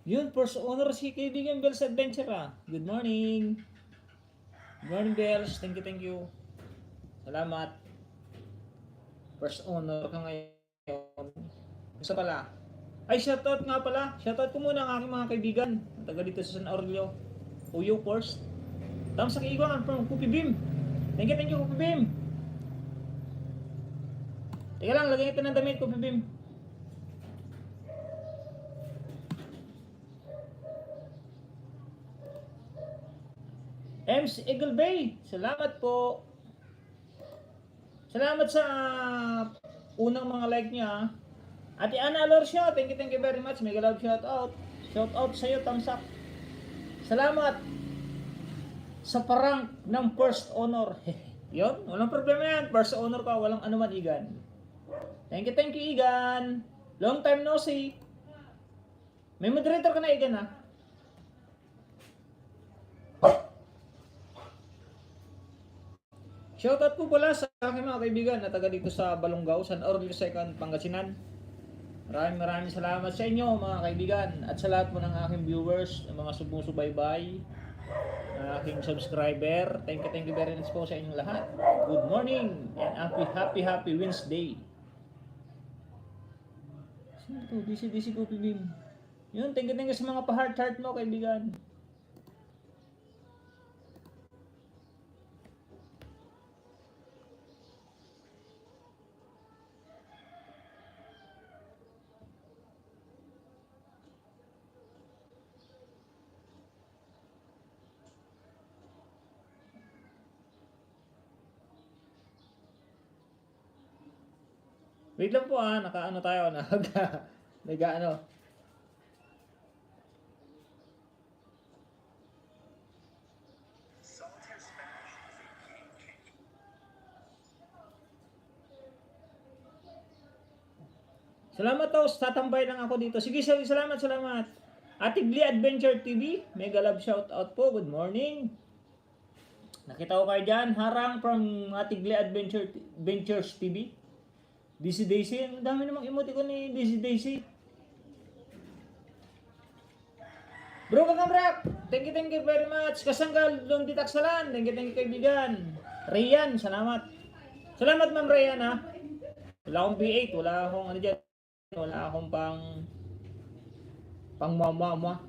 Yun, first owner si kaibigan Bells Adventure ah. Good morning. Good morning Bells. Thank you, thank you. Salamat. First owner ka ngayon. Gusto pala. Ay, shoutout nga pala. Shoutout ko muna ang aking mga kaibigan. Taga dito sa San Aurelio. Uyo first. Tama sa kaibigan from Kupi Bim. Thank you, Kupi Bim. Teka lang, lagyan ito ng damit, Kupi Bim. Ems Eagle Bay, salamat po. Salamat sa unang mga like niya. Ate Ana Alorsio, thank you very much. Mega love shout out. Shout out sa iyo, thumbs up. Salamat sa parang ng first honor. Yon, walang problema yan. First honor ka, walang anuman, Igan. Thank you, Igan. Long time no see. May moderator ka na, Igan, ha? Shoutout po pala sa aking mga kaibigan na taga dito sa Balongaw, San Aurelio 2nd, Pangasinan. Maraming salamat sa inyo mga kaibigan at sa lahat po ng aking viewers, ng mga sumusubaybay, aking subscriber. Thank you very much po sa inyong lahat. Good morning and happy Wednesday. Sino to? Busy ko pibim. Yun, thank you sa mga pa-heart mo kaibigan. Wait lang po naka-ano tayo, nag-ano. Salamat to, tatambay lang ako dito. Sige, salamat. Atigli Adventure TV, mega love shout out po. Good morning. Nakita ko kayo dyan, harang from Atigli Adventures TV. Daisy, ang dami namang emoticon ni Daisy. Bro Kakamrak, thank you very much. Kasanggal doon di Taksalan, thank you kaibigan. Rayan, salamat. Salamat ma'am Rayan ha. Wala akong B8, wala akong ano dyan. Wala akong pang mama.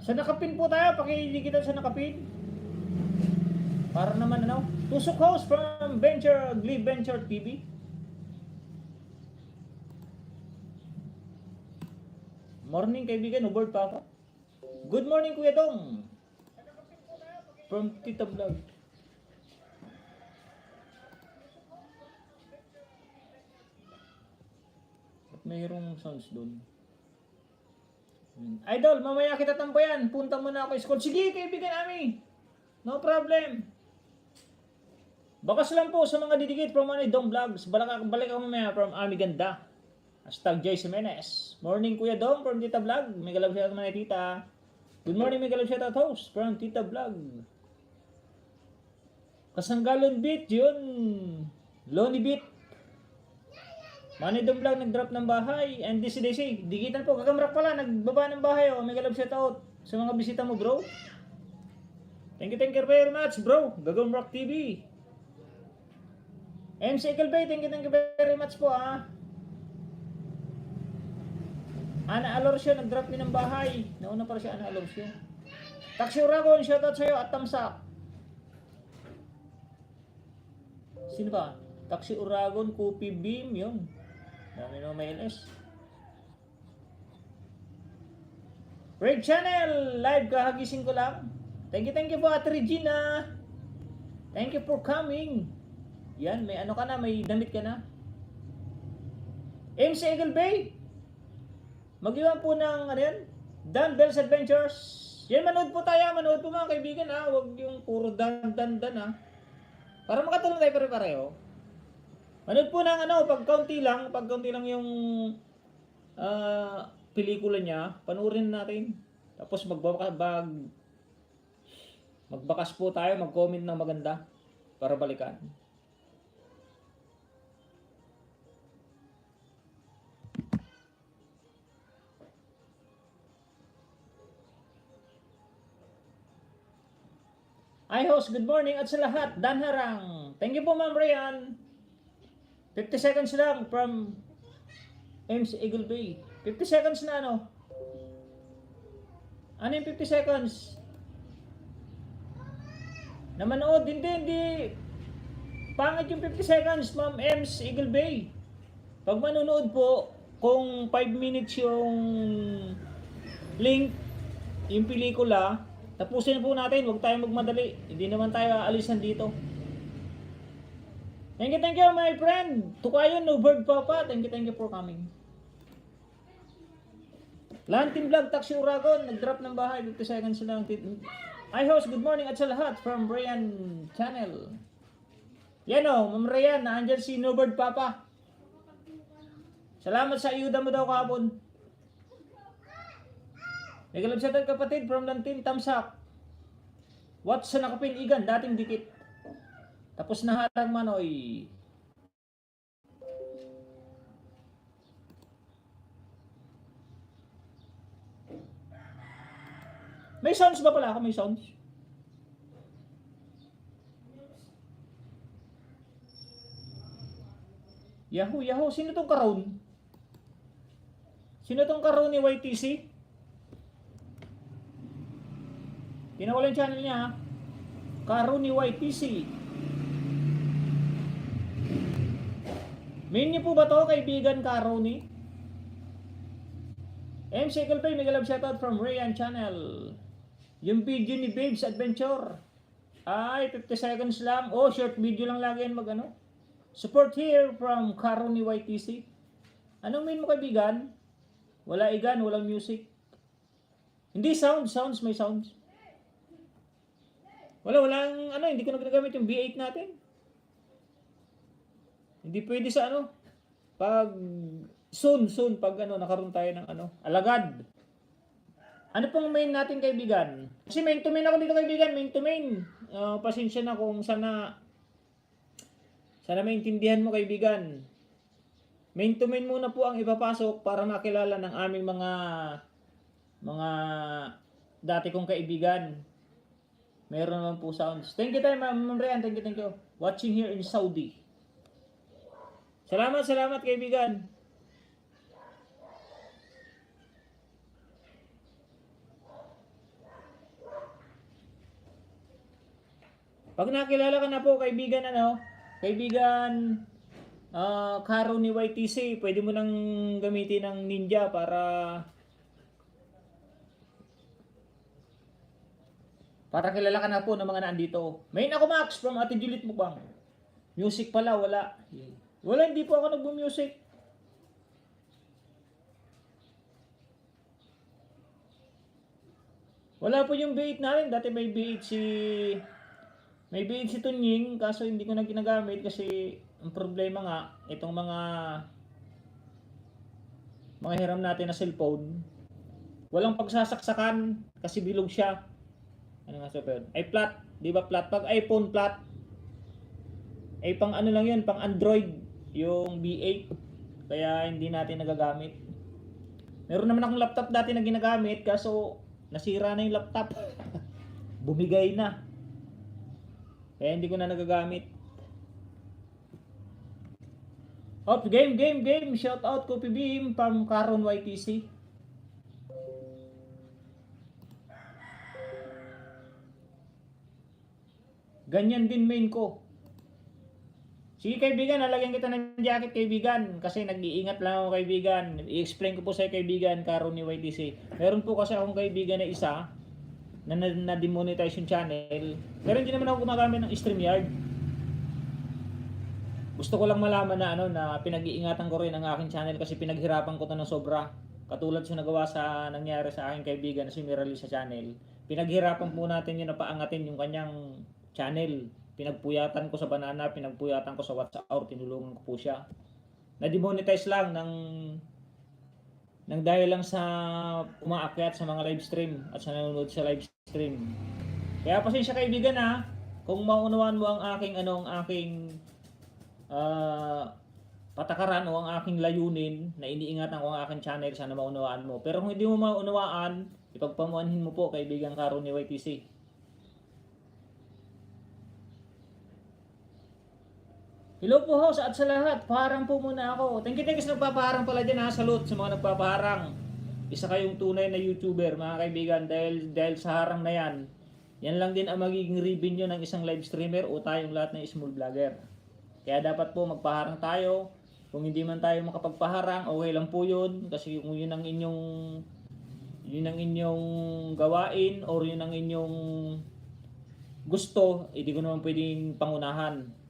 Sa nakapin po tayo, pakidigitan sa nakapin. Para naman Tusok host from Glee Venture TV. Morning kaibigan, ubord pa ako. Good morning Kuya Dong. From Tita Vlog. At mayroong sounds doon. Idol, mamaya kita tambayan. Punta muna ako school. Sige, kaibigan Ami. No problem. Bakas lang po sa mga didikit from Dong Vlogs. Balik ako mamaya from Ami Ganda. #Jay Jimenez. Morning Kuya Dong from Tita Vlog. May galab shout out mga tita. Good morning, may galab shout out host from Tita Vlog. Kasanggalon beat yun. Lonely beat. Manny Dong Vlog nag-drop ng bahay. And Daisy, digital po. Kagamrak pala, nagbaba ng bahay. May galab shout out sa mga bisita mo bro. Thank you very much bro. Gagamrak TV. MC Eagle thank you very much po Ana Alorsio, nag-drop din ng bahay. Nauna pala si Ana Alorsio. Taxi Uragon, shoutout sa'yo at thumbs up. Sino ba? Taxi Uragon, Kupi Beam, yun. Dami naman may LS. Red Channel, live kahagising ko lang. Thank you po Ate Regina. Thank you for coming. Yan, may ano ka na, may damit ka na. MC Eagle Bay. Mag-iwan po ng Dan Bells Adventures. Yan, manood po tayo. Manood po mga kaibigan ha. Huwag yung puro dan ha. Para makatulong tayo pare-pareho. Manood po ng ano, pag kaunti lang yung pelikula niya, panuorin natin. Tapos magbakas po tayo, mag-comment ng maganda para balikan. Hi host, good morning at sa lahat, Dan Harang. Thank you po Ma'am Rayan. 50 seconds lang from Ems Eagle Bay. 50 seconds na ano? Ano yung 50 seconds? Na manood, hindi. Pangit yung 50 seconds, Ma'am Ems Eagle Bay. Pag manonood po, kung 5 minutes yung link, yung pelikula, tapusin po natin, huwag tayong magmadali. Hindi naman tayo aalisan dito. Thank you my friend. Tukayo no bird papa. Thank you for coming. Lantin Vlog, Taxi Uragon, nag-drop ng bahay, 50 seconds lang. Hi host, good morning at sa lahat from Brian Channel. Yan o, Ma'am Rayan, naandyan si No Bird Papa. Salamat sa ayuda mo daw kahapon. May kalabsatan kapatid from Lantin, Tamsak. What's sa nakapin igan, dating dikit. Tapos na harang manoy. May sounds ba pala ako? May sounds? Yahoo. Sino tong karon? Sino tong karon ni YTC? Pinawala yung channel niya ha. Karon ni YTC. Main niyo po ba to, kaibigan Karoni? MC Kalpay, mega love shoutout from Rayan Channel. Yung video ni Babes Adventure. Ay, 50 seconds lang. Oh, short video lang lagi yan mag-ano. Support here from Karoni YTC. Anong main mo kaibigan? Wala igan, walang music. Hindi sounds, may sounds. Walang ano, hindi ko na ginagamit yung B8 natin. Hindi pwede sa ano. Pag soon pag ano nakaroon tayo ng ano, alagad. Ano pong main natin kaibigan? Kasi main to main ako dito kaibigan, main to main. Pasensya na kung sana maintindihan mo kaibigan. Main to main muna po ang ipapasok para makilala ng aming mga dati kong kaibigan. Meron naman po sounds. Thank you tayo Ma'am Rayan, thank you. Watching here in Saudi. Salamat kaibigan. Pag nakilala ka na po kaibigan Karo ni YTC, pwede mo nang gamitin ng Ninja para kilala ka na po ng mga nandito. Main ako Max from Ate Juliet Mukbang. Music pala, wala. Hindi po ako nagbo-music. Wala po yung B8 natin. Dati may B8 si Tunying, kaso hindi ko na ginagamit kasi ang problema nga, itong mga hiram natin na cellphone, walang pagsasaksakan kasi bilog siya. Ano nga sa yun? Ay flat, di ba flat? Pag iPhone flat, ay pang ano lang yun, pang Android, yung B8. Kaya hindi natin nagagamit. Meron naman akong laptop dati na ginagamit, kaso nasira na yung laptop. Bumigay na. Kaya hindi ko na nagagamit. Game. Shout out Kopi Beam from Karon YTC. Ganyan din main ko. Sige kaibigan, lalagyan kita ng jacket kaibigan. Kasi nag-iingat lang ako kaibigan. I-explain ko po sa kaibigan, Karon ni YTC. Meron po kasi akong kaibigan na isa na demonetize yung channel. Pero hindi naman ako gumagamit ng StreamYard. Gusto ko lang malaman na pinag-iingatan ko rin ang aking channel kasi pinaghirapan ko to ng sobra. Katulad sa nangyari sa aking kaibigan na si Mirali sa channel. Pinaghirapan po natin yun na paangatin yung kanyang channel. Pinagpuyatan ko sa Banana, pinagpuyatan ko sa WhatsApp, tinulungan ko po siya. Na-demonetize lang ng dahil lang sa umaakyat sa mga live stream at sa nanonood sa live stream. Kaya pasensya kaibigan ha, kung maunawaan mo ang aking patakaran o ang aking layunin na iniingatan ko ang aking channel, sana maunawaan mo. Pero kung hindi mo maunawaan, ipagpamuanhin mo po kaibigan Karo ni YTC. Hello po host at sa lahat, paharang po muna ako. Thank you sa nagpapaharang pala dyan ha, salute sa mga nagpapaharang. Isa kayong tunay na YouTuber mga kaibigan dahil sa harang na yan. Yan lang din ang magiging revenue ng isang live streamer o tayong lahat ng small vlogger. Kaya dapat po magpaharang tayo. Kung hindi man tayo makapagpaharang, okay lang po yun. Kasi kung yun ang inyong gawain or yun ang inyong gusto, hindi ko naman pwedeng pangunahan.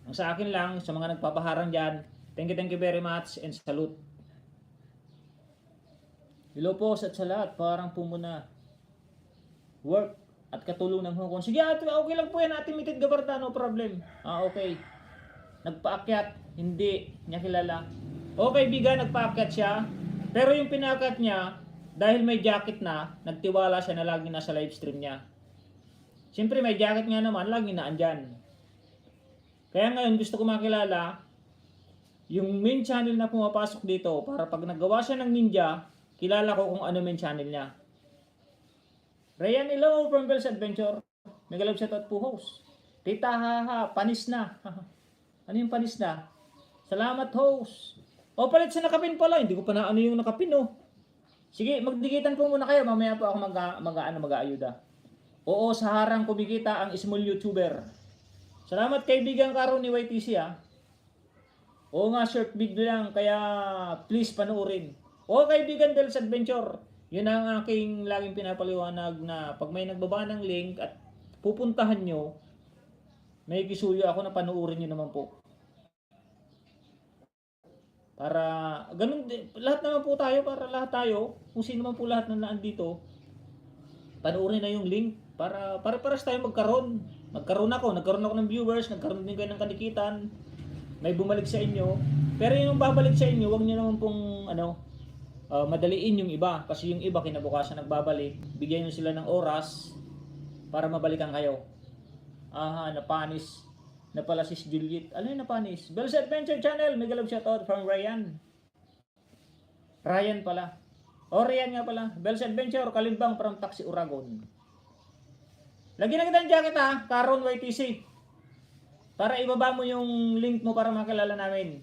Ang sa akin lang, sa mga nagpapaharang dyan, thank you very much and salute. Hello po sa lahat, parang po muna. Work at katulong ng Hong Kong. Sige ate, okay lang po yan, Ate Mitid Gabarta, no problem. Okay. Nagpaakyat, hindi niya kilala. Okay, biga, nagpaakyat siya. Pero yung pinaakyat niya, dahil may jacket na, nagtiwala siya na lagi nasa live stream niya. Siyempre may jacket nga naman, lagi na andyan. Kaya ngayon gusto ko makilala yung main channel na pumapasok dito para pag nagawa siya ng ninja, kilala ko kung ano main channel niya. Ryan, hello from Bell's Adventure. Mega love shoutout po host. Tita haha, panis na. Ano yung panis na? Salamat host. O palit sa nakapin pala, hindi ko pa na ano yung nakapin oh. Sige, magdikitan po muna kayo, mamaya po ako mag-aayuda. Oo, sa harang kumikita ang small YouTuber. Salamat kaibigan Karo ni YTC ha. Oo nga, short video lang, kaya please panoorin. Oo kaibigan Bell's Adventure, yun ang aking laging pinapaliwanag na pag may nagbaba ng link at pupuntahan nyo, may kisuyo ako na panoorin nyo naman po. Para ganun din, lahat naman po tayo, para lahat tayo, kung sino man po lahat na naandito, panoorin na yung link para tayo magkaroon. Nagkaroon ako ng viewers, nagkaroon din kayo ng kadikitan, may bumalik sa inyo. Pero yung babalik sa inyo, wag niyo naman pong madaliin yung iba. Kasi yung iba kinabukasan nagbabalik, bigyan niyo sila ng oras para mabalikan kayo. Aha, napanis na pala si Juliet. Ano yung napanis? Bell's Adventure Channel, mega love shoutout from Ryan. Ryan pala. O Ryan nga pala. Bell's Adventure, Kalimbang from Taxi Uragon. Lagyan na kita ng jacket ha, Karon YTC. Para ibaba mo yung link mo para makilala namin.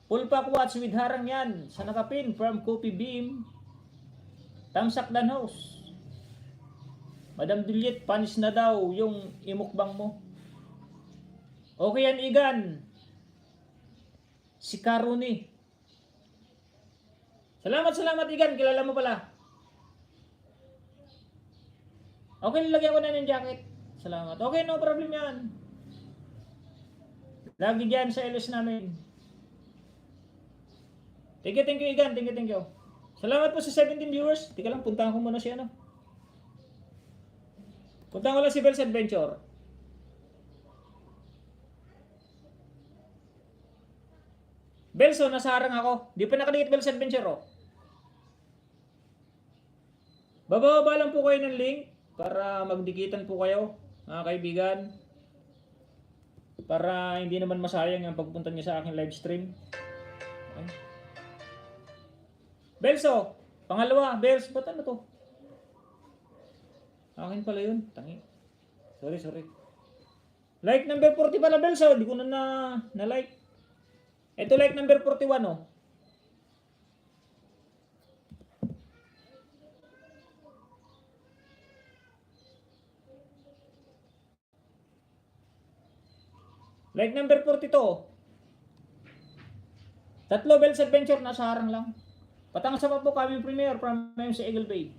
Full pack watch with harang yan. Sa nakapin from Coffee Beam. Tamsak dan house. Madam Juliet, panis na daw yung imukbang mo. Okay yan Igan. Si Karuni. Salamat Igan, kilala mo pala. Okay, lagyan ko na ng jacket. Salamat. Okay, no problem yan. Lagi dyan sa LS namin. Thank you Igan. Thank you. Salamat po sa 17 viewers. Tika lang, puntahan ko muna si ano. Puntahan ko lang si Bell's Adventure. Belso, nasa harang ako. Di pa nakadikit Bell's Adventure oh. Bababa lang po kayo ng link para magdikitan po kayo, mga kaibigan. Para hindi naman masayang ang pagpunta niyo sa aking live stream. Okay. Belso, pangalawa, Bels, ba't ano to? Akin pala yun, tangi. Sorry. Like number 40 pala Belso, di ko na like. Ito like number 41 oh. Like number 42. Tatlo Bell's Adventure, nasa harang lang. Patangsa pa po kami premiere from sa Eagle Bay.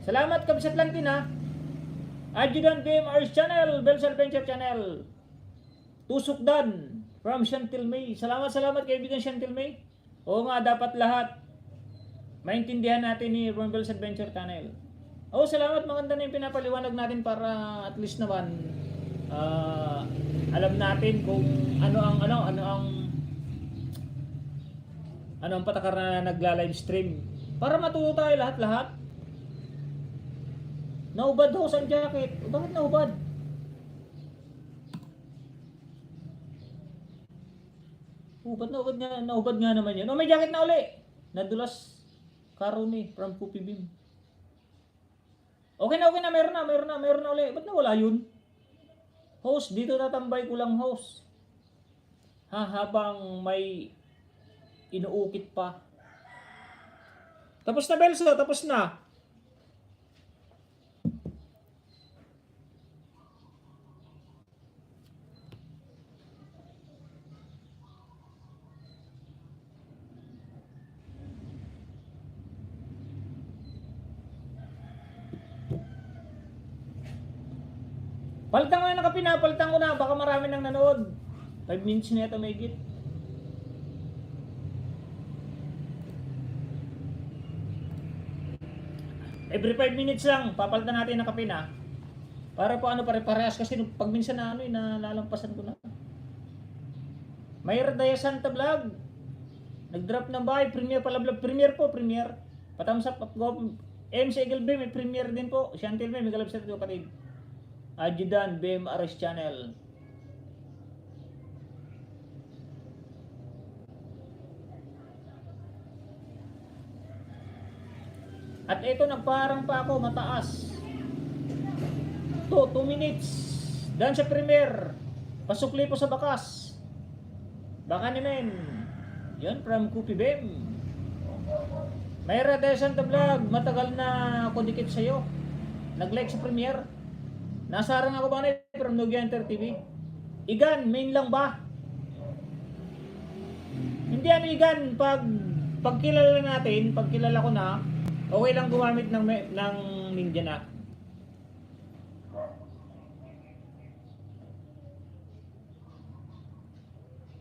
Salamat Kabsat Lantina. Adjutant BMR's channel, Bell's Adventure channel. Tusok Dan from Chantil May. Salamat kaibigan Chantil May. Oo nga, dapat lahat maintindihan natin ni Ronvel's Adventure Channel. Oh, salamat, maganda na yung pinapaliwanag natin para at least naman alam natin kung ano ang patakar na nagla-live stream. Para matuto tayo lahat-lahat. Naubad ho sa jacket. Bakit naubad? Ba't naubad nga naman yun? Oh, may jacket na uli. Nadulas Karuni from Puppy Beam. Okay na, meron na uli. Ba't nawala yun? Host, dito tatambay ko lang, host. Habang may inuukit pa. Tapos na, Belso, tapos na. Palitan ko na nakapinapalitan ko na. Baka marami nang nanood. 5 minutes na ito may git. Every 5 minutes lang, papalitan natin ng kape na. Para po pare-parehas kasi pag minsan na nalalampasan ko na. Mayra Daya Santa Vlog. Nag-drop ng bahay, premiere pala vlog. Premiere. Patamsap at go. MC Eagle may premiere din po. Chantel may galap sa ito kapatid. Ajidan BMRS Channel. At ito nagparang pa ako mataas. 2 minutes. Dan sa premiere. Pasukli po sa bakas. Baka naman. Yan from Kupi Bem. Mayra Daya Santa Vlog. Matagal na ako dikit sa'yo. Nag-like sa premiere. Nasarang ako ba na from Nogianter TV? Igan, main lang ba? Hindi Igan, pagkilala natin, pagkilala ko na, okay lang gumamit ng ninja na.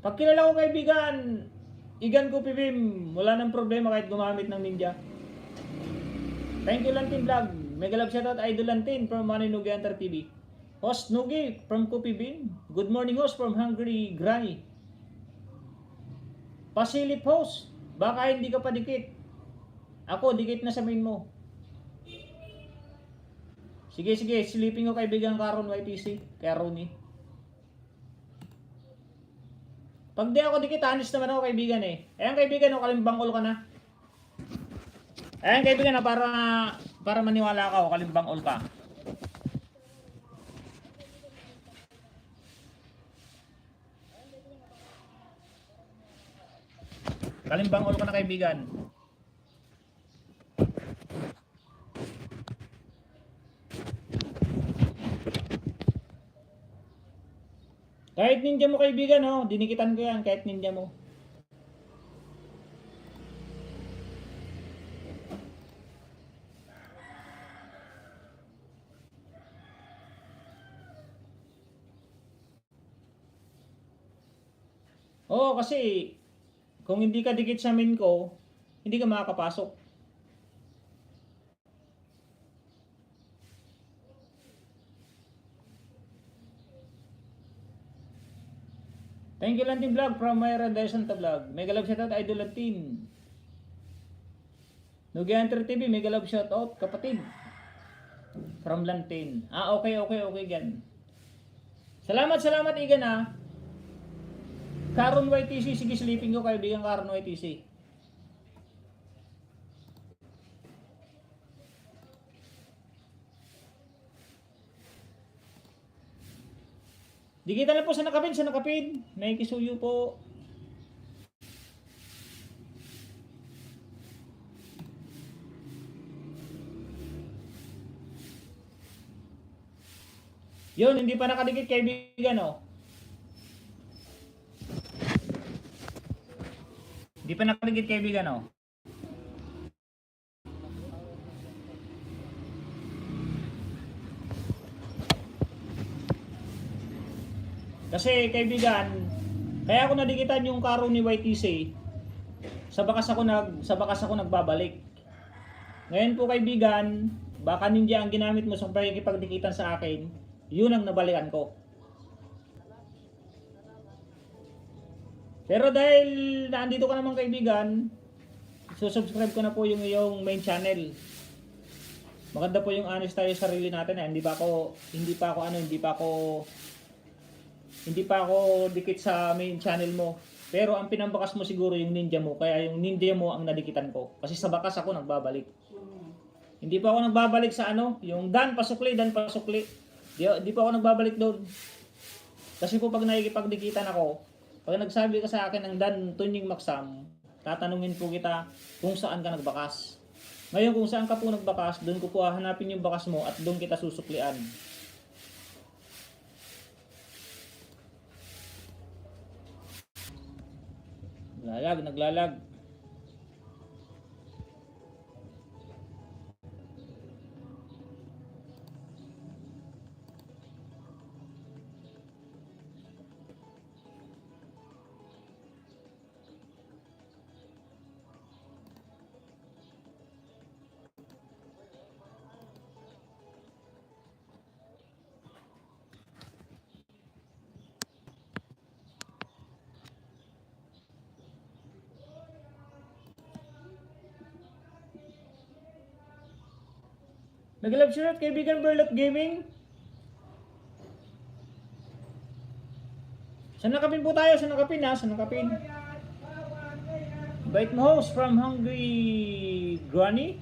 Pagkilala ko kaibigan, Igan ko Pibim, wala nang problema kahit gumamit ng ninja. Thank you lang Team Vlog. Mega love shoutout Idol Lantin from Manny Nogianter TV. Host Nugi from Kupi Bean. Good morning host from Hungry Granny. Pasilip host. Baka hindi ka pa dikit. Ako dikit na sa main mo. Sige, sleeping ko kaibigan Karon YTC. Kaya Rooney. Pag di ako dikit, honest naman ako kaibigan eh. Ayan kaibigan, kalimbangol ka na. Ayan kaibigan na para maniwala ka o kalimbang all ka. Kalimbang all ka na kaibigan. Kahit ninja mo kaibigan, dinikitan ko yan kahit ninja mo. Oo, kasi kung hindi ka dikit sa main ko, hindi ka makakapasok. Thank you Lantin Vlog from Mayra Daya Santa Vlog. Mega love shoutout Idol Lantin. Nogianter TV, mega love shoutout kapatid. From Lantin. Okay gan. Salamat Igan ha. Karon YTC, sige sleeping ko kaibigan Karon YTC. Dikitan na po sa nakapin. May kisuyo po. Yun, hindi pa nakadikit kaibigan Hindi pa nakadikit kaibigan Kasi kaibigan, kaya ako nadikitan yung karo ni YTC. Sa bakas ako nagbabalik. Ngayon po kaibigan, baka ninja ang ginamit mo sa pakikipagdikitan sa akin, yun ang nabalikan ko. Pero dahil naandito ka naman kaibigan, susubscribe ko na po yung iyong main channel. Maganda po yung honest tayo sa sarili natin eh. Hindi pa ako dikit sa main channel mo. Pero ang pinambakas mo siguro yung ninja mo, kaya yung ninja mo ang nadikitan ko. Kasi sa bakas ako nagbabalik. Hindi pa ako nagbabalik sa yung dan pasukli. Di pa ako nagbabalik doon. Kasi po pag nakikipagdikitan ako, pag nagsabi ka sa akin ng dan tunying maksam, tatanungin po kita kung saan ka nagbakas. Ngayon kung saan ka po nagbakas, doon ko po hahanapin yung bakas mo at doon kita susuklian. Naglalag. Nag-live share kaibigan Berlot Gaming. Saan nakapin po tayo? Saan nakapin? Bait mo host from Hungry Granny.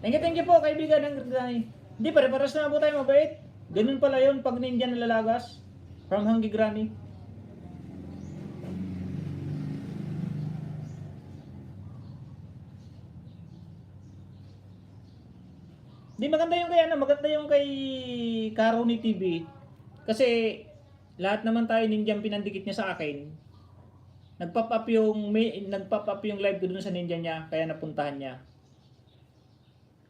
Thank you po kaibigan ng Granny. Hindi, pare-paras na po tayo mabait. Ganun pala yun pag ninja nalalagas. From Hungry Granny. Di maganda yung kay Karoni TV. Kasi lahat naman tayo ninjang pinandikit niya sa akin. Nagpop up yung live ko dun sa ninja niya, kaya napuntahan niya.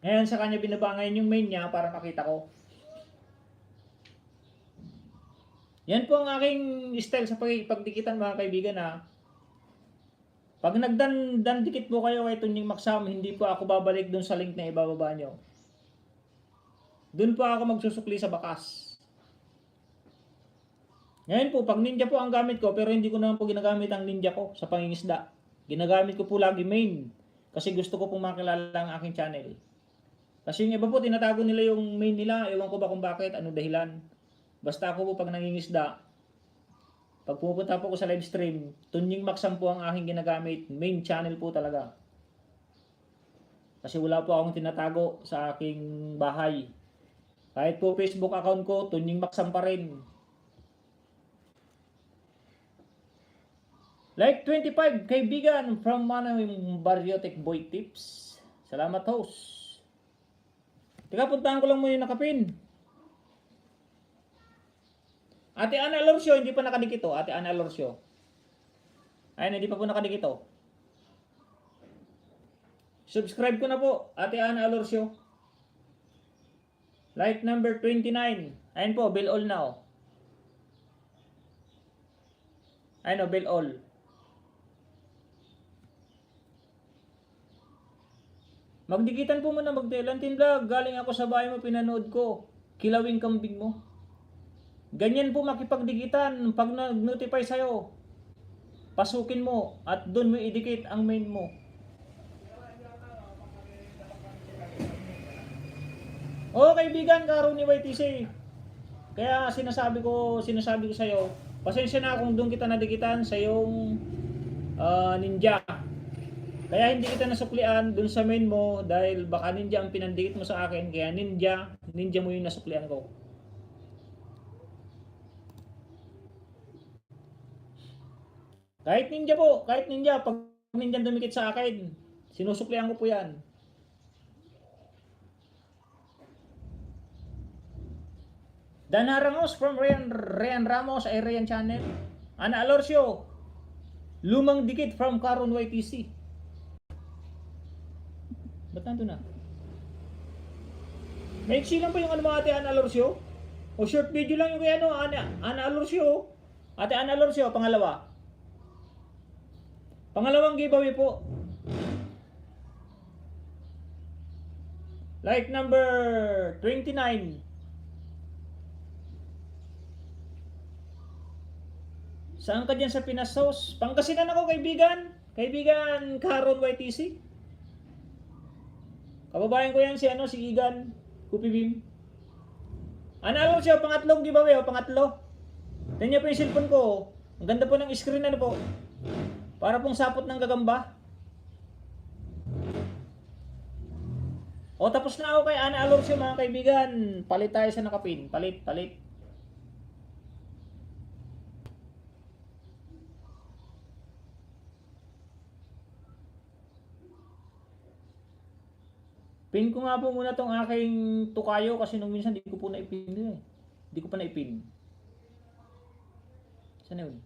Ngayon sa kanya binaba ngayon yung main niya para makita ko. Yan po ang aking style sa pagdikitan mga kaibigan ha. Pag nagdikit po kayo kay Tunying Maksam, hindi po ako babalik dun sa link na ibababa nyo. Doon po ako magsusukli sa bakas. Ngayon po, pag ninja po ang gamit ko, pero hindi ko naman po ginagamit ang ninja ko sa pangingisda. Ginagamit ko po lagi main. Kasi gusto ko pong makilala ang aking channel. Kasi yung iba po, tinatago nila yung main nila. Ewan ko ba kung bakit, ano dahilan. Basta ako po pag nangingisda, pag pupunta po ko sa live stream, Tunying Maksam po ang aking ginagamit. Main channel po talaga. Kasi wala po akong tinatago sa aking bahay. Kahit po Facebook account ko, Tunying Maksam pa rin. Like 25 kaibigan from yung Bariotic Boy Tips. Salamat host. Teka, puntahan ko lang muna yung nakapin. Ate Ana Lorsio, hindi pa nakadikit to. Ate Ana Lorsio. Ayun, hindi pa po nakadikit to. Subscribe ko na po, Ate Ana Lorsio. Like number 29. Ayun po, bill all now. Ayun o, bill all. Magdikitan po muna magtelantin vlog. Galing ako sa bahay mo, pinanood ko. Kilawing kambing mo. Ganyan po makipagdikitan. Pag nag-notify sa'yo, pasukin mo at doon mo idikit ang main mo. Oo kaibigan, Karoni YTC. Kaya sinasabi ko sa iyo, pasensya na kung doon kita nadikitan sa yung ninja. Kaya hindi kita nasuklian doon sa main mo dahil baka ninja ang pinandikit mo sa akin, kaya ninja mo yung nasuklian ko. Kahit ninja pag ninja dumikit sa akin, sinusuklian ko po 'yan. Dana Ramos from Rian Ramos ay Rian Channel. Ana Alorsio, lumang dikit from Karon YTC. Ba't nandun na? Maiksi lang pa yung mga Ate Ana Alorsio? O short video lang yung kay Ana Alorsio. Ate Ana Alorsio, pangalawa. Pangalawang giveaway po. Like number 29. Saan ka dyan sa Pinas House? Pangasinan ako, kaibigan. Kaibigan Karon YTC. Kababayan ko yan si Igan Kupibim. Ano siya, pangatlong giveaway, pangatlo. Tingnan niyo po yung cellphone ko. Ang ganda po ng screen po. Para pong sapot ng gagamba. O tapos na ako kay Ana Alorsio mga kaibigan. Palit tayo sa nakapin. Palit. Pin ko nga po muna tong aking tukayo kasi nung minsan di ko po na-ipin eh. Di ko pa na-ipin. Saan yun?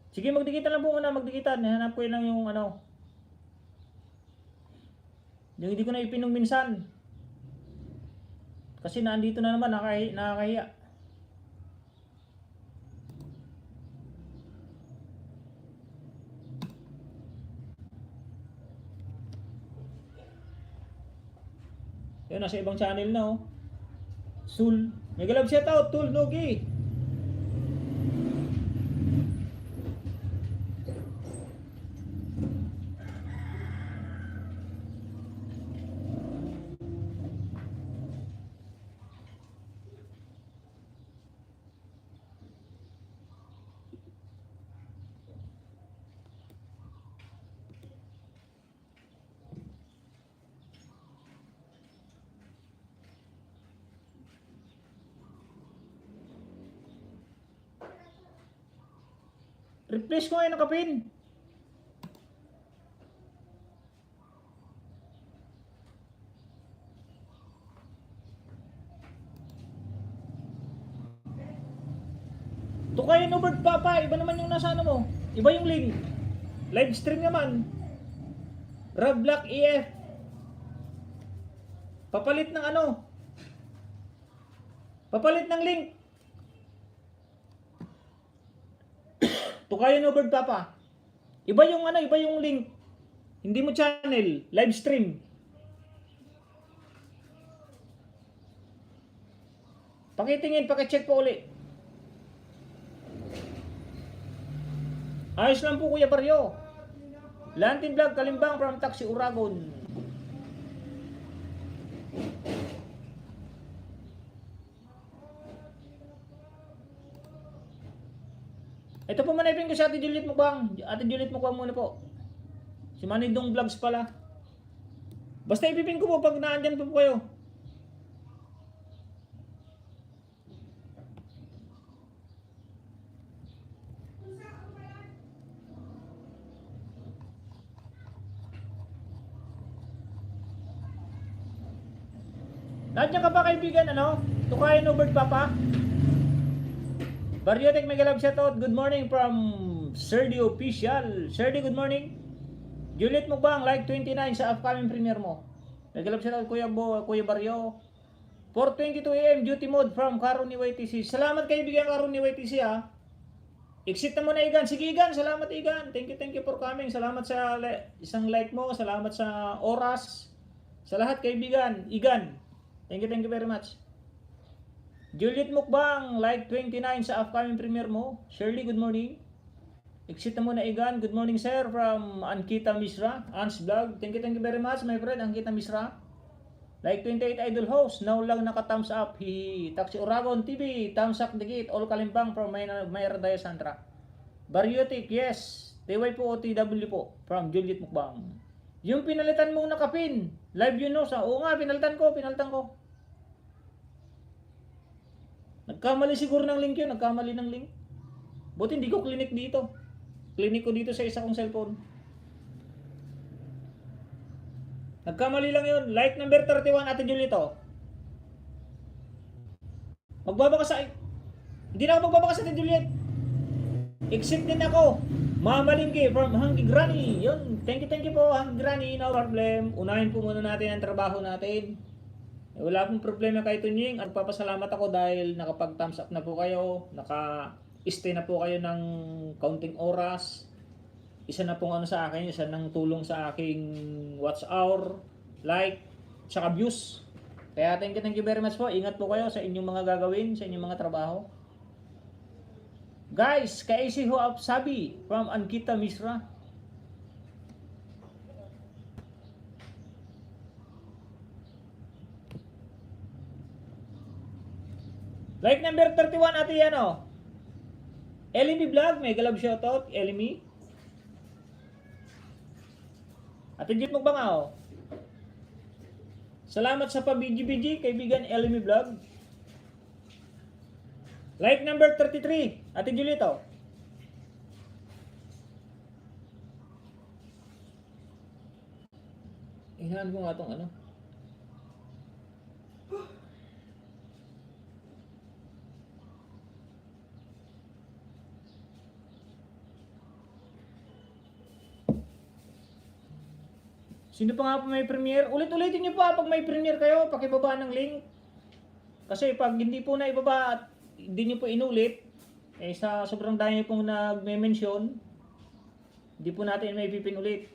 Sige, magdikitan lang po muna, magdikitan. Hanap ko lang yung ano. Yung hindi ko na ipin nung minsan. Kasi naandito na naman, nakakahiya. Yun, nasa ibang channel na oh. Sul. Mega love shout out, Tul Nogi. Replace ko ngayon ang kapin. Tukayo no bird papa, iba naman yung nasa ano mo. Iba yung link. Live stream naman. Rob Black EF. Papalit ng ano? Papalit ng link. Tukayo no bird papa. Iba yung ano, iba yung link. Hindi mo channel, live stream. Pakitingin, pakicheck po uli. Ayos lang po Kuya Baryo. Lantin Vlog, Kalimbang from Taxi Uragon. Ito po manipin ko sa Ate Juliet Mukbang. Ate Juliet Mukbang muna po. Si Manidong Vlogs pala. Basta ipipin ko po pag naandyan po kayo. Nandiyan ka ba kaibigan ano? Tukayo no bird papa? Baryotek mega love shoutout. Good morning from Serdi Official. Serdi, good morning. Juliet Mukbang, like 29 sa upcoming premiere mo. Mega love shoutout Kuya Baryo. 4:22 AM duty mode from Karuni YTC. Salamat kaibigan Karuni YTC ha. Exit na muna Igan. Sige Igan, salamat Igan. Thank you for coming. Salamat sa isang like mo. Salamat sa oras. Sa lahat kaibigan. Igan. Thank you very much. Juliet Mukbang, like 29 sa upcoming premiere mo. Shirley, good morning. Exit na muna Igan. Good morning sir from Ankita Misra. Ans Vlog. Thank you very much my friend Ankita Misra. Like 28 idol host. Now lang naka-thumbs up. Taxi Uragon TV. Thumbs up dikit. All Kalimbang from Mayra Daya Sandra. Baryotic, yes. TY po OTW po. From Juliet Mukbang. Yung pinalitan mong nakapin. Live yun no. Oo nga, pinalitan ko. Nagkamali siguro ng link yun. Nagkamali ng link. Buti hindi ko clinic dito. Clinic ko dito sa isa kong cellphone. Nagkamali lang yun. Like number 31 Ate Julito. Magbabaka sa... Hindi na ako magbabaka sa Ate Juliet. Exit din ako. Mamalingki from Hanggi Granny. Yun. Thank you po Hanggi Granny. No problem. Unahin po muna natin ang trabaho natin. Wala akong problema kay Tunying. At papasalamat ako dahil nakapag-thumbs up na po kayo. Naka-stay na po kayo ng counting oras. Isa na pong ano sa akin, isa ng tulong sa aking watch hour, like, tsaka views. Kaya thank you very much po. Ingat po kayo sa inyong mga gagawin, sa inyong mga trabaho. Guys, kaisi ho up sabi from Ankita Misra. Like number 31 ate yan o. Elimi Vlog, may galab shoutout. Elimi. Ate Jit mo ba nga o? Salamat sa pabiji-biji, kaibigan Elimi Vlog. Like number 33, Ate Julito. Inahan ko nga itong ano. Sino pa nga po may premiere? Ulit-ulitin niyo po pag may premiere kayo, pakibaba ng link. Kasi pag hindi po na ibaba at hindi niyo po inulit, eh sa sobrang dami pong nagme-mention, hindi po natin may pipin ulit.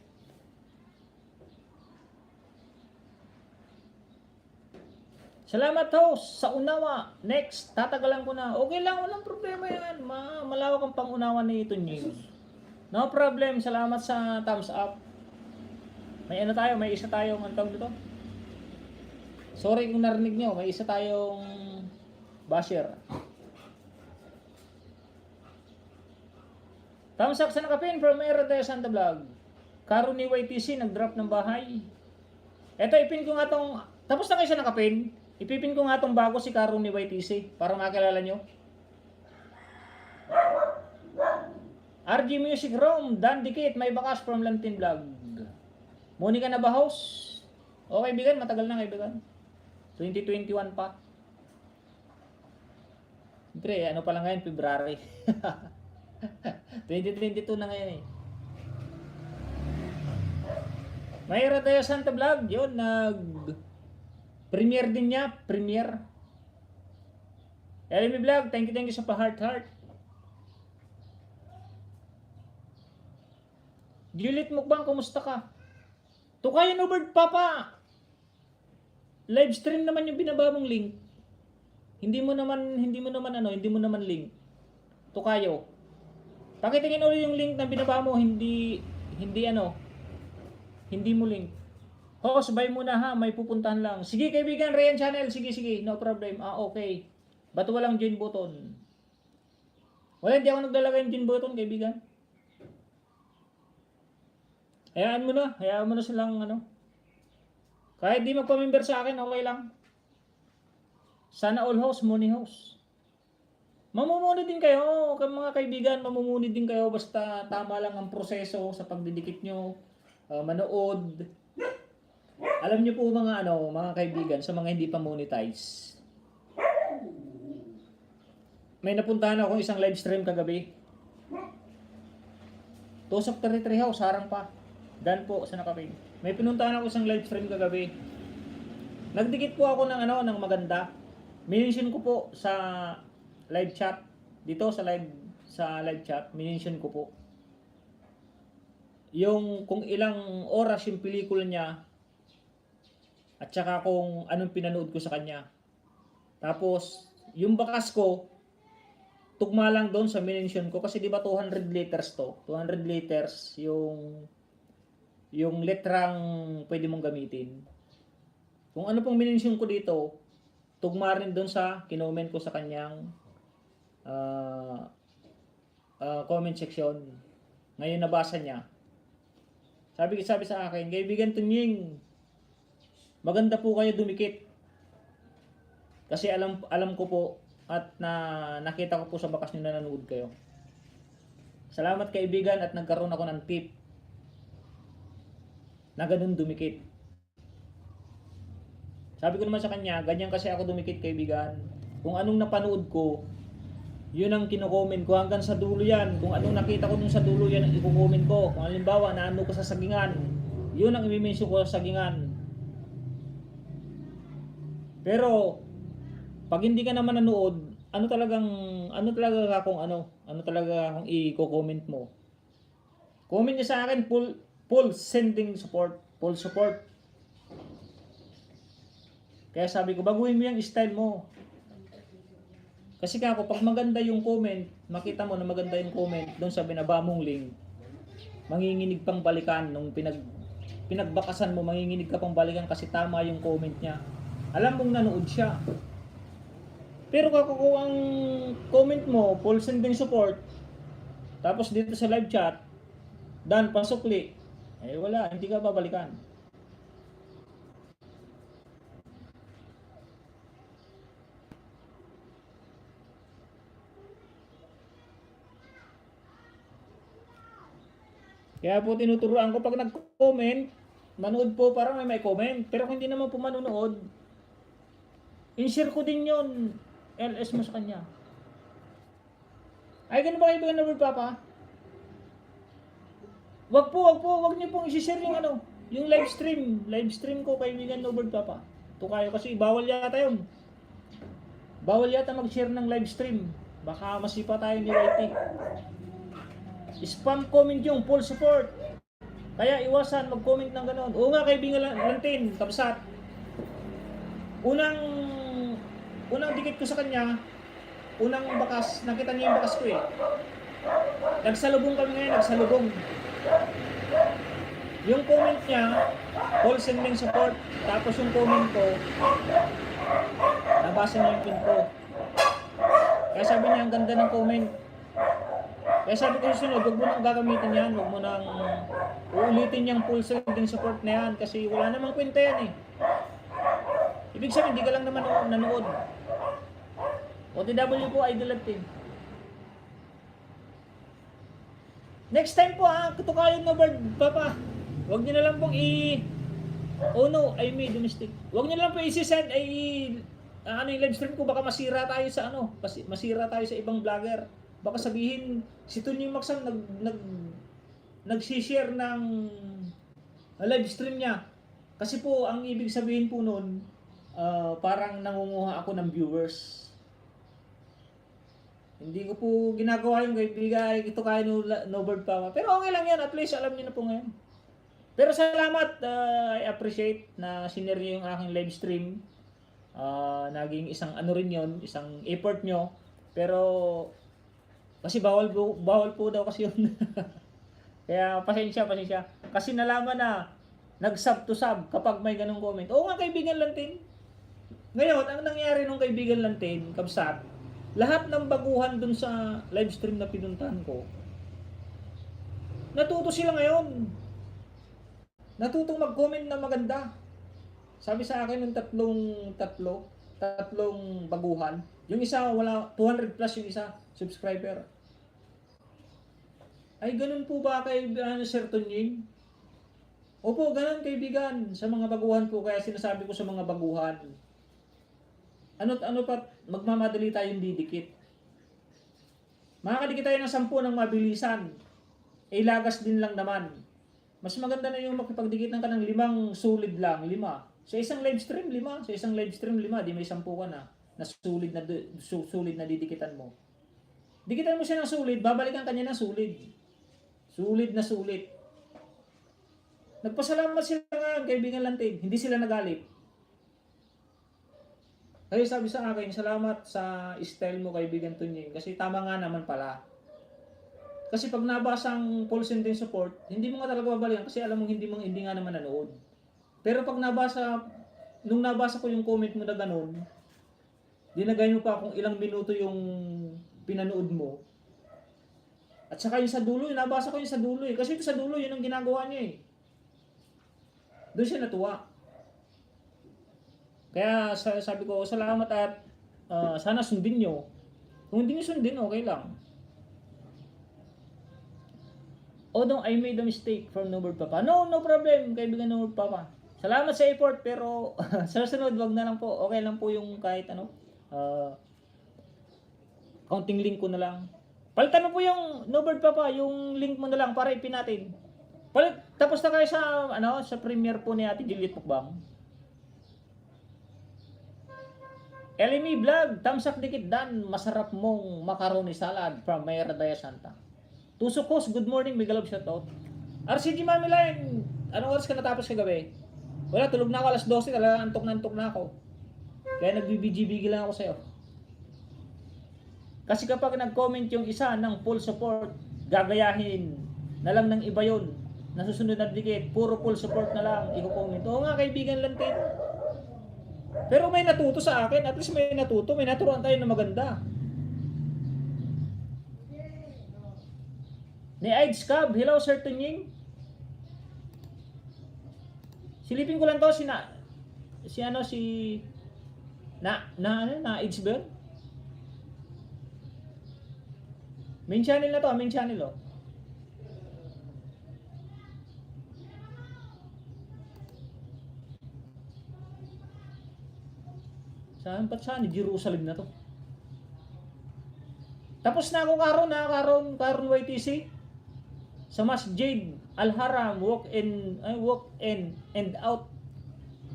Salamat host sa unawa. Next, tatagalan ko na. Okay lang, walang problema yan. Malawak ang pangunawa ni ito news. No problem, salamat sa thumbs up. May ano tayo, may isa tayong antong dito. Sorry kung narinig nyo, may isa tayong basher. Thumbs up sa nakapin from Era de Santa Vlog. Karo ni YTC nag-drop ng bahay. Eto, ipin ko nga tong, tapos na kayo sa nakapin, ipipin ko nga tong bago si Karo ni YTC para makilala nyo. RG Music Room, Dan Dikit, may bakas from Lantin Vlog. Monica na ba house? O kaibigan, matagal na kaibigan. 2021 pa. Siyempre, ano pa lang ngayon, February. 2022 na ngayon eh. Mayra tayo Santa Vlog, yun, premiere din niya, premiere. Elmi Vlog, thank you sa pa-heart. Juliet Mukbang, kumusta ka? Tukayan Ubert Papa. Live stream naman yung binaba mong link. Hindi mo naman link. Tukayo. Pakitingin ulit yung link na binaba mo, hindi mo link. Host, bye muna ha, may pupuntahan lang. Sige kaibigan, Ryan Channel, sige, no problem. Okay. Ba't walang join button? Wala, hindi ako naglalagay ng join button, kaibigan. Hayaan mo na silang ano. Kahit di magpa-member sa akin, okay lang. Sana all host, money host. Mamumuni din kayo, mga kaibigan, mamumuni din kayo basta tama lang ang proseso sa pagdidikit nyo, manood. Alam nyo po mga kaibigan, sa mga hindi pa monetize. May napuntahan ako isang live stream kagabi. Tusok 33 house, harang pa. Dan po sa nakapin. May pinuntahan ako isang live stream kagabi. Nagdikit po ako ng maganda. Minention ko po sa live chat. Dito sa live chat, minention ko po yung kung ilang oras yung pelikula niya at saka kung anong pinanood ko sa kanya. Tapos yung bakas ko tugma lang doon sa minention ko kasi di ba 200 liters to. 200 liters yung letrang pwede mong gamitin. Kung ano pong minention ko dito, tugma rin doon sa kinoment ko sa kanyang comment section. Ngayon nabasa niya. Sabi sa akin, kaibigan Tunying, maganda po kayo dumikit. Kasi alam ko po at nakita ko po sa bakas nyo na nanood kayo. Salamat kaibigan at nagkaroon ako ng tip na ganun dumikit. Sabi ko naman sa kanya, ganyan kasi ako dumikit kaibigan. Kung anong napanood ko, yun ang kino-comment ko hanggang sa dulo yan. Kung anong nakita ko dun sa dulo yan ang i-comment ko. Kung halimbawa naano ko sa sagingan, yun ang i-mention ko sa sagingan. Pero pag hindi ka naman nanood, ano talaga kung i-comment mo. Comment niya sa akin, full sending support, full support. Kaya sabi ko, baguhin mo yung style mo. Kasi kako, pag maganda yung comment, makita mo na maganda yung comment doon sa binaba mong link, manginginig pang balikan nung pinagbakasan mo, manginginig ka pang balikan kasi tama yung comment niya. Alam mong nanood siya. Pero kako, kung ang comment mo, full sending support, tapos dito sa live chat, dan pasukli, eh wala, hindi ka babalikan. Kaya po tinuturuan ko pag nag-comment, manood po para may comment. Pero kung hindi naman po manonood, in-share ko din yon, LS mo sa kanya. Ay, ganun ba kayo ba na Papa? Wag niyo pong i-share yung yung live stream ko kay Wigan Nobert Papa. Ito kayo kasi bawal yata yun. Bawal yata mag-share ng live stream. Baka masipa tayo ni YT. Spam comment yung full support. Kaya iwasan mag-comment ng gano'n. Oo nga kaibigan Lantin, kapsat. Unang dikit ko sa kanya, unang bakas, nakita niyo yung bakas ko eh. Nagsalubong kami ngayon, nagsalubong. Yung comment niya, full sending support. Tapos yung comment ko, nabasa niya yung pin ko. Kaya sabi niya, ang ganda ng comment. Kaya sabi ko susunod, huwag mo nang gagamitin yan, huwag mo nang uulitin yung full sending support na yan kasi wala namang kwenta yan eh. Ibig sabihin, hindi ka lang naman nanood. OTW po, idol Lantin. Next time po ito kayo Nobert Papa. Huwag niyo na lang pong oh no, I made a mistake. Huwag niyo na lang po i-send yung live stream ko, baka masira tayo sa masira tayo sa ibang vlogger. Baka sabihin si Tony Maxam nag-share ng live stream niya. Kasi po ang ibig sabihin po noon, parang nangunguha ako ng viewers. Hindi ko po ginagawa yung kaibigan, ito kaya Nobert Papa. Pero okay lang yan, at least alam niyo na po ngayon. Pero salamat, I appreciate na sinare yung aking live stream. Naging isang rin yon, isang effort nyo. Pero kasi bawal po daw kasi yun. Kaya pasensya. Kasi nalaman na nag-sub to sub kapag may ganong comment. Oo nga kaibigan Lantin. Ngayon, ang nangyari nung kaibigan Lantin, kabsat, lahat ng baguhan dun sa live stream na pinuntahan ko, natuto sila ngayon. Natutong mag-comment na maganda. Sabi sa akin ng tatlong baguhan. Yung isa wala 200 plus yung isa subscriber. Ay ganun po ba kay Sir Tonying? Opo, ganun kaibigan sa mga baguhan po, kaya sinasabi ko sa mga baguhan. Ano pa magmamadali tayong didikit. Makakadikit tayo ng 10 ng mabilisan. Lagas din lang naman. Mas maganda na yung makipagdikitan ka ng 5 solid lang, 5. Sa isang live stream, 5. Sa isang live stream, 5. Di may 10 ka na sulit na didikitan mo. Dikitan mo siya ng sulit, babalikan kanya ng sulit. Sulit na sulit. Nagpasalamat sila ngayon, kaibigan Lantin. Hindi sila nagalit. Kaya sabi sa akin, salamat sa style mo, kaibigan Tunying. Kasi tama nga naman pala. Kasi pag nabasang full sending support, hindi mo nga talaga babalikan kasi alam mo hindi nga naman nanood. Pero pag nung nabasa ko yung comment mo na ganun, dinagay mo pa kung ilang minuto yung pinanood mo. At saka yung sa dulo, nabasa ko yung sa dulo eh. Kasi ito sa dulo, yun ang ginagawa niya eh. Doon siya natuwa. Kaya sabi ko, salamat at sana sundin nyo. Kung hindi nyo sundin, okay lang. Although I made a mistake from Nobert Papa. No problem, kaibigan Nobert Papa. Salamat sa effort, pero sa sunod, wag na lang po. Okay lang po yung kahit counting link ko na lang. Palitan mo po yung Nobert Papa, yung link mo na lang para ipin natin. Tapos na kayo sa premiere po ni Ate Juliet Mukbang. Elimi Vlog, tamsak dikit dan masarap mong macaroni salad from Mayra Daya Santa. Tusukos, good morning, big love shoutout. RCG Mami Line, anong oras ka natapos kagabi? Wala, tulog na ako alas 12, talaga antok na ako. Kaya nagbibigil lang ako sa'yo. Kasi kapag nag-comment yung isa ng full support, gagayahin na lang ng iba yun. Nasusunod na dikit, puro full support na lang, i-comment. Oo nga, kaibigan lang tayo. Pero may natuto sa akin, at least may natuto, may naturuan tayo na maganda. Ni Aids Cab, hello Sir Tunying. Silipin ko lang to si Aids ba yun? Main channel na to, main channel oh. Saan pa saan? Jerusalem na to. Tapos na ako karon YTC sa Masjid Al-Haram walk in and out.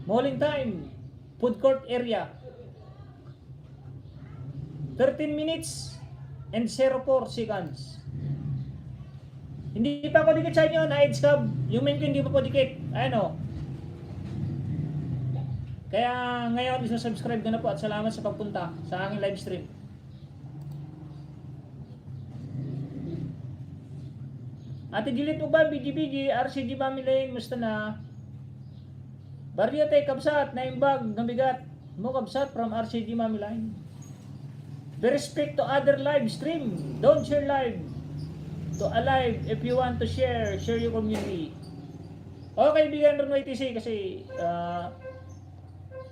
Morning time, food court area. 13 minutes and 04 seconds. Hindi pa ako dikit sa inyo na Aids Cub. Yung main ko hindi pa po dikit. Ano? Kaya ngayon, isa-subscribe ka na po at salamat sa pagpunta sa aking live stream. Ate Juliet Uban, BGBG, RCG Family, musta na? Barrio Tay Kabsat, naimbag, nabigat mo Kabsat from RCG Family. Be respect to other live stream. Don't share live to a live if you want to share your community. Okay, bigan rin YTC kasi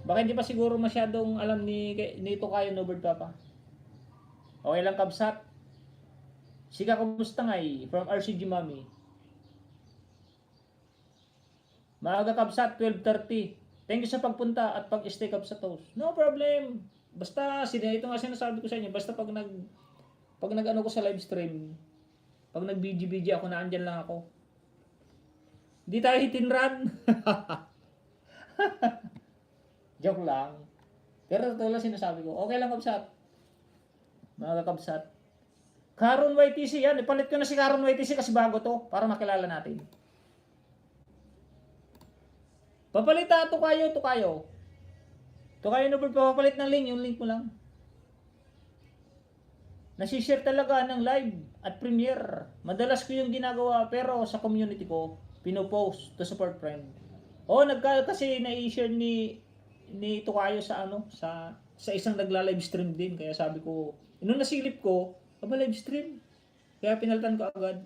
baka hindi pa siguro masyadong alam ni Tokayo Nobert Papa. Okay lang Kabsat. Sika kumusta ngay from RCG Mami. Maaga Kabsat 12:30. Thank you sa pagpunta at pag-stay Kabsat host. No problem. Basta ito nga sinasabi ko sa inyo, basta pag nag-ano ko sa live stream, pag nag-BG ako na andyan lang ako. Hindi tayo hit and run. Joke lang. Pero totoo lang sinasabi ko. Okay lang Kabsat. Mga Kabsat. Karon YTC yan. Ipalit ko na si Karon YTC kasi bago to. Para makilala natin. Papalita Tokayo. Tokayo na papalit ng link. Yung link mo lang. Nasishare talaga ng live at premiere. Madalas ko yung ginagawa pero sa community ko, pinopost to support friend. Kasi na-share ni Tokayo sa sa isang nagla-live stream din. Kaya sabi ko, nung nasilip ko, live stream. Kaya pinalitan ko agad.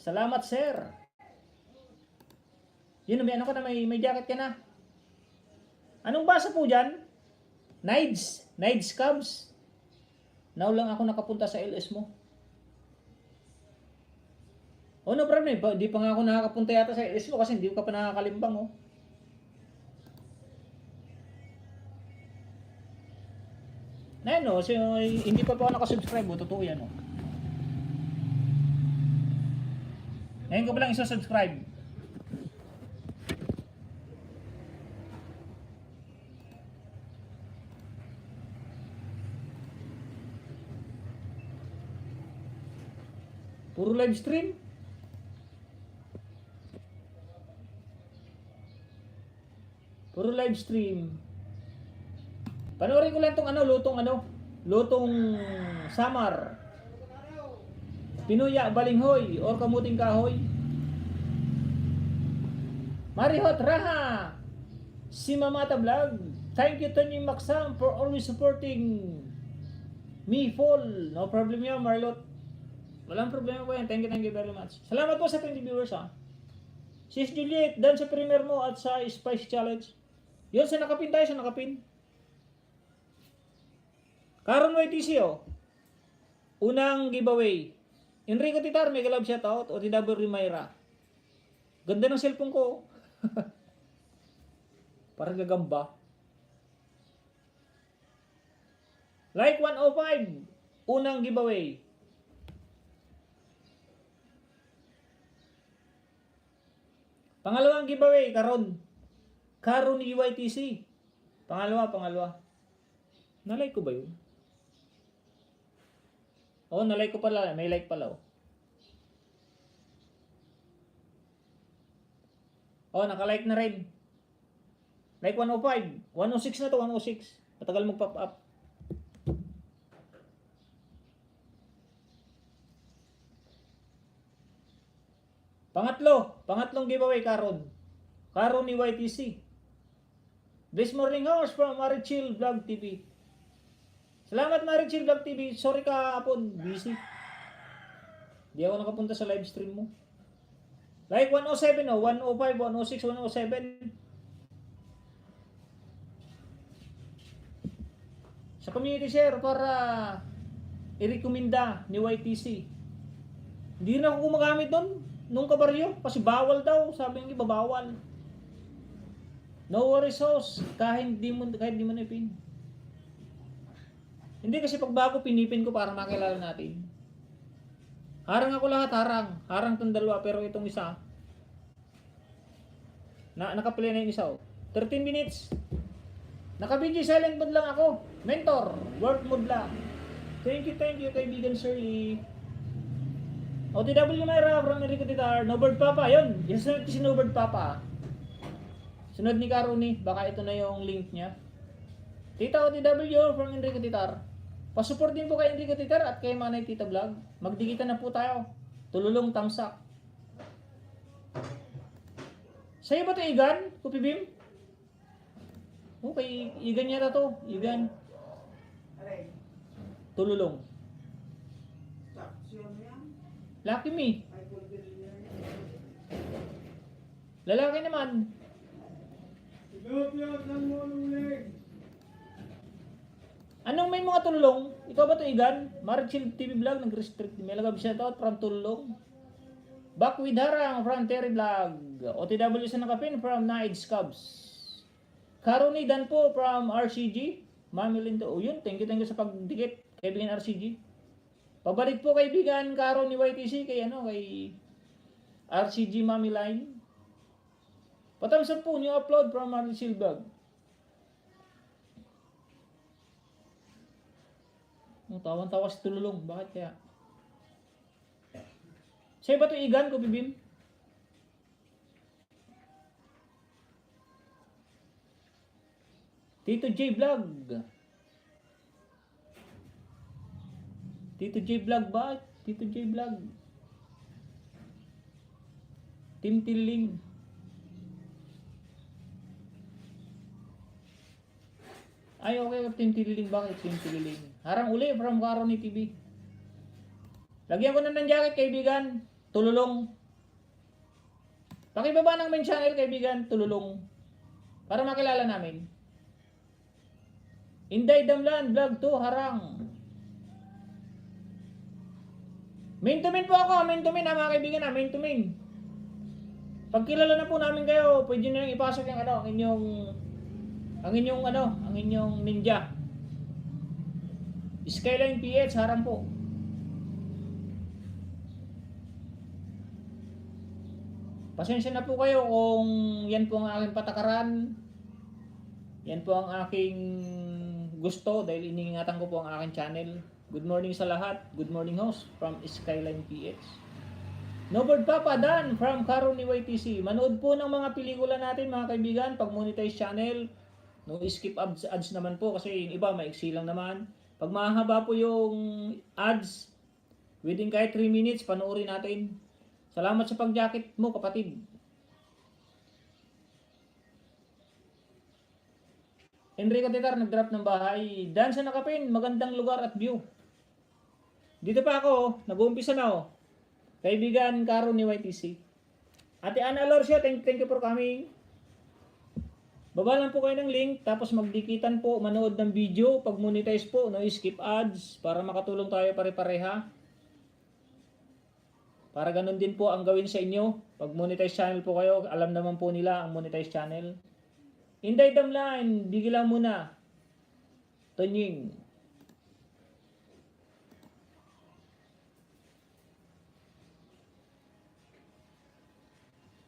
Salamat, sir. Yun, may jacket ka na. Anong basa po dyan? Nides Cubs. Now lang ako nakapunta sa LS mo. No problem. Di pa nga ako nakakapunta yata sa LS mo kasi hindi ka pa nakakalimbang oh. Ayan so, hindi pa ako nakasubscribe totoo yan oh. Ngayon ko pa lang isa-subscribe. Puro live stream. Puro live stream. Panoorin ko lang tong lutong samar. Pinuya balinghoy or kamuting kahoy. Marihot Raha. Si Mamata Vlog. Thank you Tony Maksam for always supporting me full. No problem yan Marlot. Walang problema po yan. Thank you very much. Salamat po sa 20 viewers ha. Sis Juliet, dan sa premiere mo at sa Spice Challenge. Yun, sa nakapin tayo, sa nakapin. Karon YTC unang giveaway. Enrico Titar, mega love shoutout. O TW Mayra. Ganda ng cellphone ko. Parang gagamba. Like 105. Unang giveaway. Pangalawang giveaway, Karo ni UYTC. Pangalawa. Nalike ko ba yun? Oh, nalike ko pala. May like pala oh. Oh, nakalike na rin. Like 105. 106 na to, 106. Matagal mag-pop up. Pangatlong giveaway karon. Karon ni YTC. This morning hours from Marichil Vlog TV. Salamat Marichil Vlog TV. Sorry ka hapon, busy. Di ako nakapunta sa live stream mo. Like 107 oh, 105, 106, 107. Sa community share para i-recommenda ni YTC. Hindi na ako gumagamit doon nung kabaryo kasi bawal daw, sabi ng iba bawal. No worries host, kahit di mo na-pin. Hindi kasi pag bago pinipin ko para makilala natin. Harang ako lahat, harang tong dalawa pero itong isa nakapili na yung isa oh. 13 minutes. Naka-video silent mode lang ako. Mentor, work mode lang. Thank you kaibigan Shirley. OTW Myra from Enrico Titar. Nobird Papa, yun. Yung sunod si Nobird Papa. Sunod ni Karuni, baka ito na yung link niya. Tita OTW from Enrico Titar. Pasupport din po kay Enrico Titar at kay Manay Tita Vlog. Magdikitan na po tayo. Tululong tamsak. Sa'yo ba ito Igan? Kupi Bim? Okay, Igan yata to. Igan. Tululong. Lucky me. Lalaki naman. Anong may mga tulong? Ikaw ba ito Igan? Marichil TV Vlog nag-restrict. May lagab shout out from tulong. Back with Harang from Terry Vlog. OTW sa nakapin from Nights Cubs. Karuni Dan po from RCG. Mami Lindo. Oh yun, thank you sa pagdikit. Kaibigan RCG. Pabalik po kaibigan Karuni YTC kay RCG Mami Line. Patamsan po new upload from Marichil Vlog. Tawan-tawa si Tululong. Bakit kaya? Sa'yo ba ito Igan ko Bibim? Tito J Vlog. Tito J Vlog ba? Tito J Vlog. Tim Tiling. Ay okay, Tim Tiling. Bakit Tim Tiling? Harang uli from Karoni TV. Lagyan ko na ng jacket kaibigan. Tululong. Pakibaba ng main channel kaibigan. Tululong. Para makilala namin. Inday Damlan Vlog 2 Harang. Main to main po ako. Main to main mga kaibigan na. Main to main. Pag kilala na po namin kayo, pwede nyo lang ipasok yung ang inyong ninja. Skyline PH Harang po. Pasensya na po kayo kung yan po ang aking patakaran. Yan po ang aking gusto dahil iniingatan ko po ang aking channel. Good morning sa lahat. Good morning host from Skyline PH. Nobird Papa Dan from Karuni YTC. Manood po ng mga pelikula natin mga kaibigan. Pag monetize channel, no skip ads naman po kasi yung iba maiksi lang naman. Pag mahaba po yung ads, within kahit 3 minutes, panoorin natin. Salamat sa pag-jacket mo, kapatid. Enrico Titar, nag-drop ng bahay. Dan sa nakapin, magandang lugar at view. Dito pa ako, nag-uumpisa na oh. Kaibigan Karo ni YTC. Ate Ana Lorcia, thank you for coming. Baba lang po kayo ng link, tapos magdikitan po, manood ng video. Pag monetize po, no skip ads, para makatulong tayo pare-pareha. Para ganun din po ang gawin sa inyo. Pag monetize channel po kayo, alam naman po nila ang monetize channel. Inday Damline, bigil lang muna. Tonying.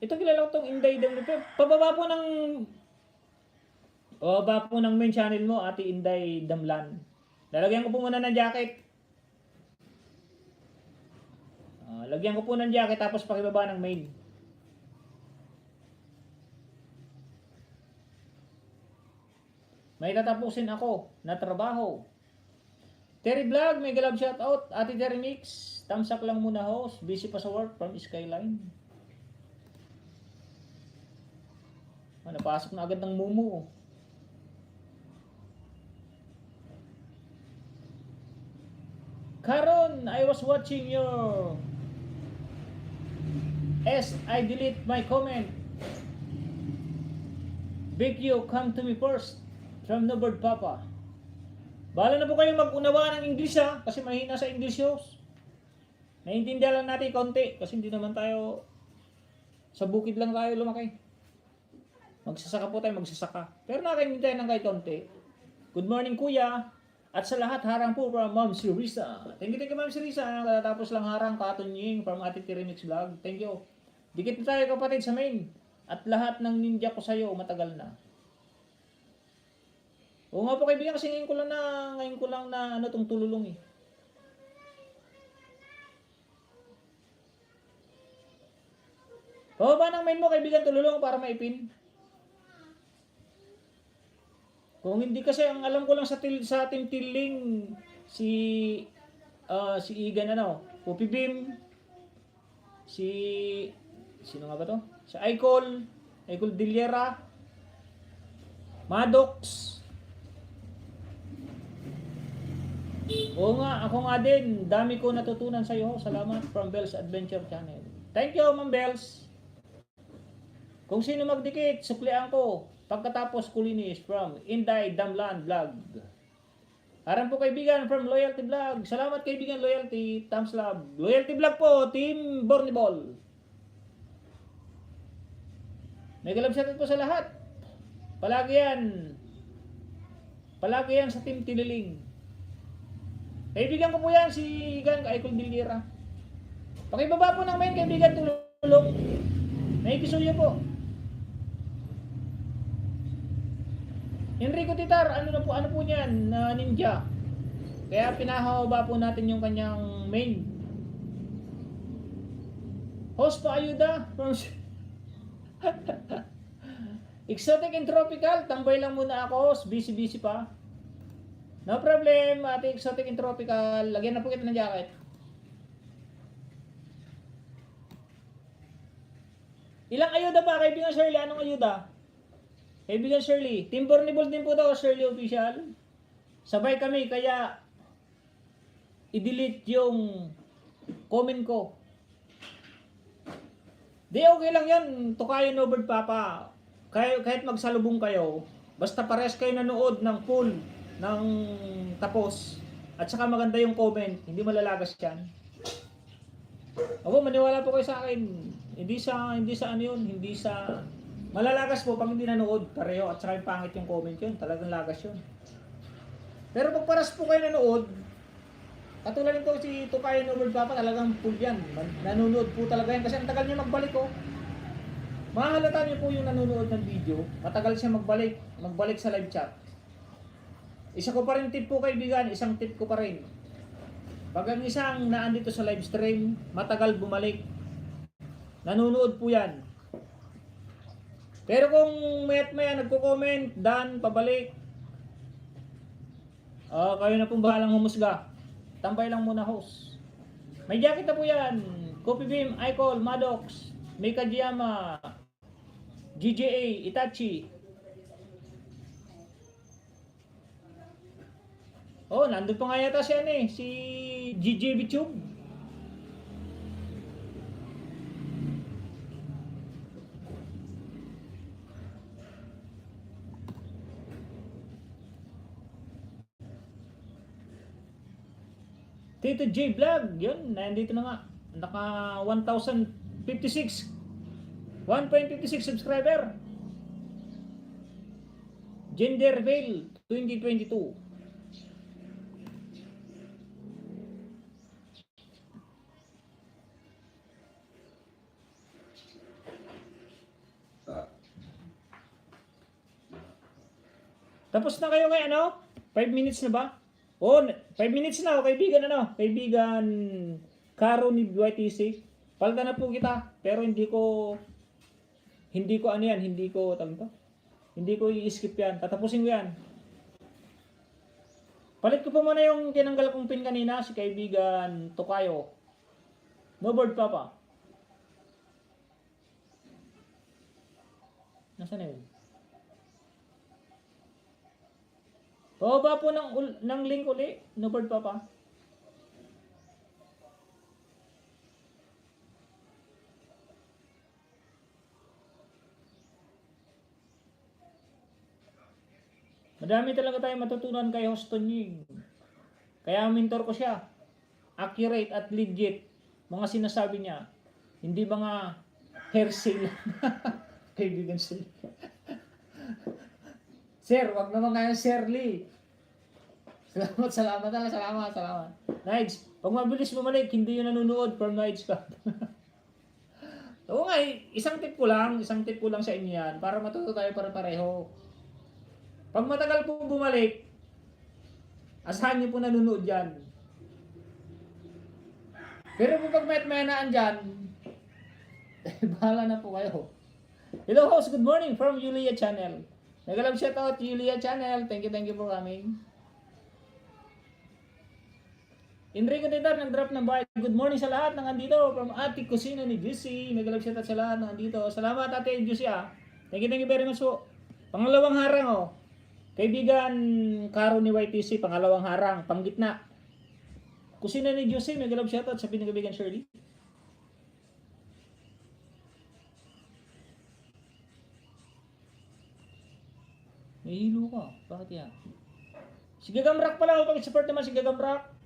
Ito kilala ko tong Inday Damline. Pababa po ng O ba po ng main channel mo, Ate Inday Damlan. Lalagyan ko po muna ng jacket. Lagyan ko po ng jacket tapos pakibaba ng main. May tatapusin ako na trabaho. Terry Vlog, may galab shout out. Ate Terry Mix, thumbs up lang muna host. Busy pa sa work from Skyline. Napasok na agad ng mumu. Karon, I was watching your I delete my comment. Big you, come to me first. From Nobird Papa. Bahala na po kayong mag-unawaan ng English ha, kasi mahina sa English shows. Naiintindihan lang natin konti, kasi hindi naman tayo, sa bukid lang tayo lumaki. Magsasaka po tayo, magsasaka. Pero nakaintindihan ng kahit konti. Good morning kuya, at sa lahat harang po from Ma'am si Risa. Thank you Ma'am si Risa, katatapos lang harang katunying from Ate Tirimix Vlog. Thank you. Dikit na tayo kapatid sa main, at lahat ng ninja ko sa'yo matagal na. Oo nga po kaibigan, kasi ngayon ko lang na ano tong tululong eh. Baba ng main mo kaibigan, tululong para maipin. Kung hindi kasi, ang alam ko lang sa Team Tiling, si Igan Pupi Bim, sino nga ba to? Si Aicol Dillera, Maddox. Oo nga, ako nga din. Dami ko natutunan sa iyo. Salamat from Bells Adventure Channel. Thank you, Ma'am Bells. Kung sino magdikit, supplian ko. Pagkatapos kulinis from Inday Damlan Vlog. Harang po kaibigan from Loyalty Vlog. Salamat kaibigan Loyalty. Thumbs love. Loyalty Vlog po, Team Borniball. May galab shoutout po sa lahat. Palagi yan sa Team Tililing. Kaibigan ko po yan, si Igan Aicol Dillera. Pakibaba po ng main kaibigan, tulong. Naikisuyo po. Enrico Titar, ano po niyan, na ninja. Kaya pinahaba po natin yung kanyang main. Host pa ayuda from Exotic and Tropical, tambay lang muna ako, host, busy pa. No problem, Ate Exotic and Tropical. Lagyan na po kita ng jacket. Ilang ayuda pa, kaibigan Shirley? Anong ayuda? Kaibigan Shirley, Team Borniball din po daw, Shirley Official. Sabay kami, kaya i-delete yung comment ko. Di okay lang yan, Tukayo Nobird Papa. Kahit magsalubong kayo, basta pares kayo nanood ng full, ng tapos, at saka maganda yung comment, hindi malalagas yan. Ako, maniwala po kayo sa akin. Hindi sa ano yun, hindi sa malalagas po pag hindi nanood pareho, at saka yung pangit yung comment yun, talagang lagas yun. Pero pag paras po kayo nanood, katulad nito si Tukayo Nobird Papa, talagang full yan. Nanonood po talaga yan kasi ang tagal niya magbalik oh. Mahalata niyo po yung nanonood ng video, matagal siya magbalik sa live chat. Isa ko pa rin tip po kaibigan, isang tip ko pa rin. Pag ang isang naandito sa live stream, matagal bumalik, nanonood po yan. Pero kung mayat maya nagko-comment, dan, pabalik, kayo na pong bahalang humusga. Tambay lang muna host. May jacket na po yan. Coffee Beam, Aicol, Maddox, Mika Jiyama, GJA, Itachi. Oh, nandun pa nga yata si GJ Bichub. Tito J Vlog, yun, nandito na nga. Naka 1,056 1.56 subscriber. Gender Veil 2022. Tapos na kayo kay ano? 5 minutes na ba? Oh, 5 minutes na, kaibigan ano? Kaibigan Caro ni YTC. Palitan na po kita, pero hindi ko ano yan, hindi ko tawag to. Hindi ko i-skip yan. Tatapusin ko yan. Palit ko pa muna yung tinanggal kong pin kanina, si kaibigan Tokayo. No board papa. Nasaan na yun? Pababa po ng link uli. No board papa. Madami talaga tayong matutunan kay Houston Ying. Kaya mentor ko siya. Accurate at legit. Mga sinasabi niya. Hindi mga hearsay lang. Kaibigan sila. Sir, wag naman kaya Sir Lee. Salamat. Nides, pag mabilis bumalik, hindi yun nanonood from Nides ka. Oo nga, isang tip ko lang sa inyo yan, para matuto tayo pareho. Pag matagal po bumalik, asahan nyo po nanonood yan. Pero kung pag may naan dyan, bahala na po kayo. Hello host, good morning from Yulia Channel. Nag-love shoutout Yulia Channel. Thank you for coming. Enrico Titar, nag-drop ng bahay. Good morning sa lahat ng andito from Ate Kusina ni Juicy. Nag-love shoutout sa lahat ng andito. Salamat Ate Juicy ah. Thank you very much po. Pangalawang harang oh. Kaibigan Caro ni YTC, pangalawang harang, panggitna. Kusina ni Juicy, nag-love shoutout sa pinagkaibigan Shirley. Nahihilo ka. Bakit yan? Si Gagamrak pala. Pag-support naman si Gagamrak.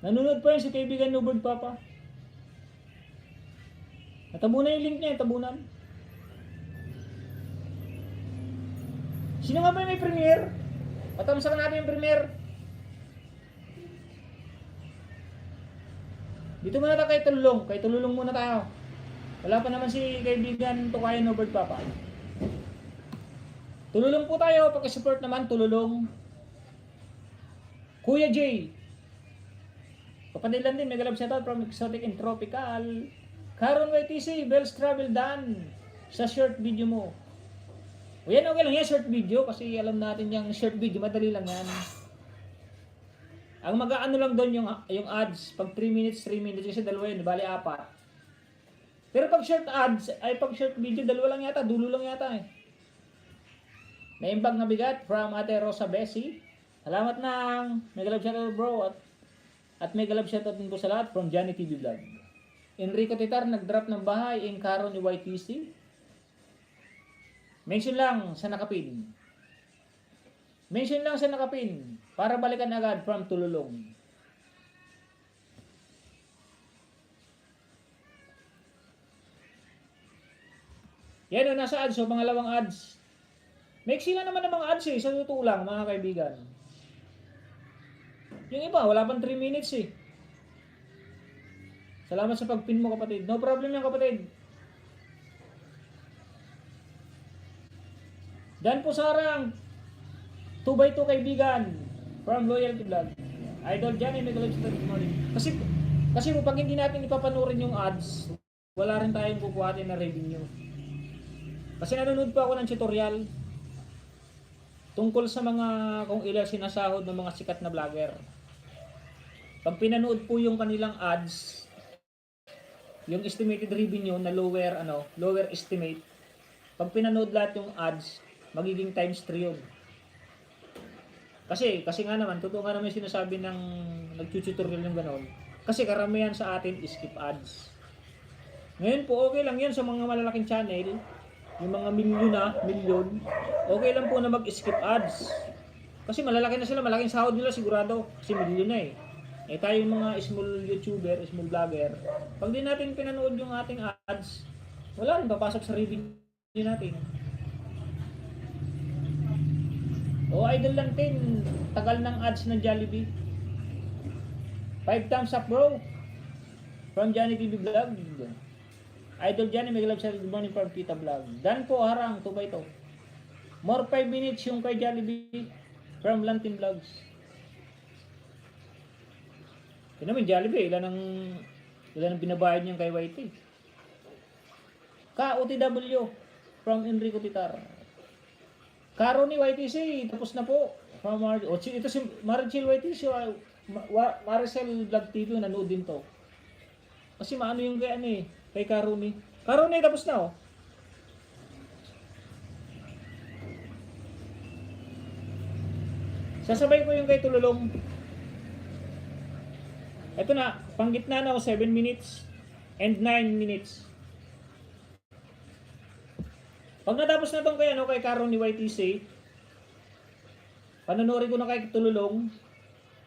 Nanonood pa yun si kaibigan Nubird Papa. Natabunan yung link niya. Tabunan. Sino nga ba may premiere? Patamsakan natin yung premiere. Dito muna tayo kay Tululong. Kay Tululong muna tayo. Wala pa naman si kaibigan Tokayo Nobert Papa. Tululong po tayo. Pag-support naman, tululong. Kuya J. Kapanilan din. Mega love shoutout from Exotic and Tropical. Caron YTC. Bells Travel Dan. Sa short video mo. O yan, okay lang yan. Short video. Kasi alam natin yung short video. Madali lang yan. Ang mag-aano lang doon yung ads. Pag 3 minutes. Kasi dalawa yun. Bali 4. Pero pag short ads, ay pag short video, dalawa lang yata, dulo lang yata eh. Naimbag na bigat from Ate Rosa Bessie. Salamat ng mega love shoutout bro at mega love shoutout din po sa lahat from Johnny TV Vlog. Enrico Titar nag-drop ng bahay in Caro ni YTC. Mention lang sa nakapin. Para balikan agad from Tululong. Yan o, nasa ads. So, pangalawang ads. Maiksi lang naman ang mga ads eh. Sa totoo lang, mga kaibigan. Yung iba, wala pang 3 minutes eh. Salamat sa pagpin mo kapatid. No problem yan kapatid. Dan po sarang 2x2 kaibigan from Loyalty Vlog. Idol Johnny, may galap sa good morning. Kasi pag hindi natin ipapanurin yung ads, wala rin tayong kukuhatin na revenue. Kasi nanonood pa ako ng tutorial tungkol sa mga kung ilang sinasahod ng mga sikat na vlogger. Pag pinanood po yung kanilang ads, yung estimated revenue na lower estimate, pag pinanood lahat yung ads, magiging times 3 yun. Kasi nga naman, totoo nga naman yung sinasabi ng nag-tutorial yung gano'n. Kasi karamihan sa atin skip ads. Ngayon po, okay lang yan sa mga malalaking channel. Yung mga milyon, okay lang po na mag-skip ads. Kasi malalaki na sila, malaking sahod nila sigurado. Kasi milyon na eh. Eh tayo yung mga small YouTuber, small vlogger, pag di natin pinanood yung ating ads, wala rin papasok sa revenue natin. O idol lang din, tagal ng ads ng Jollibee. 5 thumbs up bro. From Johnny TV Vlog. Idol Johnny, may love sa good morning from Kita Vlog. Dan po harang, 2 by 2. More 5 minutes yung kay Jollibee from Lantin Vlogs. Yun naman, Jollibee, ilan ang binabayad niyang kay YT. KOTW from Enrico Titar. Karo ni YTC, tapos na po. From ito si Maricel YTC, Maricel Vlog TV, nanood din to. Kasi maano yung kay ano eh, kay Karo ni. Karo ni, tapos na oh. Sasabay ko yung kay Tululong. Ito na, panggitna na ako 7 minutes and 9 minutes. Pag natapos na itong kay Karo ni YTC, panonorin ko na kay Tululong,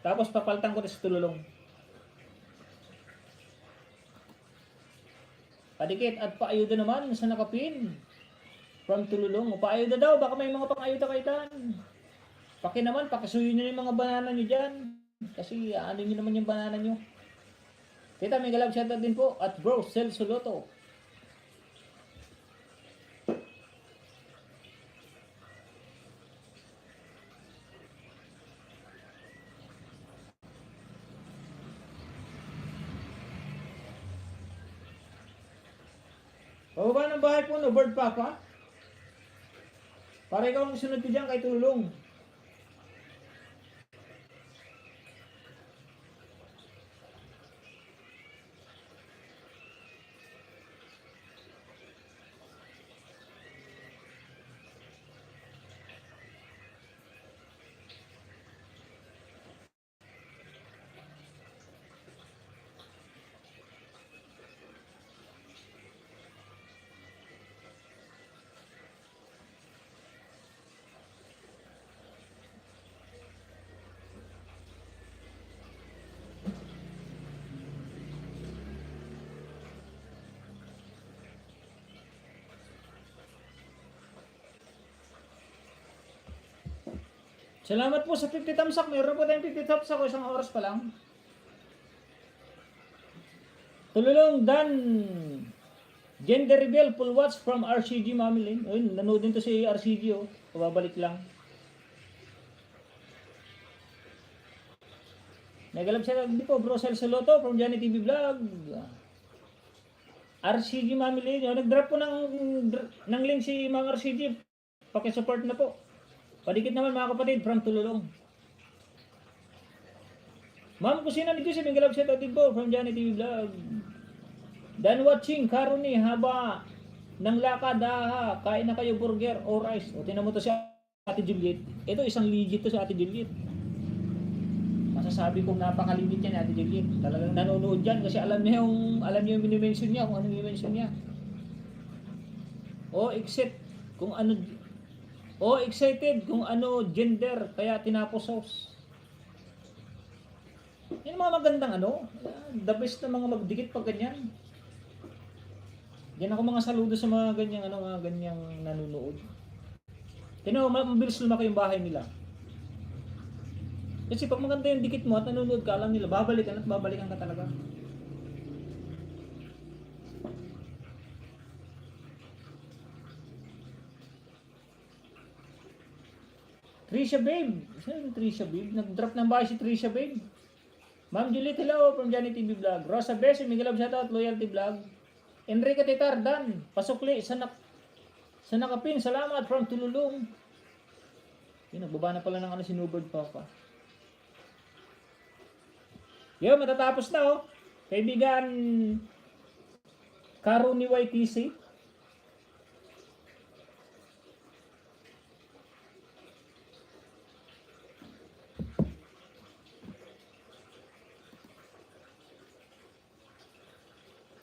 tapos papaltan ko na si Tululong. Padikit at paayuda naman sa nakapin from Tululong. O paayuda daw, baka may mga pang-ayuda kayo dyan. Paki naman, pakisuyo nyo yung mga banana nyo dyan. Kasi ano nyo naman yung banana nyo. Kita, may galab shoutout din po at bro, Celso Loto. Pababa ng bahay po, no, Bird Papa. Para ikaw ang sunod ko dyan kay Tululong. Salamat po sa 50 thumbs up. Meron po tayong 50 thumbs up. Isang oras pa lang. Tululong Dan. Gender reveal full watch from RCG Mamilin. Ayun, nanood din to si RCG oh. Pababalik lang. Nagalab siya din po bro Celso Loto from Johnny TV Vlog. RCG Mamilin. Oh, nag-drop po ng link si Mang RCG. Paki-support na po. Padikit naman mga kapatid, from Tululong. Ma'am Kusina ni Jose, may galap siya din po, from Johnny TV Vlog. Dan watching, Karo ni, haba ng lakad, kain na kayo burger or rice. O, tinan mo to si Ate Juliet. Ito, isang legit to si Ate Juliet. Masasabi kong napakaligit yan ni Ate Juliet. Talagang nanonood dyan kasi alam niya yung minimension niya, kung ano minimension niya. O, except kung ano, excited kung ano gender, kaya tinapos sauce. Yan mga magandang ano, the best na mga magdikit pag ganyan. Yan ako mga saludo sa mga ganyang mga ganyang nanonood. Tino, mabilis lumaki yung bahay nila. Kasi pag maganda yung dikit mo at nanonood ka, alam nila, babalikan at babalikan ka talaga. Trisha Babe. Sino Trisha Babe? Nag-drop ng bahay si Trisha Babe. Ma'am Juliet, hello from Johnny TV Vlog. Rosa Beso, Miguel Love shoutout, Loyalty Vlog. Enrique Titar, Dan. Pasukli, sa nakapin. Salamat from Tululong. Yun, nagbaba na pala ng ano si Nubird Papa. Yo, matatapos na oh. Kaibigan Karo ni YTC.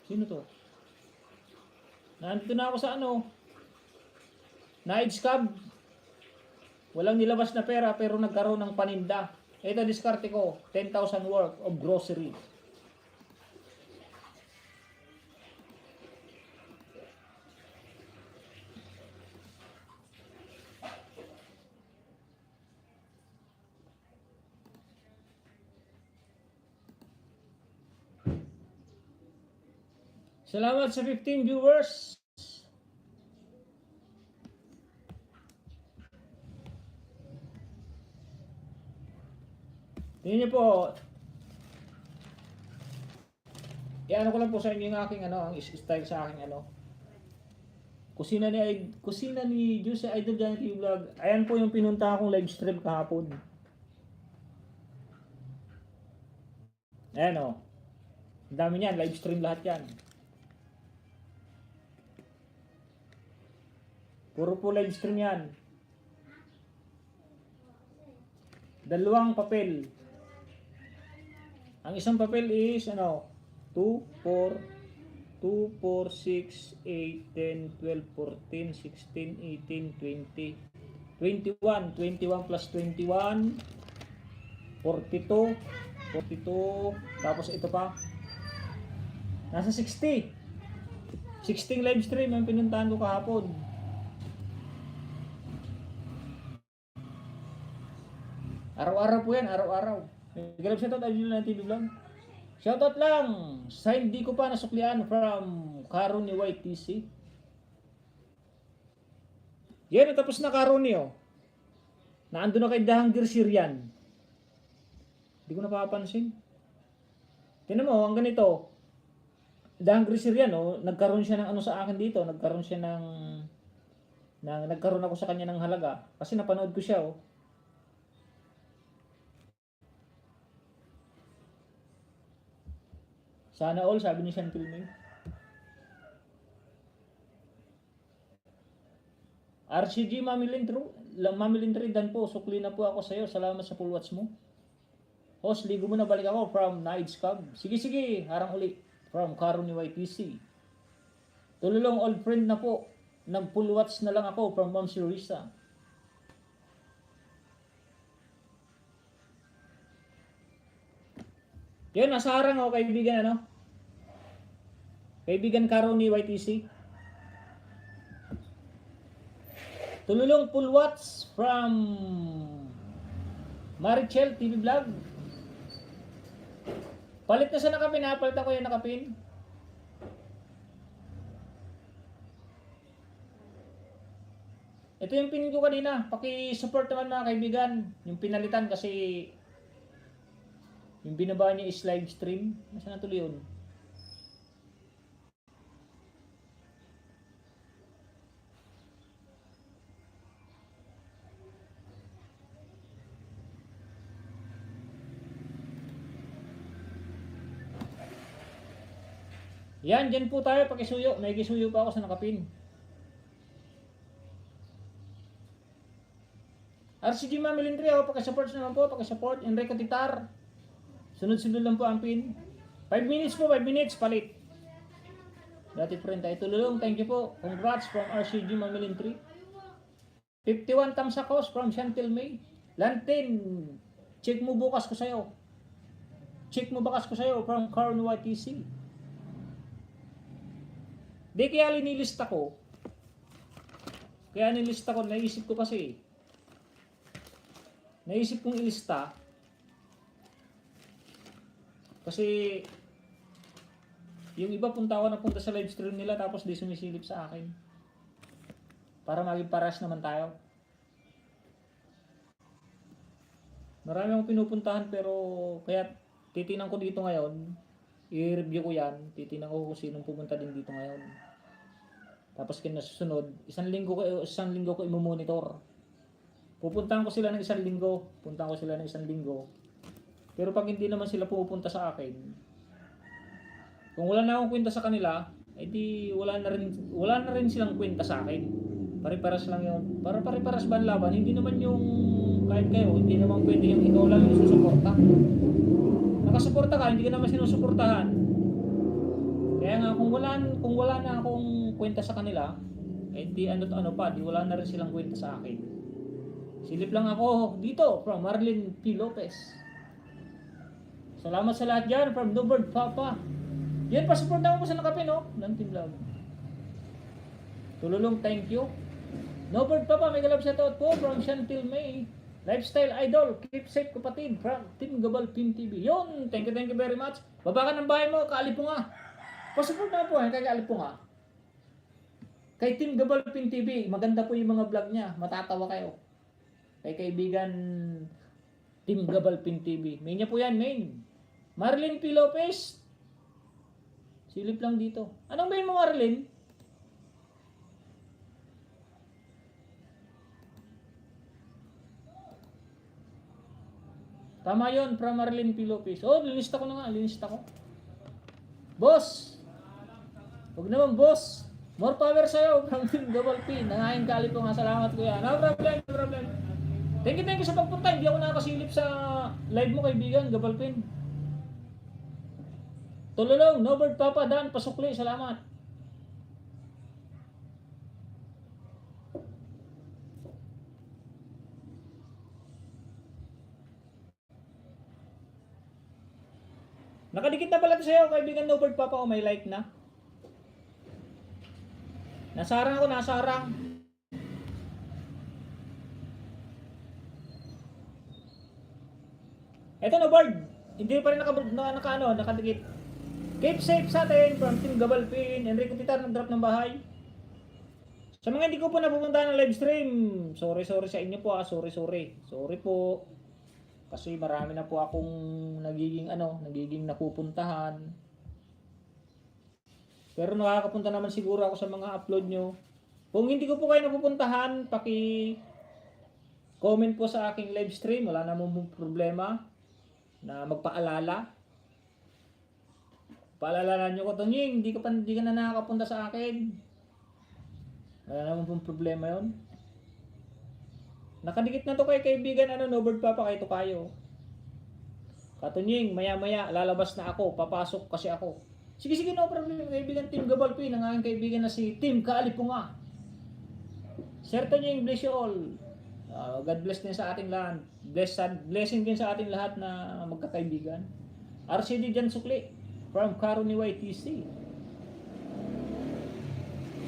Sino to? Nandito na ako sa ano? Night Scab. Walang nilabas na pera pero nagkaroon ng paninda. Ito diskarte ko, 10,000 worth of grocery. Salamat sa 15 viewers. Tingnan niyo po. Iano ko lang po sa inyo yung aking ang style sa aking Kusina ni Juicy Idol Johnny TV Vlog. Ayan po yung pinunta akong live stream kahapon. Ayan o. Ang dami niyan, live stream lahat yan. Puro po live stream yan. Dalawang papel. Ang isang papel is 2, 4, 6, 8, 10, 12, 14, 16, 18, 20, 21, 21 plus 21, 42, 42, tapos ito pa. Nasa 60. 16 live stream ang pinuntahan ko kahapon. Araw-araw po yan, araw-araw. Nag-grab shoutout Idol ng TV Vlog. Shoutout lang sa hindi ko pa nasuklian from Karuni YTC. Yan, tapos na Karuni Naando na kay Dahang Girsirian. Hindi ko napapansin. Tingnan mo, ang ganito. Dahang Girsirian, nagkaroon siya ng sa akin dito. Nagkaroon siya nagkaroon ako sa kanya ng halaga. Kasi napanood ko siya Sana all, sabi ni Chantel May. RCG Mamilintro, dan po, sukli na po ako sa iyo. Salamat sa full watch mo. Host, ligo mo na, balik ako from Nights Cub. Sige, harang uli. From Karuni YTC. Tululong old friend na po. Nag full watch na lang ako from Ma'am Risa. Yan, nasa harang kaibigan Kaibigan Karuni YTC. Tululong full watch from Marichel TV Vlog. Palit na sa nakapin ha, palit ako yung nakapin. Ito yung pinin ko kanina. Paki-support naman mga kaibigan. Yung pinalitan kasi yung binaba niya is live stream. Nasaan na tuloy yun? Yan, dyan po tayo pakisuyo. May kisuyo pa ako sa nakapin. RCG Mamilintri pakisupport naman po. Pakisupport. Enrico Titar. Sunod-sunod lang po ang pin. 5 minutes po, 5 minutes, palit. Dati friend tayo tululong. Thank you po. Congrats from RCG Mamilintri. 51 thumbs up from Chantel May. Lantin, check mo bukas ko sa'yo. Check mo bukas ko sa'yo from Karuni YTC. Di kaya nilista ko. Naisip ko kasi. Naisip kong ilista. Kasi yung iba punta sa live stream nila tapos di sumisilip sa akin. Para maging paras naman tayo. Marami akong pinupuntahan pero kaya titingnan ko dito ngayon. I-review ko yan. Titingnan ko kung sinong pumunta din dito ngayon. Tapos kinasusunod, isang linggo ko i-monitor. Pupuntahan ko sila ng isang linggo. Pero pag hindi naman sila pupunta sa akin, kung wala na akong kwenta sa kanila, edi wala na rin silang kwenta sa akin. Pare-paras lang 'yon. Para pare-paras ba ang laban? Hindi naman yung kahit kayo, hindi naman pwede yung ikaw lang yung susuporta. Nakasuporta ka, hindi ka naman sinusuportahan. Kaya nga kung wala na akong kwenta sa kanila, edi di wala na rin silang kwenta sa akin. Silip lang ako dito from Marlene P. Lopez. Salamat sa lahat dyan from Nobird Papa. Yan, pasuportahan ko sa nakapin, Lantin Vlog. Tululong, thank you. Nobird Papa, may galap shoutout po from Chantel May. Lifestyle Idol, keep safe kapatid from Team Gabal Team TV. Yun, thank you very much. Baba ka ng bahay mo, kaalipo nga. Pasupport na po kay Alipong ah. Kay Team Gabalpin TV, maganda po yung mga vlog niya, matatawa kayo. Kay kaibigan Team Gabalpin TV. Main niya po yan, main. Marlene P. Lopez. Silip lang dito. Anong main mo, Marlene? Tama yun, from Marlene P. Lopez. Oh, linista ko na nga, linista ko. Boss! Huwag naman, boss! More power sa'yo from Team Double P. Nangahin kali po nga. Salamat kuya. No problem, no problem. Thank you sa pagpunta. Hindi ako nakasilip sa live mo kaibigan, Double Pin. Tululong, Nobert Papa Dan, Pasukli. Salamat. Nakadikit na pala ito sa'yo, kaibigan Nobert Papa. O may like na. Nasarang ako, nasarang. Eto na Bard. Hindi pa rin nakadikit. Keep safe sa atin from Team Gabalpin. Enrico Titar nag-drop ng bahay. Sa mga hindi ko po napupuntahan ng live stream, sorry sa inyo po ah. Sorry po. Kasi marami na po akong nagiging napupuntahan. Pero nakakapunta naman siguro ako sa mga upload nyo. Kung hindi ko po kayo napupuntahan, comment po sa aking live stream. Wala namang problema na magpaalala. Paalala nyo ko, Tonying, hindi ka na nakakapunta sa akin. Wala namang problema yon. Nakadikit na to kay kaibigan Nobert Papa kay Tokayo. Katunying, maya lalabas na ako, papasok kasi ako. Sige, no problem, kaibigan Team Gabalpin, ang aking kaibigan na si Team Kaalipunga. Sir Tonying, bless you all. God bless din sa ating lahat. Blessing din sa ating lahat na magkakaibigan. RCD Jan Sukli from Karuni YTC.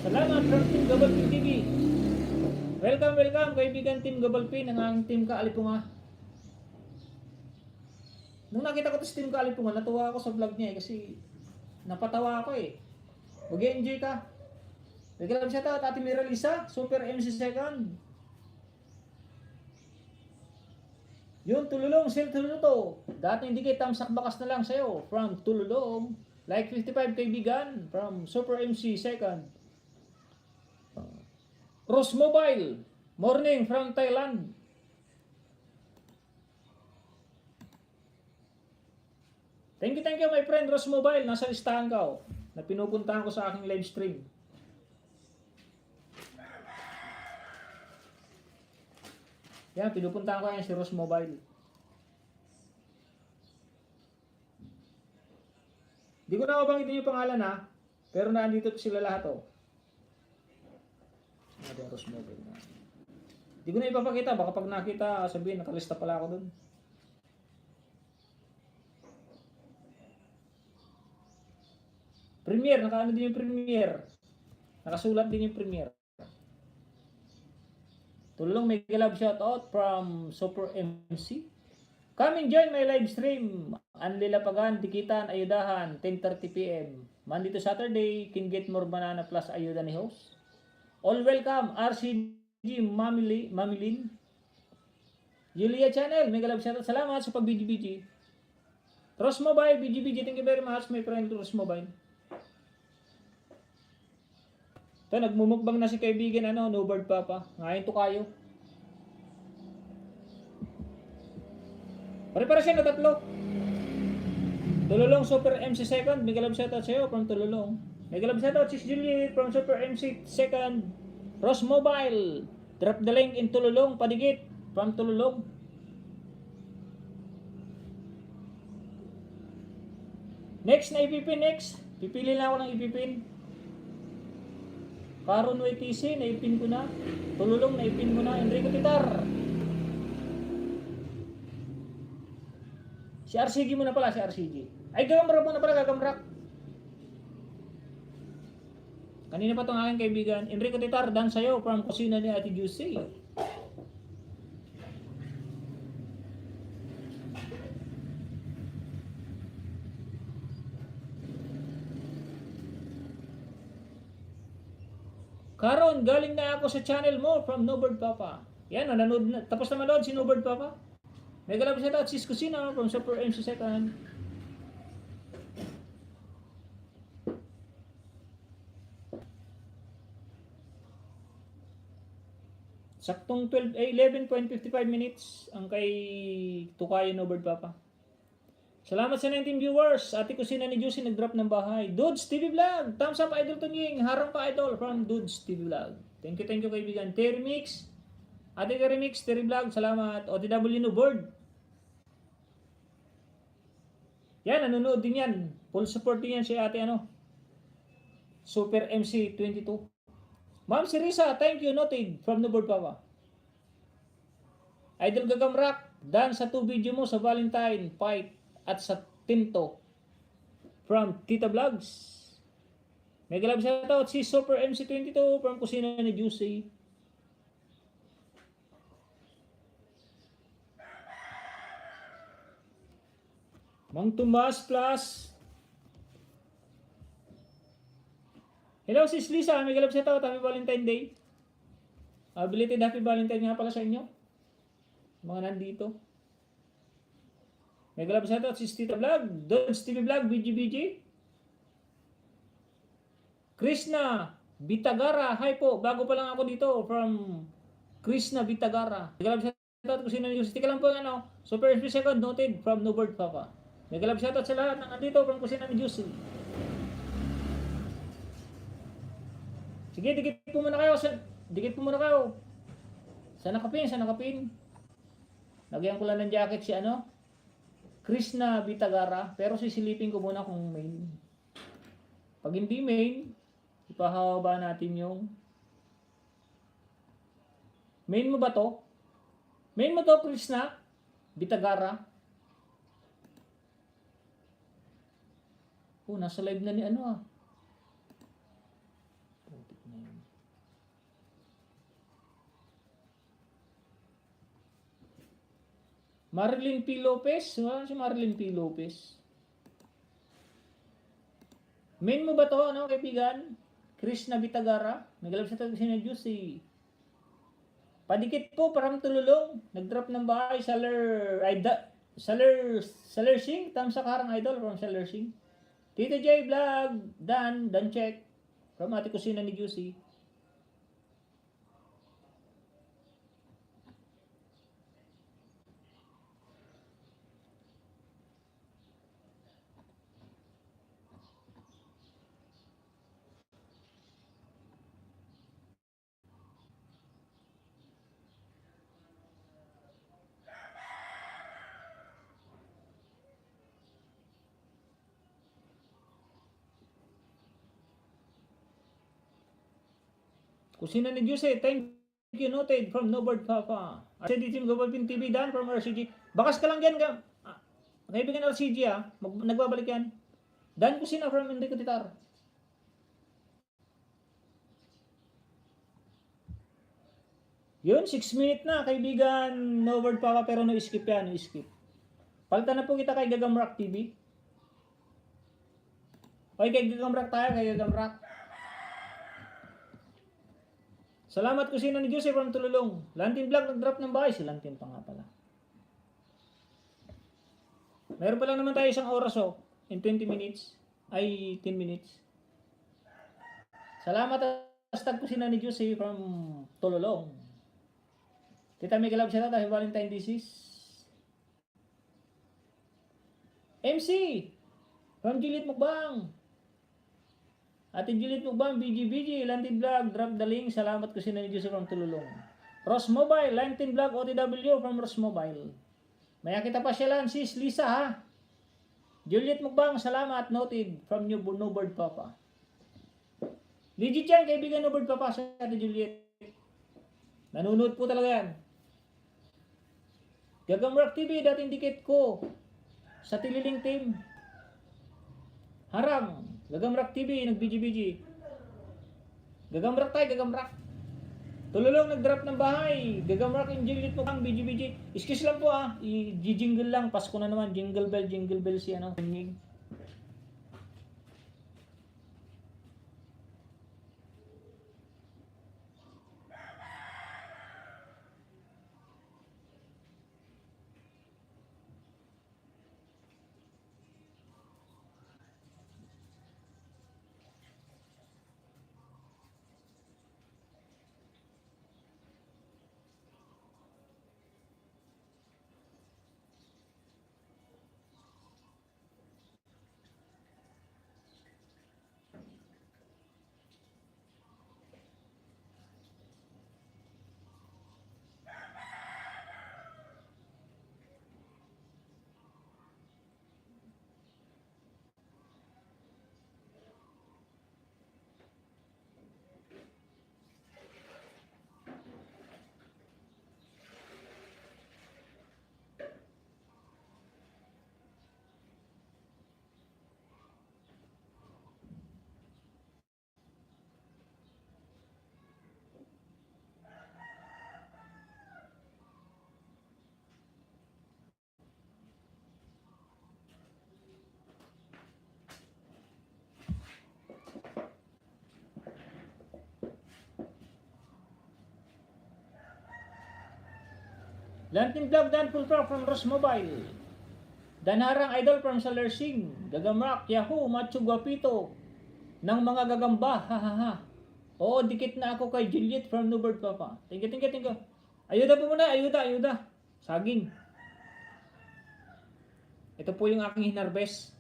Salamat from Team Gabalpin TV. Welcome kaibigan Team Gabalpin, ang aking Team Kaalipunga. Nung nakita ko to si Team Kaalipunga, natuwa ako sa vlog niya kasi napatawa ako eh. Mag-enjoy ka. Nagkalam siya ta, Ate Mira Lisa, Super MC Second. Yung Tululong, Sil Tuluto. Dati hindi kay tamsak bakas na lang sa'yo. From Tululong. Like 55 kaibigan. From Super MC Second. Rose Mobile. Morning from Thailand. Thank you my friend Rose Mobile. Nasa listahan ka oh, na pinupuntahan ko sa aking live stream. Yan, pinupuntahan ko yan si Rose Mobile. Di ko na mabanggitin yung pangalan ha, pero naandito sila lahat oh. Ano Rose Mobile na. Di ko na ipapakita, baka pag nakita sabihin nakalista pala ako dun. Premiere, nakaano din yung premiere. Nakasulat din yung premiere. Tulong may love shoutout from Super MC. Come and join my live stream. Anlilapagan, Dikitan, Ayudahan, 10:30 PM. Monday to Saturday, can get more banana plus ayuda ni host. All welcome, RCG Mamilin. Julia Channel, may love shoutout. Salamat sa pag-BGBG. Rose Mobile, BGBG, thank you very much, my friend Rose Mobile. Ito, nagmumukbang na si kaibigan Nobert Papa. Ngayon to kayo. Pare-pare siya na tatlo. Tululong Super MC Second. May galab shoutout sa'yo from Tululong. May galab shoutout si Juliet from Super MC Second. Rose Mobile. Drop the link in Tululong. Padigit from Tululong. Next na ipipin, next. Pipili na ako ng ipipin. Karon YTC, naipin ko na. Tululong, naipin ko na. Enrico Titar. Si RCG mo na pala, si RCG. Ay, gagamrak mo na pala, gagamrak. Kanina pa itong aking kaibigan. Enrico Titar, dan sa'yo from kusina ni Ate Juicy. Karon, galing na ako sa channel mo from Nobird Papa. Yan, nanonood na. Tapos na manood si Nobird Papa. Mega love shout out Sis Kusina from Super MC Second. Saktong 11.55 minutes ang kay Tukayo Nobird Papa. Salamat sa 19 viewers. Ate Kusina ni Juicy nag-drop ng bahay. Dudes TV Vlog. Thumbs up Idol Tunying. Harang pa Idol from Dudes TV Vlog. Thank you kaibigan. Terry Mix. Ate Terry Mix, Terry Vlog. Salamat. OTW no board. Yan, nanonood din yan. Full support din yan si ate Super MC 22. Ma'am si Risa, thank you. Noted from the board Papa. Idol Gagamrak. Dan sa 2 video mo sa Valentine Fight at sa Tinto from Tita Vlogs. Mega love shoutout si Super MC 22 from Kusina ni Juicy. Mang Tomas Plus. Hello sis Lisa, mega love shoutout. Happy Valentine Day. Belated Happy Valentine nga pala sa inyo. Mga nandito. Mega love shoutout si Tita Vlog, Dodge TV Vlog, BGBG. Krishna Bitagara, hi po. Bago pa lang ako dito from Krishna Bitagara. Mega love shoutout kung sino yung stick lang po Super SP Second noted from Nobird Papa. Mega love shoutout sa lahat ng nandito from Kusina ni Juicy. Sige, dikit po muna kayo. Sana kapin. Lagyan ko lang ng jacket si Krishna Bitagara. Pero sisilipin ko muna kung main. Pag hindi main, ipahaba natin yung main mo ba to? Main mo to, Krishna Bitagara. Nasa live na ni Marilyn P. Lopez. Wala si Marilyn P. Lopez. Main mo ba to, kaibigan? Krishna Bitagara. Nagalap sa tagsin na Juicy. Padikit po, parang tululong. Nag-drop ng bahay. Saler Sing. Tamsa karang idol from Saler Sing. Tito J Vlog. Dan check. From Ate Kusina ni Juicy. Kusina ni Juicy, thank you noted from Nobird Papa. RCG Team Global Pin TV, Dan from RCG. Bakas ka lang yan ka. Kaibigan RCG nagbabalik yan. Dan Kusina from Enrico Titar. Yun, 6 minutes na kaibigan Nobird Papa pero no skip yan, no skip. Palitan na po kita kay Gagamrak TV. Okay, kay Gagamrak tayo, kay Gagamrak. Salamat Kusina ni Jose from Tululong. Lantin Vlog nag-drop ng bahay. Si Lantin pa nga pala. Meron pa lang naman tayo isang oras in 20 minutes. Ay, 10 minutes. Salamat hashtag Kusina ni Jose from Tululong. Tita Mega Love shout out dahil Valentine disease. MC from Juliet Mukbang. Ate Juliet Mukbang, BGBG, Lantin Vlog, drop the link. Salamat Kusina ni Jose from Tululong. Ross Mobile, Lantin Vlog, OTW from Ross Mobile. Maya kita pa siya lang, sis Lisa ha. Juliet Mukbang, salamat, noted from Nobird Papa. Legit yan, kaibigan Nobird Papa sa Ate Juliet. Nanonood po talaga yan. Gagamrak TV, dating dikit ko sa Tililing Team. Harang. Gagamrak TV, nag-BGBG. Gagamrak tayo, Gagamrak. Tululong nag-drop ng bahay. Gagamrak yung Juliet mo ang BGBG. Excuse lang po i-jingle lang. Pasko na naman. Jingle bell si Lantin Vlog, Dan Pulpra from Ros Mobile. Danharang Idol from Salersing. Gagamrak, Yahoo, Macho Guapito. Ng mga gagamba, hahaha. Oo, dikit na ako kay Juliet from Newbird Papa. Thank you. Ayuda po muna, ayuda. Saging. Ito po yung aking hinarvest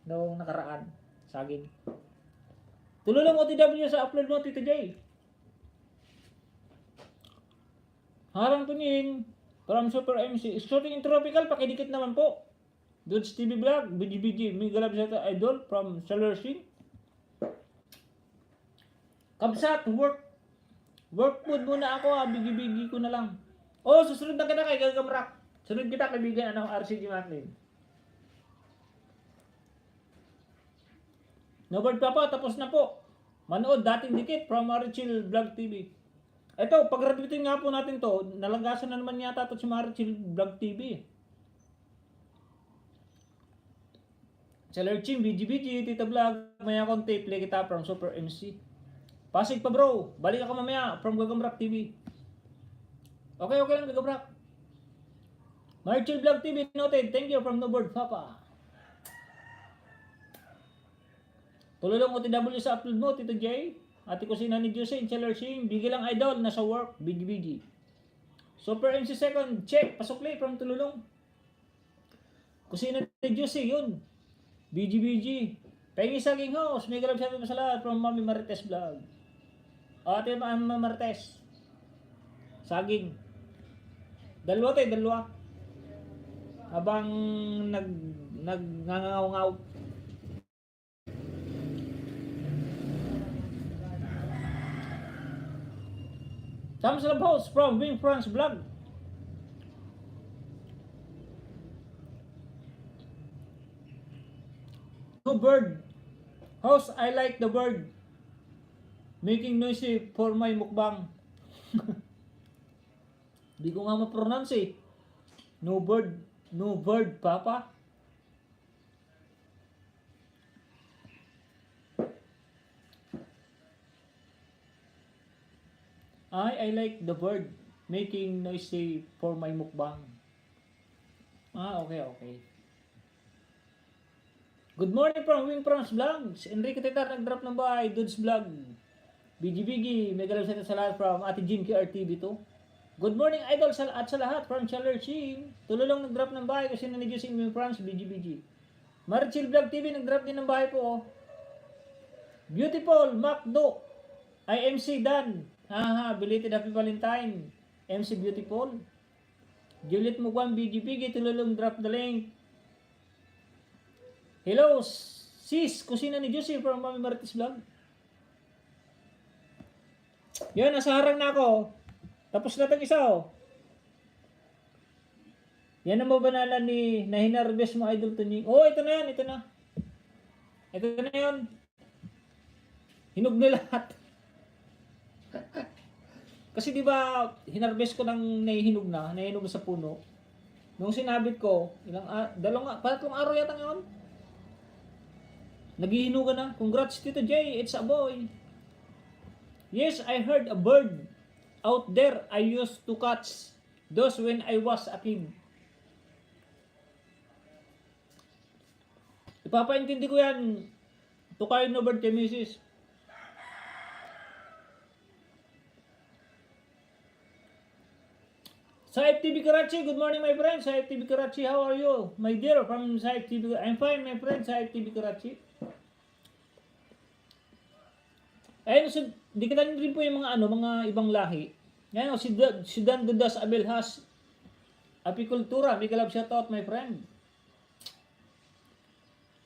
noong nakaraan. Saging. Tulong OTW sa upload mo, Tito Jay. Harang tuning from Super MC. Shooting in Tropical, pakidikit naman po. Dudes TV Vlog, BGBG, Migalab Zeta Idol from Salersing. Kabsat, work mode muna ako, bigi-bigi ko na lang. Oh, susunod na kita kay Gagamrak. Sunod kita kaibigan, RCG Maclean. Nobert Papa, tapos na po. Manood, dating dikit from Marichil Vlog TV. Ito, pag-graduating nga po natin to, nalagasan na naman yata ito si Marichil Vlog TV. Salerching, BGBG, Tita Vlog, maya konti, play kita from Super MC. Pasig pa bro, balik ako mamaya from Gagamrak TV. Okay lang Gagamrak. Marichil Vlog TV noted, thank you from Nobert Papa. Tuloy lang OTW sa upload mo, Tito J. Ate Kusina ni Jose, Salersing, bigay lang idol, nasa work, BGBG. Super MC second, check, pasukli from Tululong. Kusina ni Jose, yun. BGBG. Pengi saging house, may grab sabi pa sa lahat from Mami Marites Vlog. Ate Mami Marites. Saging. Dalawa. Habang nagngangaw-ngaw. Sam sa house from Wing France Vlog. No bird. House, I like the bird. Making noisy for my mukbang. Di ko nga ma-pronounce eh. No bird, Papa. I like the bird making noisy for my mukbang. Okay. Good morning from Wing France Vlog. Si Enrique Tetar nag-drop ng bahay. Dudes Vlog. BGBG. Mega love sa lahat from Ate Jean KRTV to. Good morning idol sa lahat from Salersing. Tululong nag-drop ng bahay kasi nanidyo si Wing France BGBG. Marichil Vlog TV nag-drop din ng bahay po. Oh. Beautiful Macdo. IMC Dan. Belated Happy Valentine. MC Beautiful. Juliet Mugwan BGBG. Tululong drop the link. Hello, sis, kusina ni Josie from Mami Marites Vlog. Yan, nasa harang na ako. Tapos na itong isa, oh. Yan ang mabanalan ni na hinarvest mo, Idol Tuning. Oh, ito na yan, ito na. Ito na yun. Hinog na lahat. Kasi di ba hinarvest ko ng nahihinog sa puno. Nung sinabit ko, tatlong araw yata ngayon. Naghihinugan na. Congrats Tito J, it's a boy. Yes, I heard a bird out there. I used to catch those when I was a kid. Ipapaintindi ko yan. Tukayin no bird kay Mrs. Saif TV Karachi, good morning my friend. Saif TV Karachi, how are you? My dear, from Saif TV, I'm fine my friend, Saif TV Karachi. Ayun, so, di kita rin po yung mga ibang lahi. Yan, si Dan Dudas Abelhas, Apicultura, big love shout out my friend.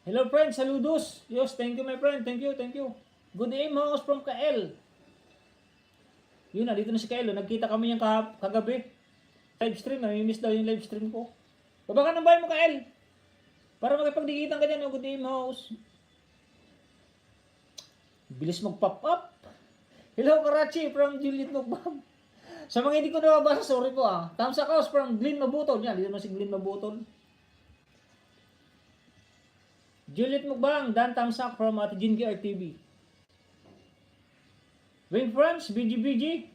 Hello friend, saludos. Yes, thank you my friend, thank you. Good aim house from Kael. Yun na, dito na si Kael, nagkita kami yung kagabi. Live stream, nami-miss daw yung live stream ko. Baba ka ng bahay mo Kael. Para magpagdikitan ka dyan, good aim house. Bilis mag-pop up. Hello Karachi from Juliet Mukbang. Sa mga hindi ko nababasa, sorry po ah. Thumbs up from Glenn Mabutol. Yan, dito naman si Glenn Mabutol. Juliet Mukbang, Dan thumbs up from Ate Jean KRTV. Wing France, BGBG.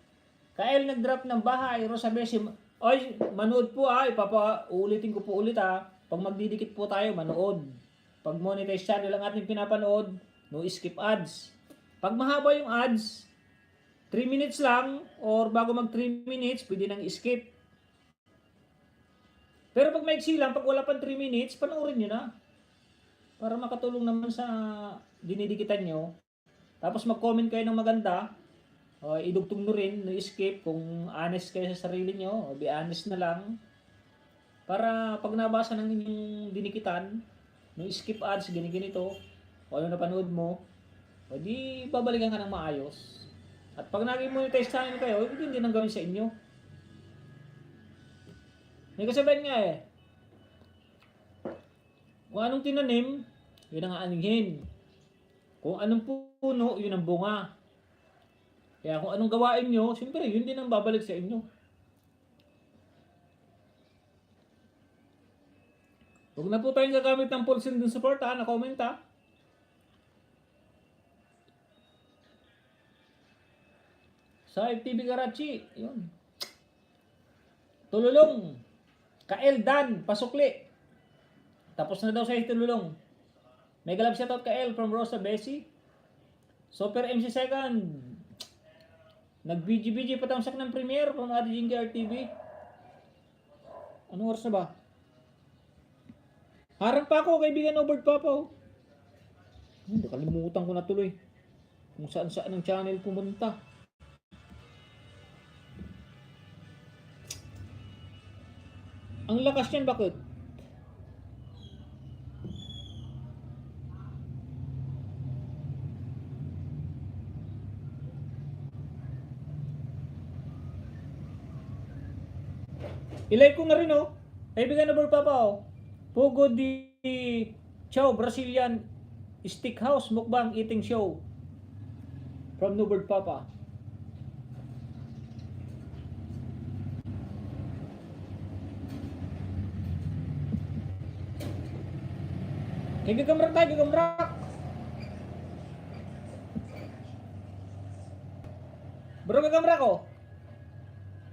Kael nag-drop ng bahay. Rosabesi, Ay, manood po uulitin ko po ulit Pag magdidikit po tayo, manood. Pag monetize channel ang ating pinapanood, no skip ads. Pag mahaba yung ads, 3 minutes lang, or bago mag 3 minutes, pwede nang skip. Pero pag maiksi lang, pag wala pang 3 minutes, panoorin nyo na. Para makatulong naman sa dinidikitan nyo. Tapos mag-comment kayo ng maganda. Idugtong nyo rin, no skip, kung honest kayo sa sarili nyo, be honest na lang. Para pag nabasa ng inyong dinikitan, no skip ads, ganito, o ano napanood mo, o di babalikan ka ng maayos. At pag naging monetize channel kayo, hindi nang gawin sa inyo. May kasabihan nga kung anong tinanim, yun ang aaninghin. Kung anong puno, yun ang bunga. Kaya kung anong gawain nyo, siyempre yun din ang babalik sa inyo. Huwag na po tayong gagamit ng full send dun support na-comment Sa FTV Karachi, yun. Tululong. Kael Dan, pasukli. Tapos na daw sa Tululong. Mega love shoutout Kael from Rosa Bessie. Super MC Second. Nag-BG-BG patamsak ng premiere from Ate Jinky RTV. Anong oras na ba? Harang pa ako, kaibigan Obert Papa. Nakalimutan ko na tuloy. Kung saan-saan ang channel pumunta. Ang lakas niyan, bakit? I-like ko na rin Kaibigan na Papa Pugo di Chow Brazilian Steakhouse Mukbang Eating Show from Nubert Papa. Gagamrak tayo, gagamrak. Bro, gagamrak ko.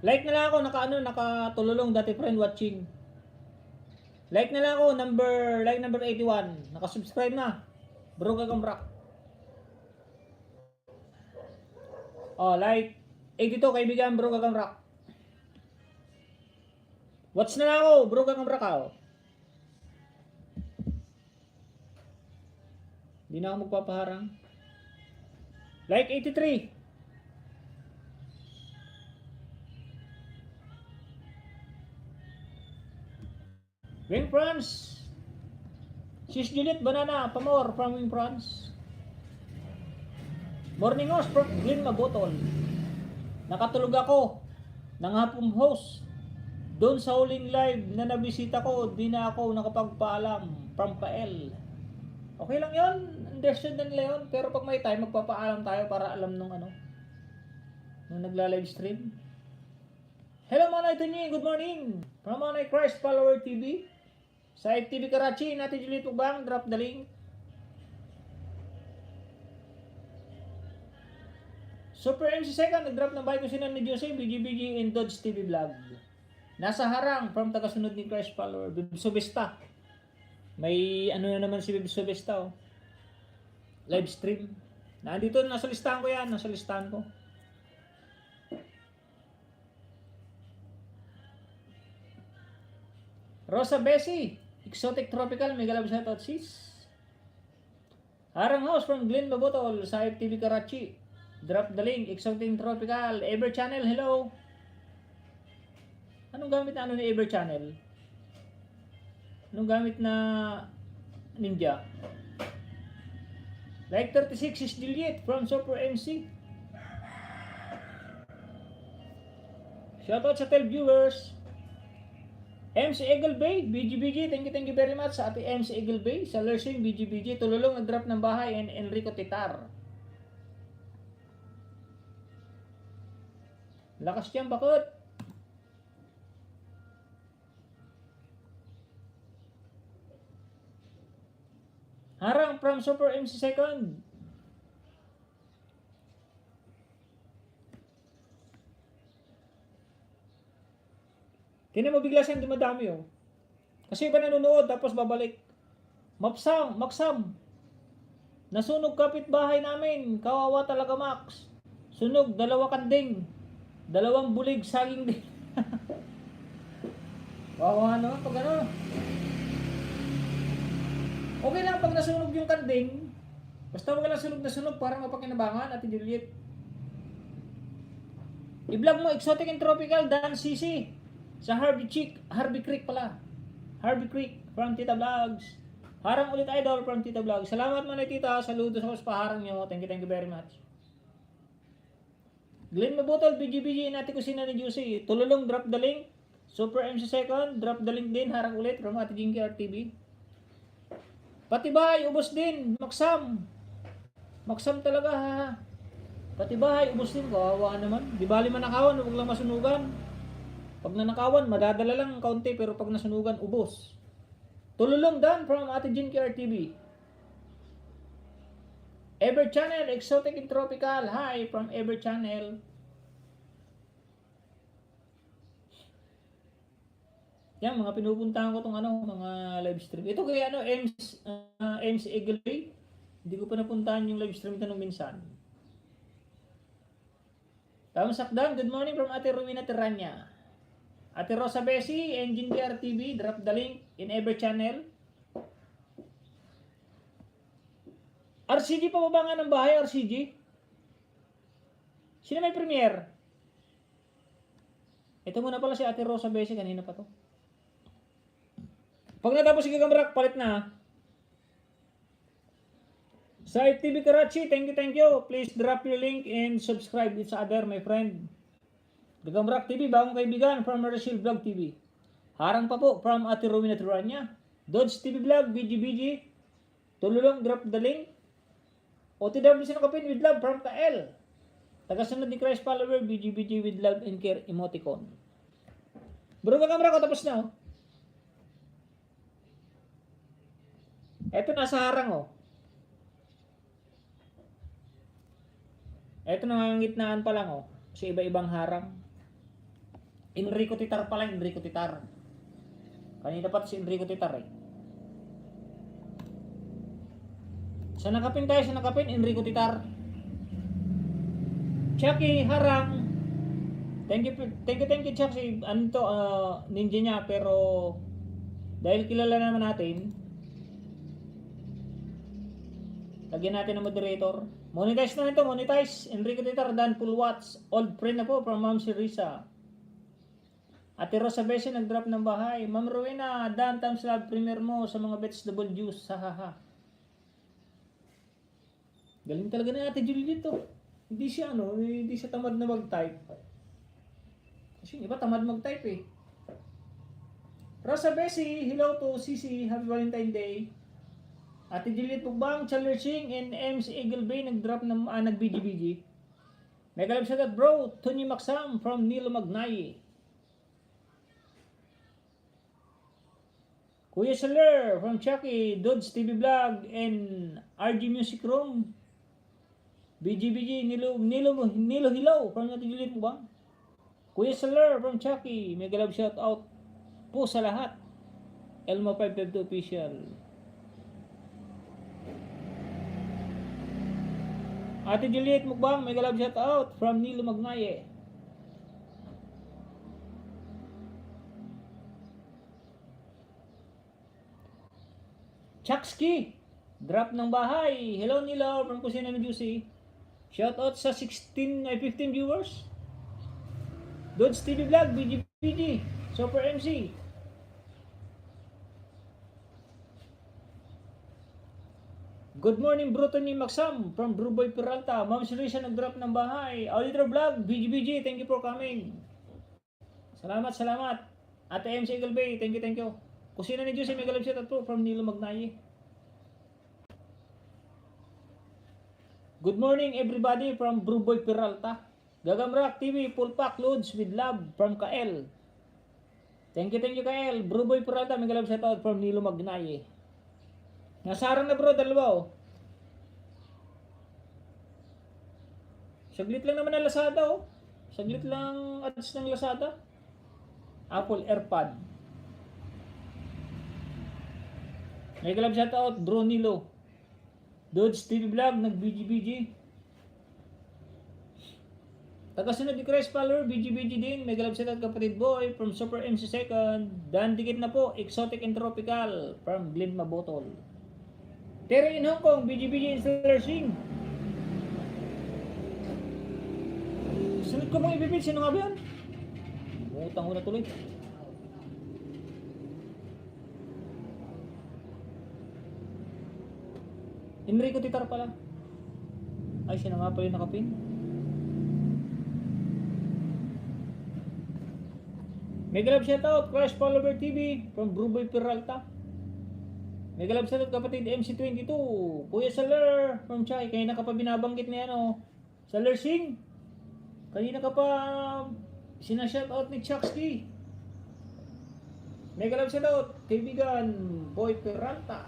Like na lang ako, nakatululong dati friend watching. Like na lang ako, like number 81. Nakasubscribe na. Bro, gagamrak. Like 82 kaibigan, bro, gagamrak. Watch na lang ako, bro, gagamrak Hindi na ako magpapaharang. Like 83. Wing France. Sis Juliet Banana, Pamor from Wing France. Morning host from Glenn Mabotol. Nakatulog ako ng hapong host. Doon sa huling live na nabisita ko, di na ako nakapagpaalam from Pael. Okay lang yun, understood na nila yun. Pero pag may time, magpapaalam tayo para alam nung nagla-live stream. Hello Manay Tunyi, good morning! From Manay Christ Follower TV. Sa FTV Karachi, natin Juliet Ubang, drop the link. Super MC Second, nag-drop ng bike ko sila ni Jose, BGBG and Dodge TV Vlog. Nasa harang, from tagasunod ni Christ Follower, Bibso Vista. May na naman si Bibso Vista live stream. Nandito, nasa listahan ko yan, nasa listahan ko. Rosa Bessie, Exotic Tropical, mega love shoutout sis. Harang House from Glenn Babotol sa FTV Karachi. Drop the link, Exotic Tropical, Ever Channel, hello. Anong gamit na ni Ever Channel? Anong gamit na Ninja? Like 36 is Juliet from Super MC. Shoutout sa 12 viewers. MC Eagle Bay, BGBG, thank you very much sa ate MC Eagle Bay, sa Lersing, BGBG, tululong nag-drop ng bahay, and Enrico Titar. Lakas yan, bakit? Harang from Super MC Second. Tinan mo bigla siyang dumadami oh. Kasi iba nanonood tapos babalik. Maksam. Nasunog kapitbahay namin. Kawawa talaga Max. Sunog, 2 kanding. 2 bulig, saging din. Kawawa naman pag ano. Okay lang pag nasunog yung kanding. Basta wag lang sunog na sunog para mapakinabangan at i-delete. I-vlog mo exotic and tropical Dan CC sa Harvey Creek pala. Harvey Creek from Tita Vlogs. Harang ulit idol from Tita Vlogs. Salamat man tita, saludo sa paharang nyo. Thank you very much. Glenn Mabutol, BGBG, inati ko sina ni Juicy. Tululong, drop the link. Super MC Second, drop the link din. Harang ulit from Ate Jinky RTV. Patibay, ubos din. Maksam talaga ha. Patibay, ubos din. Kawawa naman. Di bali manakawan, huwag lang masunugan. Pag nanakawan, madadala lang kaunti. Pero pag nasunugan, ubos. Tululong Dan from Ate Jinky RTV. Ever Channel, Exotic and Tropical. Hi from Ever Channel. Yan, mga pinupuntahan ko tong mga live stream. Ito kaya MC Eagle Bay. Hindi ko pa napuntahan yung live stream ito nung minsan. Tamang sakdan, good morning from Ate Rowena Terrania. Ate Rosa Bessie, Engine DR TV, drop the link in Ever Channel. RCG pa ba nga ng bahay, RCG? Sino may premiere? Ito muna pala si Ate Rosa Bessie, kanina pa to. Pag natapos si Gagambrak, palit na. Sa TV Karachi, thank you. Please drop your link and subscribe each other, my friend. Gagambrak TV, bagong kaibigan from Marshall Vlog TV. Harang pa po from Ate Rowena Turania. Dodge TV Vlog, BGBG. Tululong, drop the link. OTW Sinakapin with love from Kael. Tagasunod ni Christ follower, BGBG with love and care emoticon. Bro, Gagambrak, tapos na oh. Eto nasa harang oh. Eto nangangitnaan pa lang oh. Kasi iba-ibang harang. Enrico Titar pala, Enrico Titar. Kanina pa si Enrico Titar eh. Sanakapin tayo, Enrico Titar. Chucky, harang. Thank you Chucky. Ano to, ninja niya pero dahil kilala naman natin, lagyan natin ng moderator. Monetize na ito, monetize. Enrico Titar, Dan Full Watts. Old friend na po from Ma'am Sirisa. Ate Rosa Bessie, nag-drop ng bahay. Ma'am Rowena, Dan, thumbs love, premier mo sa mga vegetable juice. Hahaha. Galing talaga na Ate Julie dito. Hindi siya tamad na mag-type. Kasi iba tamad mag-type eh. Rosa Bessie, hello to CC, happy Valentine Day. Ate Juliet Pugbang, Chandler Singh, and MC Eagle Bay nag-drop ng nag-BGBG. Mega love shoutout bro, Tony Maksam from Nilo Magnaye. Kuya Soler from Chucky, Dodge TV Vlog, and RG Music Room. BGBG, Nilo Hilaw from Ate Juliet Pugbang. Kuya Soler from Chucky, mega love shoutout po sa lahat. Elmo 552 official. Ate Juliet Mukbang, mega love shout out from Nilo Magnaye. Chakski, drop ng bahay. Hello Nilo from Kusina ni Juicy. Shout out sa 15 viewers. Dodge TV Vlog, BGPG, Super MC. Good morning, Bruto ni Maxam from Bruboy Peralta. Ma'am Sirisa nag-drop ng bahay. Auditor Vlog, BGBG, thank you for coming. Salamat. Ate MC Eagle Bay, thank you. Kusina ni Juicy, mega love shout out po from Nilo Magnaye. Good morning, everybody from Bruboy Peralta. Gagambrak TV, full pack loads with love from Kael. Thank you, Kael. Bruboy Peralta, mega love shout out from Nilo Magnaye. Nasarang na bro, dalawa oh. Saglit lang naman ang Lazada oh. Saglit lang ads ng Lazada. Apple AirPod. Mega love shoutout, Dronilo. Dodge TV Vlog, nag-BG-BG. Tagasunod ni Chris Fowler, BG-BG din. Mega love shoutout, kapatid boy, from Super MC Second. Dan dikit na po, Exotic and Tropical, from Glen Mabotol. Terry in Hong Kong, BG-BG Installer Sing. Sunod ko mong ibibig, sino nga ba yan? Utang ko na tuloy. Enrico Titar pala. Ay, siya na nga pala yung nakapin. Mega love shoutout, Crash Follower TV from Bruboy Peralta. Mega love shoutout, kapatid MC22. Kuya Saler from Chay. Kanina ka pa binabanggit niya ano. Saler Sing. Kanina ka pa sinashoutout ni Chucksky. Mega love shoutout, kaibigan Boy Peralta.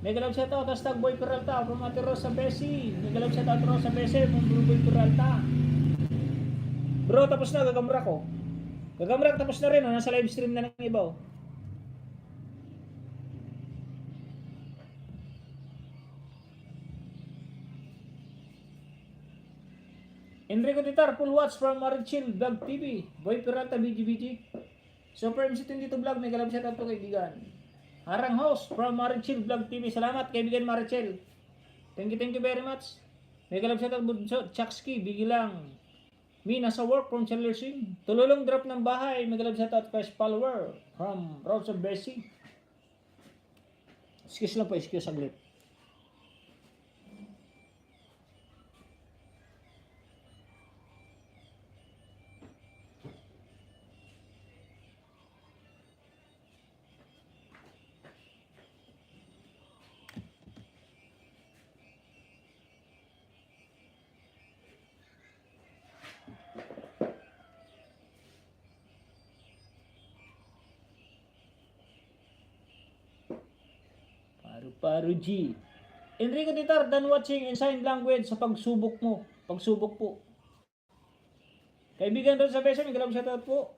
Mega love shoutout, hashtag Boy Peralta from Ate Rosa Bessie. Mega love shoutout, Rosa Bessie from Boy Peralta. Bro, tapos na, gagamra ko. Gagamra, tapos na rin, oh. Nasa live stream na ng iba, oh. Enrico Titar, full watch from Marichil Vlog TV. Boy Peralta, BGBG. Super MC22 Vlog, mega love shoutout to kaibigan. Harang House from Marichil Vlog TV. Salamat kaibigan Marichil. Thank you very much. Mega love shoutout Chucksky, bigi lang. Mi nasa work from Chandler Sing. Tululong drop ng bahay. Mega love shoutout Fresh Follower from Rosa Bessie. Excuse lang po, excuse saglit. Paru G. Enrico Titar, done watching in sign language sa pagsubok mo. Pagsubok po. Kaibigan doon sa Besa, may galap shoutout po.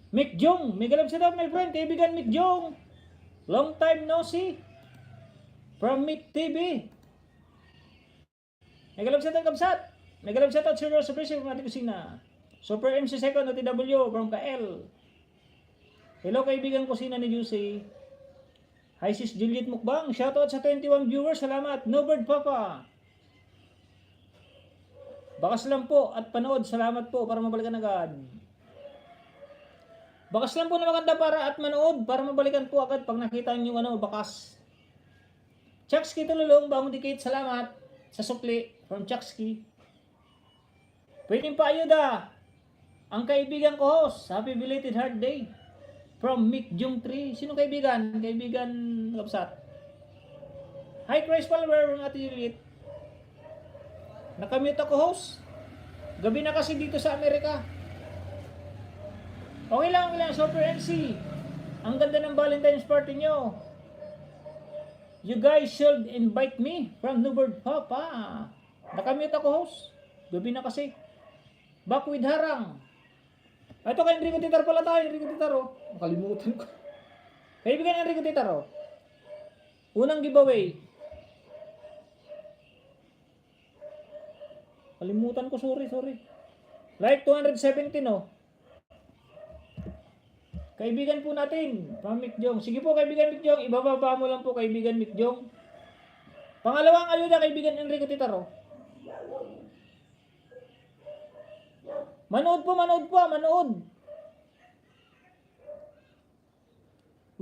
Mick Jong, may galap shoutout my friend, kaibigan Mick Jong. Long time no see. From Mick TV. May galap shoutout Kamsat. May galap shoutout Sir Rosa Presyo from Ate Kusina. Super MC Second OTW from KL. Hello kaibigan Kusina ni Juicy. Hi sis Juliet Mukbang. Shoutout sa 21 viewers. Salamat. No Bird Papa. Bakas lang po at panood. Salamat po para mabalikan agad. Bakas lang po na maganda para at manood para mabalikan po agad pag nakita niyo ano, bakas. Chucksky tululong, bangon dikit, salamat sa sukli from Chucksky. Pwedeng pa ayuda ang kaibigan ko host. Happy belated heart day from Mick Jung 3. Sino kaibigan? Kaibigan Kapsat. Hi Chris Follower ng Ate Juliet. Nakamute ako host. Gabi na kasi dito sa Amerika. Okay lang, Super MC. Ang ganda ng Valentine's party nyo. You guys should invite me from Newbird Papa. Nakamute ako host. Gabi na kasi. Back with Harang. Ito kay Enrico Titar pala tayo. Enrico Titar oh. Nakalimutan ko. Kaibigan Enrico Titar oh. Unang giveaway. Kalimutan ko, sorry. Like 217 oh. Kaibigan po natin, from Mick Jong. Sige po kaibigan Mick Jong, ibababa mo lang po kaibigan Mick Jong. Pangalawang ayuda kaibigan Enrico Titaro. Manood po.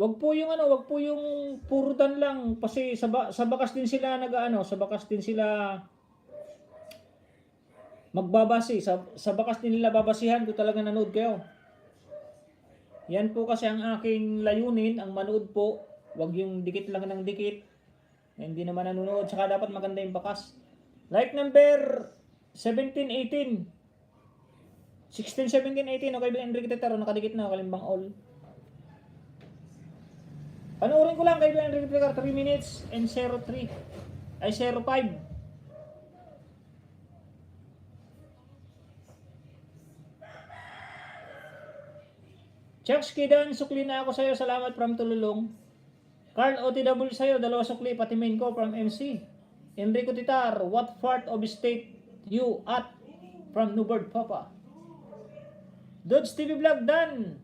Wag po yung puro dan lang kasi sa bakas din sila sa bakas din sila magbabase. Sa bakas nila babasihan ko talaga nanood kayo. Yan po kasi ang aking layunin, ang manood po. Huwag yung dikit lang ng dikit. Hindi naman nanonood. Saka dapat maganda yung bakas. Like number 17, 18. 16, 17, 18. Okay ba Enrique Tetaro? Nakadikit na. Kalimbang all. Panoorin ko lang kay Enrique Tetaro. 3 minutes and 03. Ay 05. Chucks Kidan, sukli na ako sa'yo. Salamat from Tululong. Carl OTW sa'yo. 2 sukli. Pati main ko from MC. Enrico Titar, what part of state you at? From Newbird Papa. Dodge TV Vlog Dan.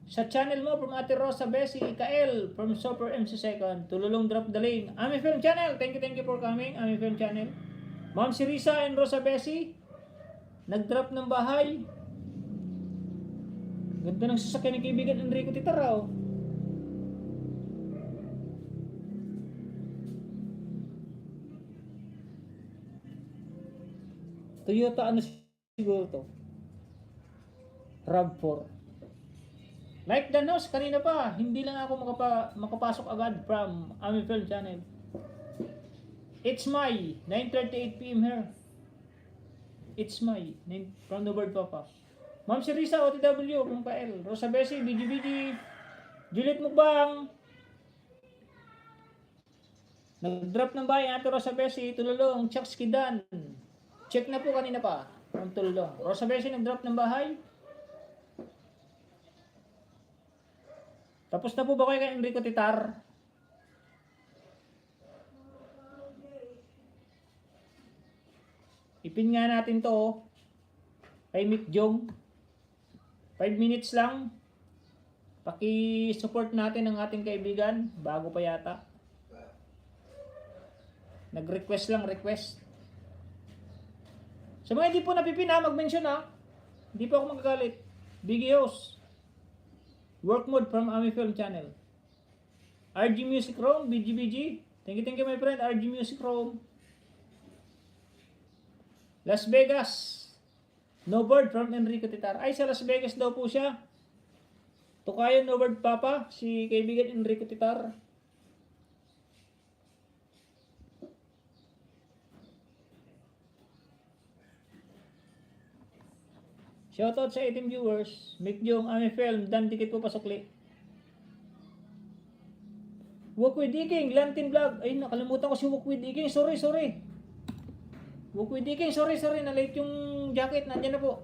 Sa channel mo from Ate Rosa Bessie. Ikael from Super MC Second. Tululong drop the lane. Ami Film Channel. Thank you for coming. Ami Film Channel. Ma'am si Risa and Rosa Bessie. Nag-drop ng bahay. Ganda ng sasakyan ng kaibigan Enrico Titarao. Toyota ano siguro to? RAV4. Like the news kanina pa, hindi lang ako makapasok agad from Ami Film Channel. It's my 9:38 PM here. It's my from the Bird Papa. Ma'am si Risa OTW, Ma'am Kael, Rosa Bessie, BGBG, Juliet Mukbang. Nag-drop ng bahay Ate Rosa Bessie, Tululong, Chucks Kidan. Check na po kanina pa, from Tululong. Rosa Bessie nag-drop ng bahay. Tapos na po ba kayo kay Enrico Titar? Ipin nga natin to kay Mick Jong. 5 minutes lang. Paki-support natin ang ating kaibigan. Bago pa yata. Nag-request lang, request. Sa mga hindi po napipin ha, mag-mention ha. Hindi po ako magagalit. Biggie Host. Work mode from Ami Film Channel. RG Music Room, BGBG. Thank you my friend, RG Music Room. Las Vegas. No Bird from Enrico Titar. Ay, sa Las Vegas daw po siya. Tukayo No Bird Papa, si kaibigan Enrico Titar. Shoutout sa 18 viewers. Mick Jong, Ami Film, Dan Dikit po pasukli. Walk with Iking, Lantin Vlog. Ay, nakalimutan ko si Walk with Iking. Sorry. Walk with Iking, sorry. Na-late yung jacket. Nandiyan na po.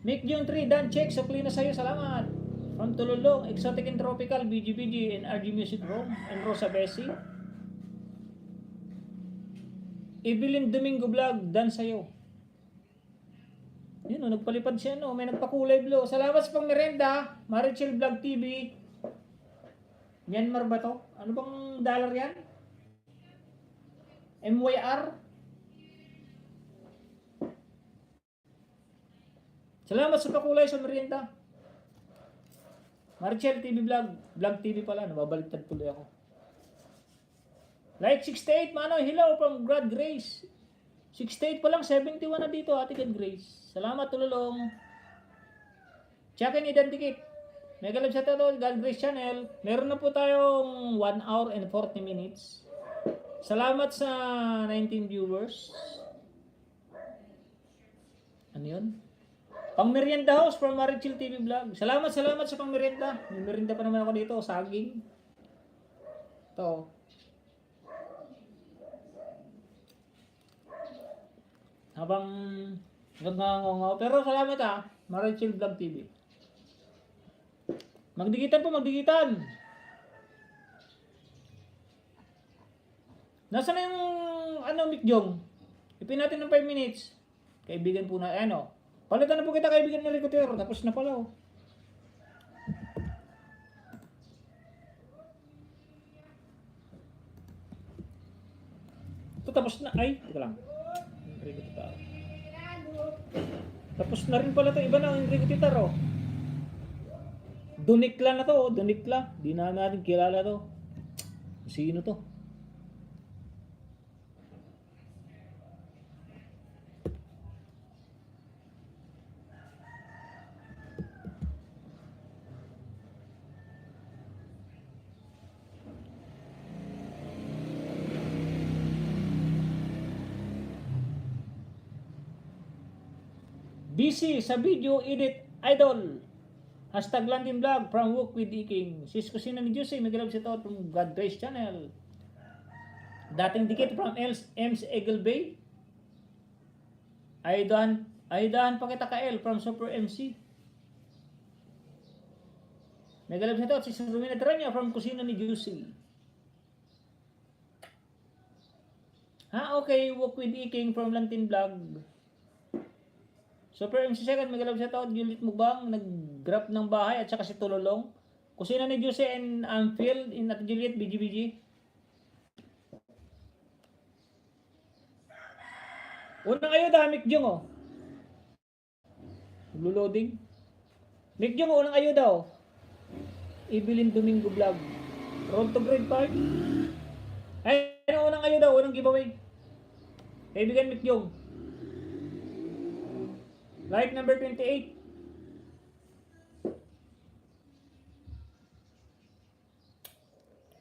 Mick Jong 3, Dan Check. Sukli na sa'yo. Salamat. From Tululong, Exotic and Tropical, BGBG, and RG Music Room, and Rosa Bessie. Evelyn Domingo Vlog, Dan sa'yo. Yun o, nagpalipad siya no. May nagpakulay blue. Salamat sa pang merenda. Marichel Vlog TV. Myanmar ba to? Ano bang dollar yan? MYR? Salamat sa pakulay sa merenda. Marichel TV Vlog. Vlog TV pala. Nababaliktad tuloy ako. Like 68, Manoy, hello from God Grace. 68 pa lang, 71 na dito, Ate God Grace. Salamat, Tululong. Check-in identikit. Mega love sa talo, God Grace Channel. Meron na po tayong 1 hour and 40 minutes. Salamat sa 19 viewers. Ano yun? Pang Merienda House from Marichil TV Vlog. Salamat sa pang merienda. May merienda pa naman ako dito, saging. Ito. Habang nagngangaw. Pero salamat Marichil Vlog TV. Magdikitan po, magdikitan. Nasaan na yung Mick Jong? Ipin natin ng 5 minutes. Kaibigan po na, palitan na po kita kaibigan ng Ricotero. Tapos na pala Ito tapos na. Ay, ito lang. Enrico Titaro. Tapos na rin pala ito. Iba na ang Enrico Titaro. Dunikla na to. Dunikla. Di na natin kilala to. Sino to? Busy sa video edit idol. Hashtag Landin Vlog from Walk with Iking. Sis Kusina ni Jose, mag-love shout out from God Grace Channel. Dating dikit from Ems Eagle Bay. Aydahan pa kita ka L from Super MC. Mag-love shout out si Romina Tranya from Kusina ni Jose. Okay, Walk with Iking from Landin Vlog. Super MC second, mag-love shoutout, Juliet Mugbang, nag-grab ng bahay at saka si Tulolong. Kusina ni Jose and Anfield, in at Juliet, BGBG. Unang ayuda, Mick Jung, oh. Loading. Mick Jung, unang ayuda, oh. Evelyn Domingo Vlog. Road to grade 5. Ay, unang ayuda, unang giveaway. Kaibigan Mick Jung. Like number 28.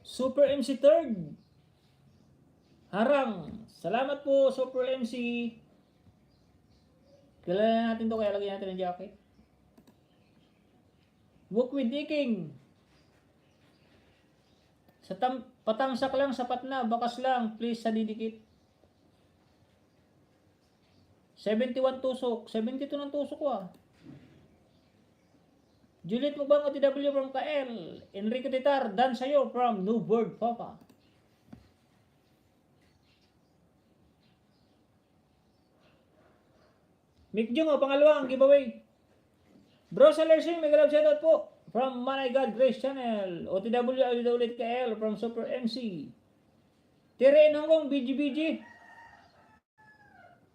Super MC third. Harang. Salamat po Super MC. Kilala natin to kaya lagyan natin ng jacket. Walk with Iking. Sa patamsak lang, sapat na, bakas lang, please sa didikit. 71 tusok. 72 ng tusok ko ah. Juliet Mugbang OTW from KL. Enrico Titar, dan sa'yo from New Bird Papa. Mick Jung, pangalawa ang giveaway. Bro Salersi, may galap shoutout po. From My God Grace Channel. OTW ulit KL from Super MC. Tire in Hong Kong, BGBG.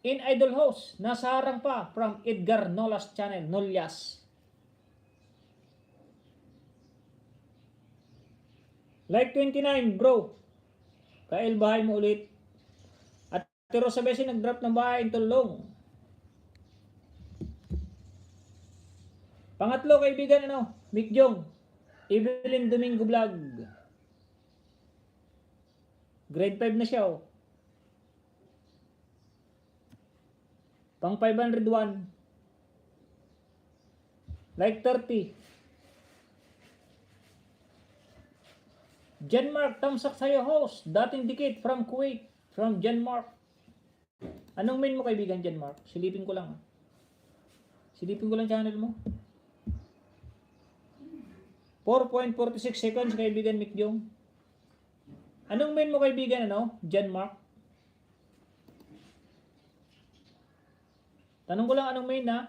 In Idol Host, nasa harang pa from Edgar Nolas Channel, Nolyas. Like 29, bro. Kail bahay mo ulit. At Tiro sa besi nag-drop ng bahay in Tulong. Pangatlo kaibigan Mick Jung. Evelyn Domingo Vlog. Grade 5 na siya oh. Pang 501. Like 30. Janmark, tamsak sa'yo host. Dating dikit from Kuwait. From Janmark. Anong main mo kaibigan Janmark? Silipin ko lang. Silipin ko lang channel mo. 4.46 seconds kaibigan Mick Jung. Anong main mo kaibigan Janmark? Tanong ko lang anong main na?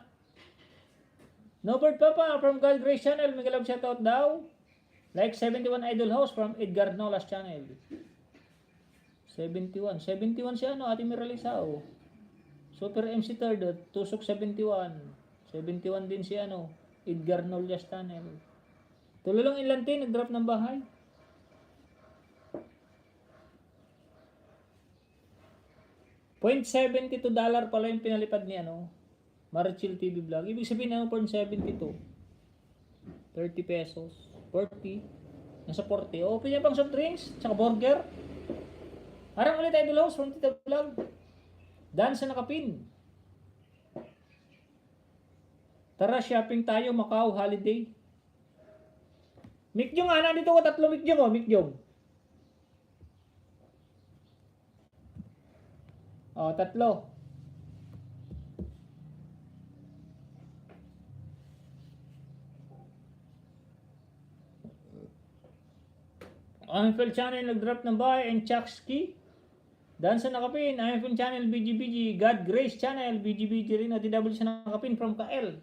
Nobert Papa from God Grace Channel. May galap shoutout daw. Like 71 Idol House from Edgar Nolas Channel. 71. 71 si Ate Miralisa oh. Super MC third tusok 71. 71 din si Edgar Nolas Channel. Tululong Ilante nag-drop ng bahay. $0.72 pala yung pinalipad ni Marichil TV Vlog. Ibig sabihin $0.72. 30 pesos. 40. Nasa 40. O, pwede pang soft drinks. Tsaka burger. Harang ulit Idol House from Tita Vlog. Dan sa nakapin. Tara, shopping tayo. Macau holiday. Mick Jung nandito ko 3 Mick Jung Mick Jung. 3. Anfield Channel nag-drop ng bahay and Chakski. Dan sa nakapin, Anfield Channel BGBG, God Grace Channel BGBG rin, OTW sa nakapin from KL.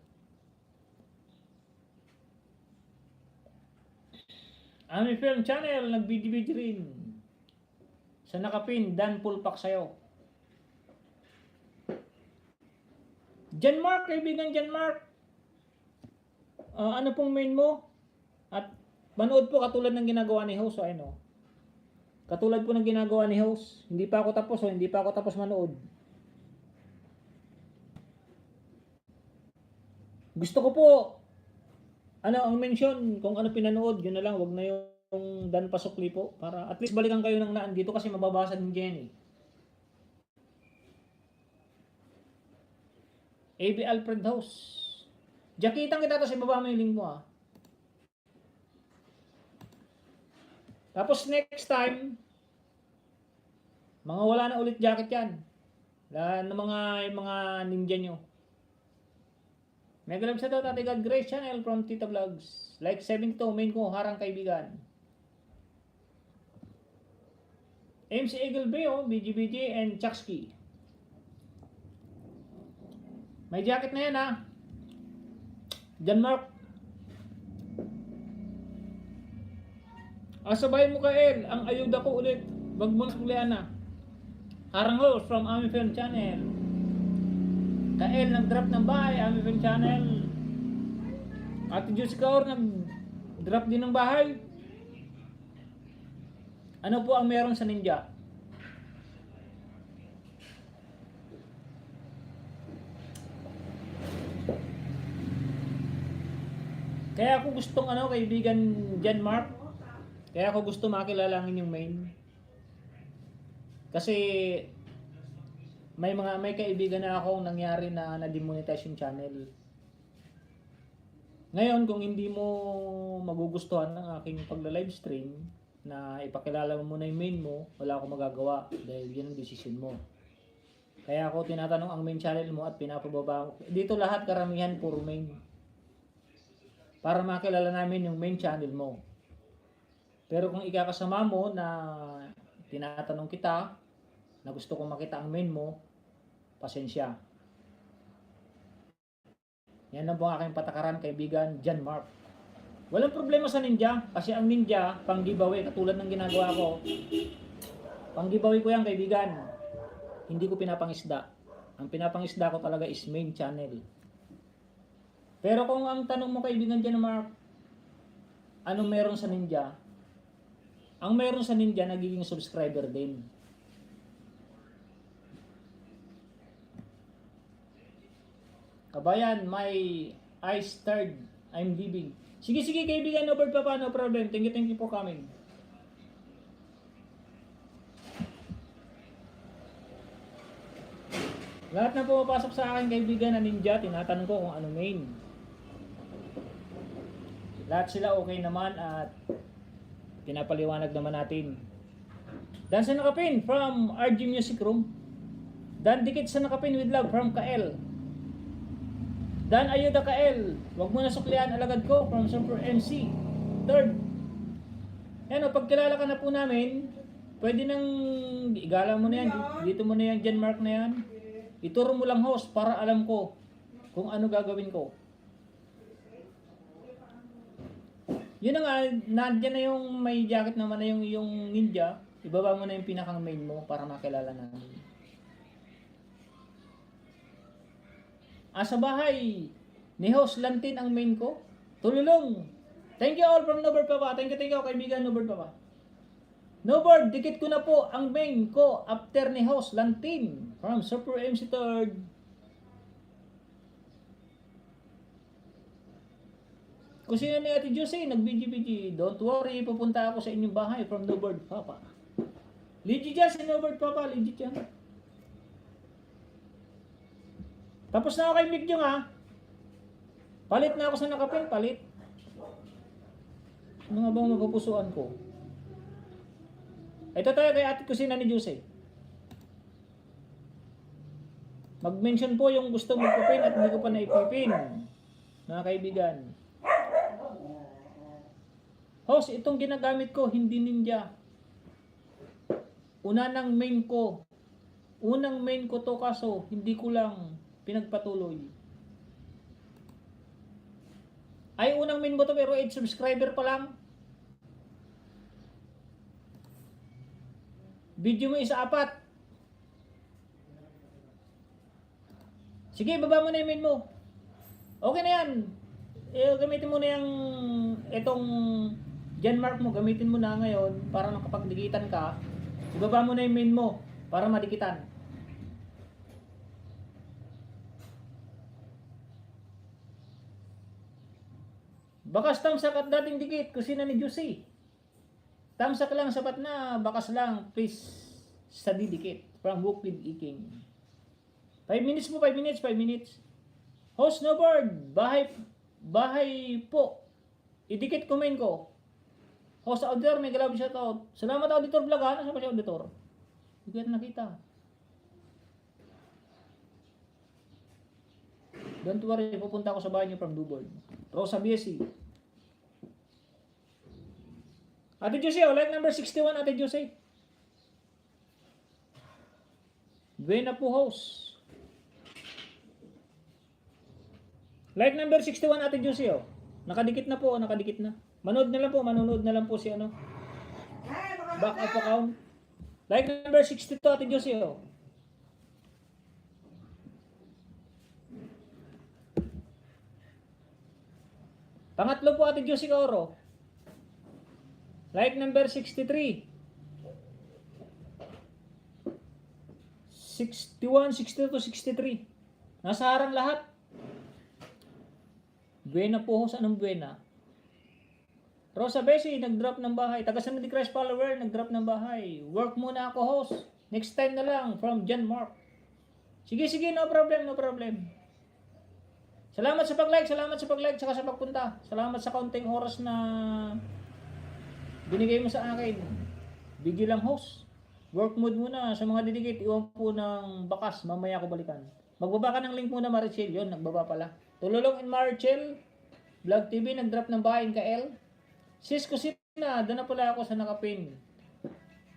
Anfield Channel nag-BGBG rin. Sa nakapin, Dan Pulpak sa'yo. Janmark, kaibigan Janmark. Ano pong main mo? At manood po katulad ng ginagawa ni host Katulad po ng ginagawa ni host. Hindi pa ako tapos manood. Gusto ko po ang mention kung ano pinanood, yun na lang, wag na yung Dan Pasukli po para at least balikan kayo ng naan dito kasi mababasa din Jenny. AB Alfred House. Jakitan kita, tapos ibaba mo yung link mo ah. Tapos next time, mga wala na ulit jacket yan. Lahat ng mga ninja nyo. Mega love sa to, Tati God Grace Channel from Tita Vlogs. Like 72, main ko, harang kaibigan. MC Eagle Beo, BGBG, and Chakski. May jacket na yan ha. John Mark. Sabayin mo ka El, ang ayuda ko ulit. Wag mo na kulian na. Harang host from Ami Film Channel. Kael nag-drop ng bahay, Ami Film Channel. Ate Jessica Or nag-drop din ng bahay. Ano po ang meron sa ninja? Kaya ako gustong kaibigan John Mark. Kaya ako gusto makilalangin yung main. Kasi may kaibigan na akong nangyari na na-demonetize yung channel. Ngayon, kung hindi mo magugustuhan ng aking pagla-livestream na ipakilala mo muna yung main mo, wala akong magagawa dahil yun ang decision mo. Kaya ako tinatanong ang main channel mo at pinapababa ko. Dito lahat karamihan puro main. Para makilala namin yung main channel mo. Pero kung ikakasama mo na tinatanong kita na gusto kong makita ang main mo, pasensya. Yan lang po ang aking patakaran, kaibigan John Mark. Walang problema sa ninja, kasi ang ninja, pang giveaway, katulad ng ginagawa ko. Pang giveaway ko yan, kaibigan. Hindi ko pinapangisda. Ang pinapangisda ko talaga is main channel. Pero kung ang tanong mo, kaibigan John Mark, anong meron sa ninja? Ang meron sa ninja, nagiging subscriber din. Kabayan, my eyes stirred. I'm leaving. Sige, kaibigan, no Papa, no problem. Thank you for coming. Lahat na pumapasok sa akin, kaibigan na ninja, tinatanong ko kung ano main. Lahat sila okay naman at pinapaliwanag naman natin. Dan sa nakapin from RG Music Room. Dan dikit sa nakapin with love from Kael. Dan ayuda Kael. Huwag mo na suklian alagad ko from Super MC. Third. Yan o, pagkilala ka na po namin, pwede nang igala mo na yan. Dito mo na yan, John Mark na yan. Ituro mo lang host para alam ko kung ano gagawin ko. Yun na nga, nandiyan na yung may jacket naman na yung ninja. Ibaba mo na yung pinakang main mo para makilala namin. Sa bahay ni host Lantin ang main ko. Tululong. Thank you all from Nobert Papa. Thank you kaibigan Nobert Papa. Nobert, dikit ko na po ang main ko after ni host Lantin from Super MC Third. Kung sino ni Ate Josie, nag-BG-BG, don't worry, pupunta ako sa inyong bahay from Nobert Papa. Legit dyan si Nobert Papa, legit yan. Tapos na ako kay Mick Jung ha. Palit na ako sa nakapin, palit. Ano nga bang mapupusuan ko? Ito tayo kay Ate Kusina ni Josie. Mag-mention po yung gusto magpapin at hindi ko pa naipipin. Mga kaibigan. Host, itong ginagamit ko, hindi ninja. Unang main ko to kaso, hindi ko lang pinagpatuloy. Ay, unang main mo to pero 8 subscriber pa lang. Video mo 1/4. Sige, baba mo na yung main mo. Okay na yan. Gamitin mo na yung itong John Mark mo, gamitin mo na ngayon para makapagdikitan ka. Ibaba mo na yung main mo para madikitan. Bakas tamsak at dating dikit, kusina ni Josie. Tamsak lang, sapat na, bakas lang, please, sa didikit. From Book with Iking. 5 minutes mo, 5 minutes. Host Snowbird, bahay po. Idikit comment ko. Host Auditor, may galab shoutout. Salamat Auditor Vlog ha. Nasaan ba si Auditor? Hindi ko yan nakita. Don't worry, pupunta ako sa bahay niyo from Dubai. Rosa BSC. Ate Jose, like number 61, Ate Jose. Buena po host. Like number 61, Ate Jose, oh. Nakadikit na po, nakadikit na. Manood na lang po, manonood na lang po si ano. Back up account. Like number 62, Ate Jose, oh. Pangatlo po, Ate Josie Kaoro. Like number 63. 61, 62 to 63. Nasa harang lahat. Buena po ho, anong buena? Rosa Bessie, nag-drop ng bahay. Taga-San di Christ follower, nag-drop ng bahay. Work muna ako, host. Next time na lang, from John Mark. Sige, no problem, no problem. Salamat sa pag-like, saka sa pagpunta. Salamat sa kaunting oras na binigay mo sa akin. Bigyo lang host. Work mode muna. Sa mga didikit, iwan po ng bakas. Mamaya ko balikan. Magbaba ka ng link muna, Marichel. Yun, nagbaba pala. Tululong in Marichel. Vlog TV, nag-drop ng bahay in KL. Sis Kusina, doon na pala ako sa nakapin.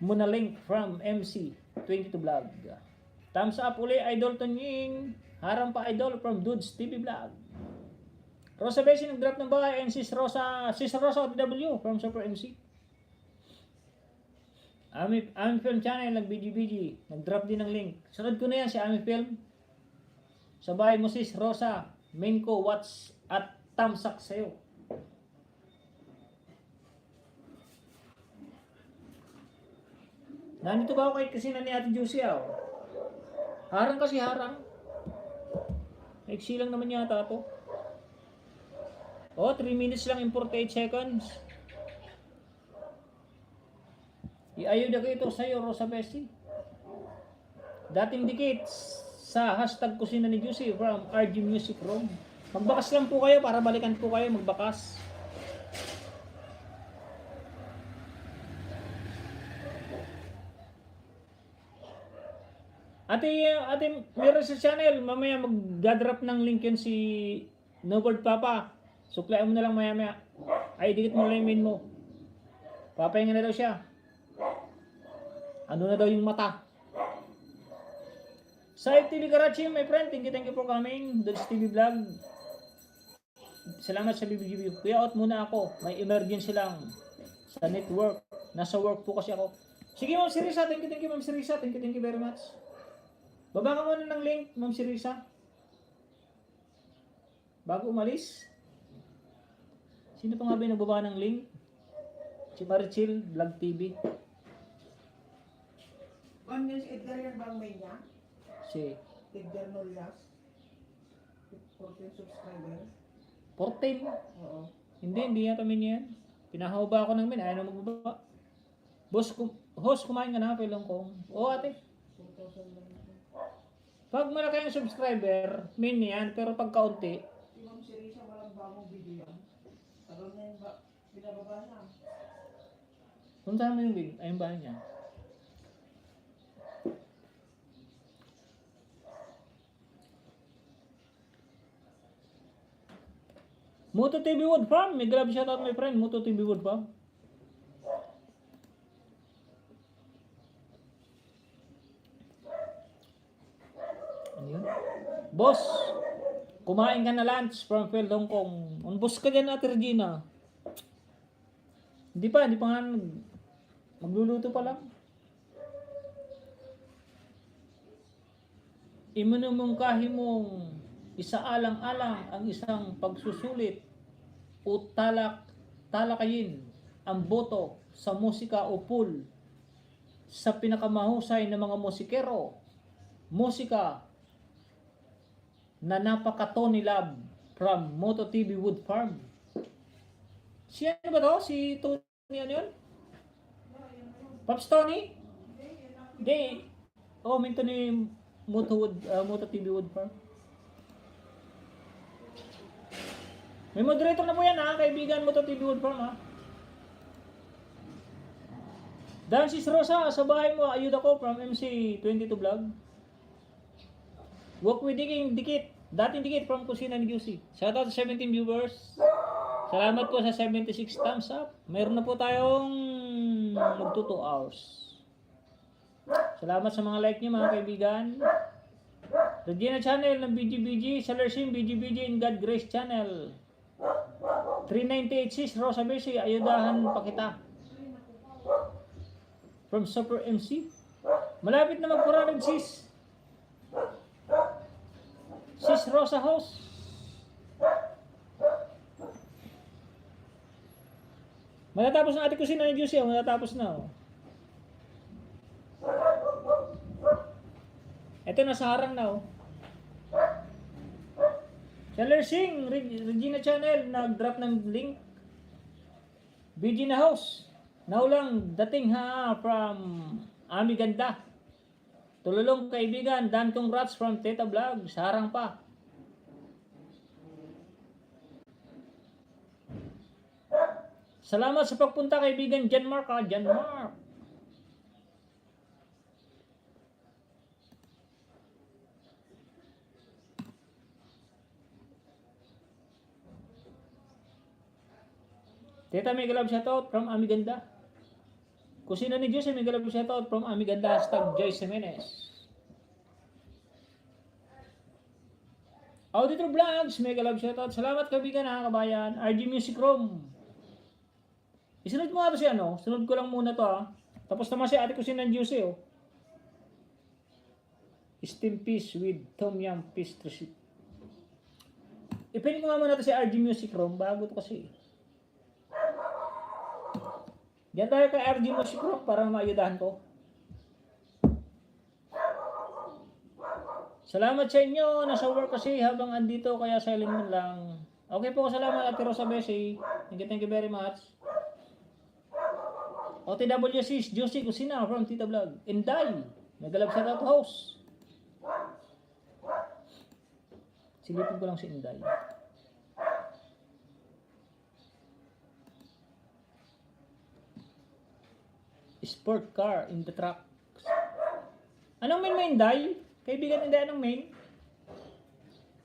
Muna link from MC22 Vlog. Thumbs up uli, Idol Tonying. Harang pa Idol from Dudes TV Vlog. Rosa Bessie nag-drop ng bahay and Sis Rosa OTW from Super MC. Ami Film Channel nag-BG. Nag-drop din ng link. Sunod ko na yan si Ami Film. Sa bahay mo Sis Rosa. Main ko watch at tamsak sa'yo. Nandito ba ako kay Kusina ni Ate Juicy oh? Harang kasi harang. Maiksi lang naman yata to. Oh, 3 minutes lang, 48 seconds. Iayuda ko ito sa'yo, Rosa Bessie. Dating dikit sa hashtag Kusina ni Juicy from RG Music Room. Magbakas lang po kayo para balikan po kayo, magbakas. Ate, meron sa channel, mamaya mag-drop ng link yun si Nobord Papa. Suklayan mo na lang maya. Ay, dikit mo lang yung main mo. Papahinga na daw siya. Ano na daw yung mata. Saib TV Karachi, my friend, thank you for coming. Dudes TV Vlog. Salamat sa BBGB. Kuya, out muna ako. May emergency lang sa network. Nasa work po kasi ako. Sige, Ma'am Sirisa. Thank you, Ma'am Sirisa. Thank you very much. Baba ka muna ng link, Ma'am Sirisa. Bago umalis. Sino pa nga ba yung nagbaba ng link? Si Marichil, Vlog TV. Ano yung si Edgar yan bang may niya? Si Edgar Nolias. 14 subscribers. 14? Oo. Hindi yata min yan. Pinahaba ako ng min, ayaw na magbaba. Host, kumain ka na, pilong kong. Oo ate. 2,000 lang. Pag malaki ang subscriber, min yan, pero pag kaunti, Si Ma'am Sirisa walang bagong video yan. Tagal na yung binababa niya. puntahan mo yung link, ayun bahay niya. Moto TV Wood Farm, may grab shoutout my friend, Moto TV Wood Farm. Ano yun? Boss, kumain ka na lunch from Phil Hong Kong. Unbos ka dyan, Ate Regina. Hindi pa nga magluluto pa lang. Iminumungkahi mong isaalang-alang ang isang pagsusulit o talakayin ang boto sa musika o pool sa pinakamahusay na mga musikero. Musika na napaka-Tony Love from Moto TV Wood Farm. Si ano ba to? Si Tony ano yun? Pops Tony? Hindi. Oh, minto ni Moto TV Wood Farm. May moderator na po yan ha, kaibigan mo to TV Wood Farm ha. Dancis Rosa, sa bahay mo, ayuda ko from MC22 Vlog. Walk with Diking, Dikit. Dating Dikit from Kusina ni Juicy. Shoutout sa 17 viewers. Salamat po sa 76 thumbs up. Mayroon na po tayong magto 2 hours. Salamat sa mga like niyo mga kaibigan. Regina Channel ng BGBG. Salersim BGBG in God Grace Channel. 398 sis Rosa Besi. Ayudahan pa kita. From Super MC. Malapit na mag-400 sis. Sis Rosa House. Matatapos na ate kusina ni Juicy. Matatapos na. Oh. Ito nasa harang na. Oh. Seller Sing, Regina Channel, nag-drop ng link. Virginia House. Now lang dating ha from Ami Ganda. Tululong kaibigan, Dan congrats from Teta Vlog. Sarang pa. Salamat sa pagpunta kaibigan Jan Mark ha, Jan Mark. Teta Megalab shoutout from Ami Ganda. Kusina ni Jose Megalab shoutout from Ami Ganda. Hashtag Joyce Jimenez. Auditor Vlogs Megalab shoutout. Salamat kaibigan ha kabayan. RG Music Room. Isunod mo nga ito si ano. Sunod ko lang muna to ha. Tapos naman si ate kusina ni Jose oh. Steam fish with tom yum fish recipe. Ipinin ko nga muna ito si RG Music Room. Bago to kasi. Diyan tayo kay RG Music Room para maayudahan ko. Salamat sa inyo. Nasa work kasi habang andito kaya silent mo lang. Okay po, salamat Ate Rosa Besi. Thank you very much. OTWC Josie Kusina from Tita Vlog. Inday. Nagalab sa Tato House. Silipin ko lang si Inday. Sport car in the truck. Anong main Inday? Kaibigan Inday, anong main?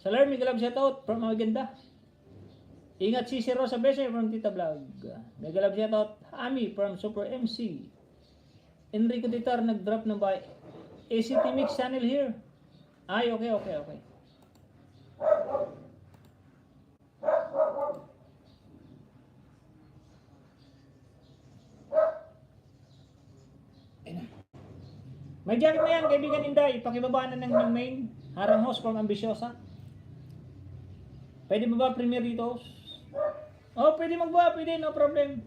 Salar, Migalab shoutout from Maganda. Ingat si Rosa Bese from Tita Vlog. Migalab shoutout Ami from Super MC. Enrico Titar nag-drop ng by ACT Mix channel here. Ay, okay. May jacket na yan, kaibigan Inday. Pakibaba na ng yung main. Harang house from Ambisyosa. Pwede ba premier dito? Oh, pwede magba, pwede, no problem.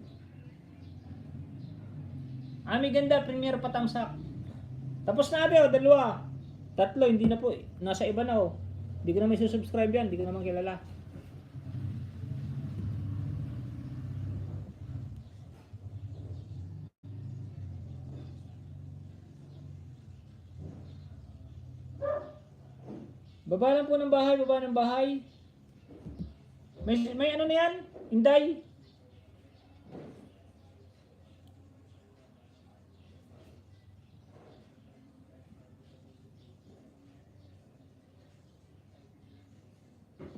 Ami Ganda, premier patamsak. Tapos na ate, oh, 2. 3, hindi na po. Nasa iba na, oh. Hindi ko na may susubscribe yan, hindi ko naman kilala. Baba lang po ng bahay, baba ng bahay. May ano na yan? Inday.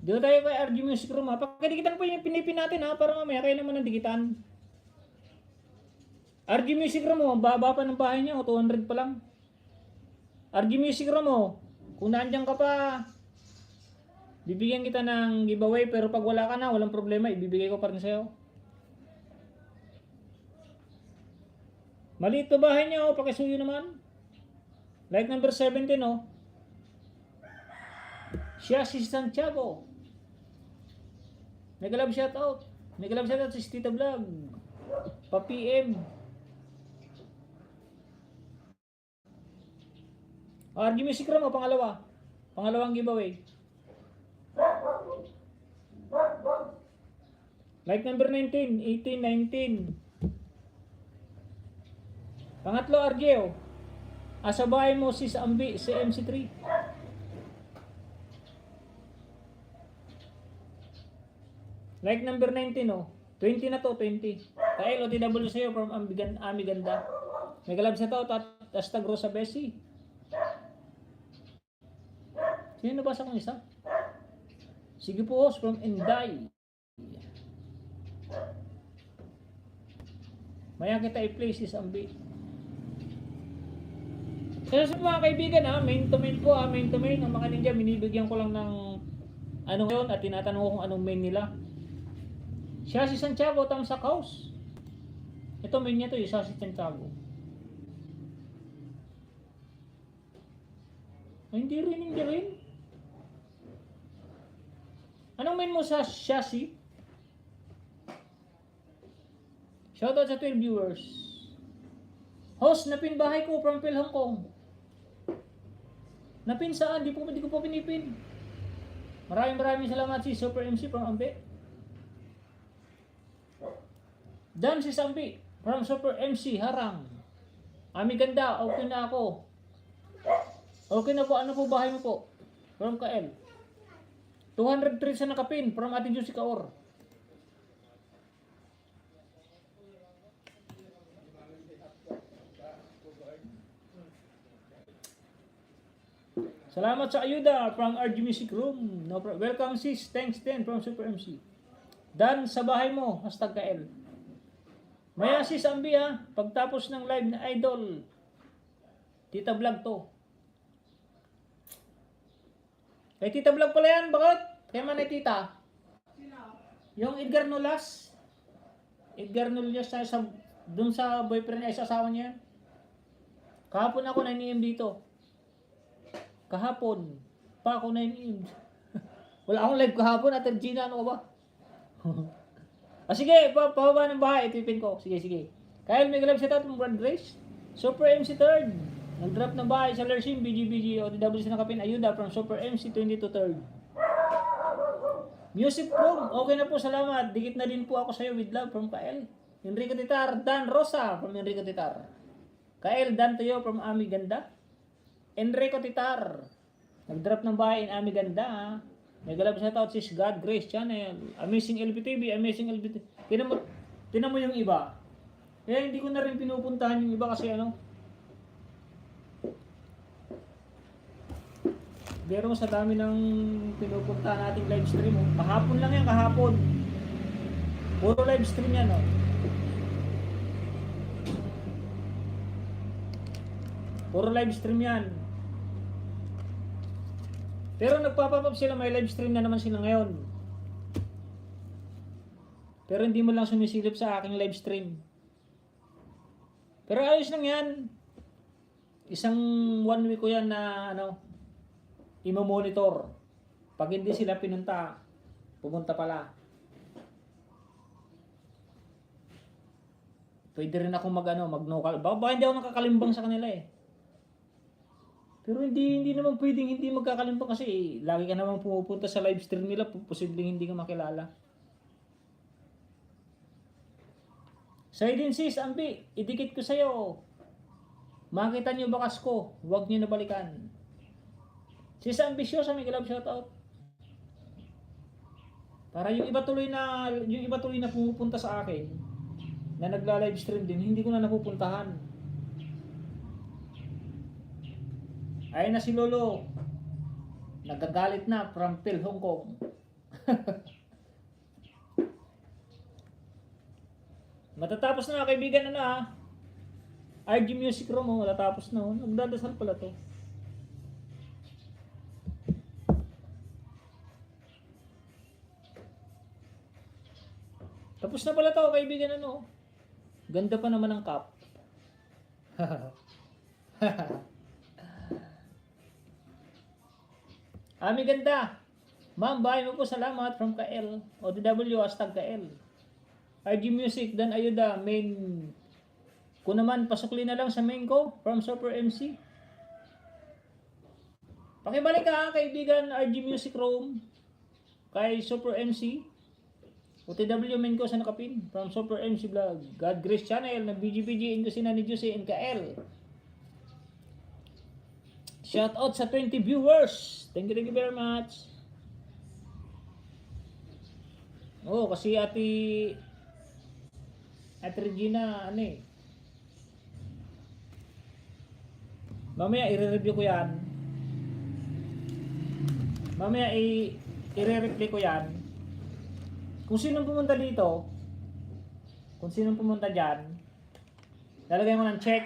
Dito tayo kay RG Music Room ha. Pagkadikitan po yung pinipin natin ha. Para mamaya kayo naman ang dikitan. RG Music Room oh. Baba pa ng bahay niya. 200 pa lang. RG Music Room oh. Kung nandiyan ka pa, bibigyan kita ng giveaway, pero pag wala ka na, walang problema, ibibigay ko pa rin sa'yo. Maliit to bahay niya, oh, pakisuyo naman. Like number 17, oh. Siya si Santiago. Megalab shoutout. Megalab shoutout si Tita Vlog. Pa-PM. RG Music Room, oh, pangalawa. Pangalawang giveaway. Like number 19, 18, 19. Pangatlo, RG, oh. Asa bahay mo si Ambi, si MC3. Like number 19, oh. 20 na to, 20. Kael, OTW sa'yo from Amiganda. Mega love sa to, hashtag Rosa Bessie. Sino nabasa kong isa? Sige po, host from Inday. Maya kita i-play si Sambi. Kaya sa mga kaibigan main to main po main to main. Ang mga ninja, binibigyan ko lang ng ano yun at tinatanong ko kung anong main nila. Siya si Santiago, Tamsak House. Ito main niya to, siya si Santiago. Ay, hindi rin. Anong main mo sa Shashi? Shoutout sa 12 viewers. Host, napin bahay ko from Phil Hong Kong. Napin saan? Di ko po pinipin. Maraming salamat si Super MC from Ambe. Dan si Sambi from Super MC Harang. Amiganda, okay na ako. Okay na po, ano po bahay mo po? From Kael. 203 sa nakapin from Ate Juicy Kaor. Salamat sa ayuda from RG Music Room. No problem. Welcome sis. Thanks din from Super MC. Dan sa bahay mo, hashtag Kael. Maya sis Ambi pagtapos ng live na idol. Tita Vlog to. Kay Tita Vlog pala yan, bakit? Kaya man ay Tita? Yung Edgar Nulas. Edgar Nulas dun sa boyfriend ay asawa niya. Kahapon ako 9 AM dito. Kahapon. Pa ako 9 AM. Wala akong live kahapon at Gina, ano ba? Sige, pababa ng bahay, ipipin ko. Sige. Kyle, may galap siya mo, Brad Grace. Super MC 3rd. Nag-drop ng bahay sa Lersim, BGBG, OTW sa nakapin, ayuda from Super MC 22 3rd. Music Room, okay na po, salamat. Dikit na din po ako sa iyo with love from Kyle. Enrico Titar, Dan Rosa from Enrico Titar. Kyle, Dan Tuyo from Amiganda. Enrico Titar. Nag-drop ng bahay in Amiganda. May galap sa tao, sis God Grace Channel. Amazing LPTV, Amazing LPTV. Tinan mo yung iba. Kaya hindi ko na rin pinupuntahan yung iba kasi pero sa dami ng pinupuntahan nating live stream. Kahapon lang yan, kahapon. Puro live stream yan. Puro live stream yan. Pero nagpapapap sila, may live stream na naman sila ngayon. Pero hindi mo lang sumisilip sa aking live stream. Pero ayos lang yan. Isang 1 week ko yan na imo-monitor. Pag hindi sila pinunta, pumunta pala. Pwede rin ako mag-no-call. Baka hindi ako nakakalimbang sa kanila eh. Pero hindi naman pwedeng hindi magkakalimbang kasi lagi ka naman pumupunta sa live stream nila, posibleng hindi ka makilala. Sa'yo din sis, Ambi, idikit ko sa'yo. Makita niyo bakas ko, huwag niyo nabalikan. Sis Ambisyosa, may galab shoutout. Para yung iba tuloy na pumupunta sa akin na nagla-live stream din, hindi ko na napupuntahan. Ay na si Lolo. Nagagalit na from Phil Hong Kong. Matatapos na kaibigan RG Music Room matatapos na. Nagdadasal pala to. Tapos na pala to kaibigan Ganda pa naman ng cup. Ganda. Ma'am, bahay mo po, salamat from Kael. OTW, hashtag Kael. RG Music, Dan Ayuda, main. Kung naman, pasukli na lang sa main ko, from Super MC. Pakibalik ka kaibigan, RG Music Room. Kay Super MC. OTW main ko sa nakapin, from Super MC Vlog. God Grace Channel, na BGBG, Ingusina ni Juicy, and Kael. Shout out sa 20 viewers. Thank you very much. Oo, kasi Ate Regina, ano eh. Mamaya i-review ko yan. Mamaya i-re-replay ko yan. Kung sinong pumunta dito, kung sinong pumunta dyan, lalagyan ko ng check.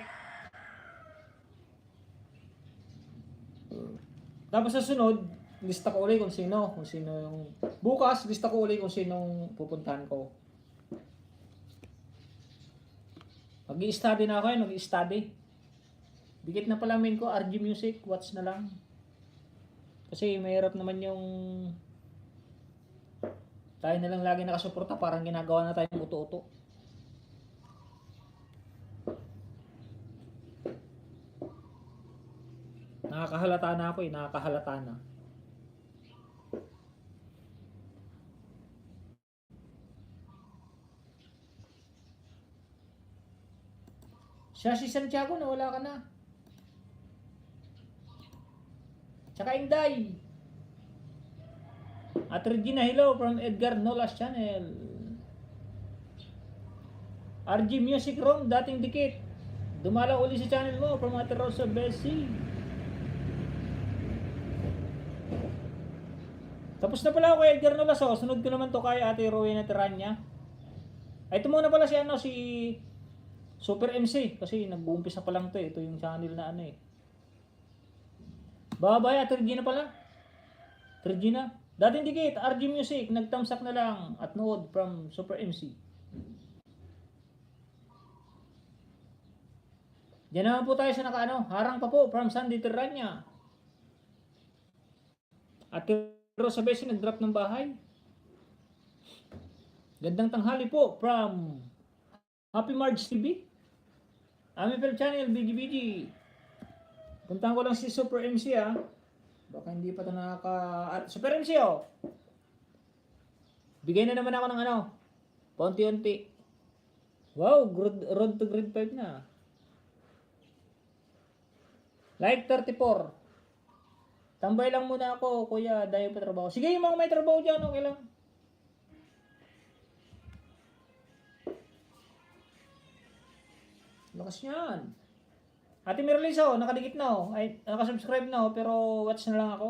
Tapos sa sunod, lista ko ulit kung sino yung bukas, lista ko ulit kung sinong pupuntahan ko. Mag-i-study na ako yun, mag-i-study. Dikit na pala main ko, RG Music, watch na lang. Kasi mahirap naman yung tayo na lang lagi nakasuporta, parang ginagawa na tayong uto-uto. Nakakahalata na ako eh, nakakahalata na. Siya si Santiago, nawala ka na. Tsaka Inday. At Regina, hello from Edgar Nolas Channel. RG Music Room, dating dikit. Dumalaw uli sa channel mo from Ate Rosa Bessie. Tapos na pala ako kay Edgar Nolas. Oh. Sunod ko naman to kay Ate Rowena Teranya. Ay, ito muna pala si Super MC. Kasi nag-uumpisa pa lang to eh. Ito yung channel na ano eh. Bye-bye, Ate Regina pala. Ate Regina. Dating dikit, RG Music. Nagtamsak na lang at nood from Super MC. Diyan naman po tayo sa nakaano. Harang pa po from Sandy Teranya. Ate Rosa Bessie nag-drop ng bahay. Gandang tanghali po from Happy Marge TV. Amifel Channel, BGBG. Puntahan ko lang si Super MC ah. Baka hindi pa ito Super MC oh. Bigay na naman ako ng ano. Paunti-unti. Wow, road to grade 5 na. Like 34. Tambay lang muna ako, kuya, dahil pa trabaho. Sige, yung mga may trabaho dyan, okay lang. Lakas yan. Ate Miralisa, nakadikit na oh. Ay, nakasubscribe na oh, pero watch na lang ako.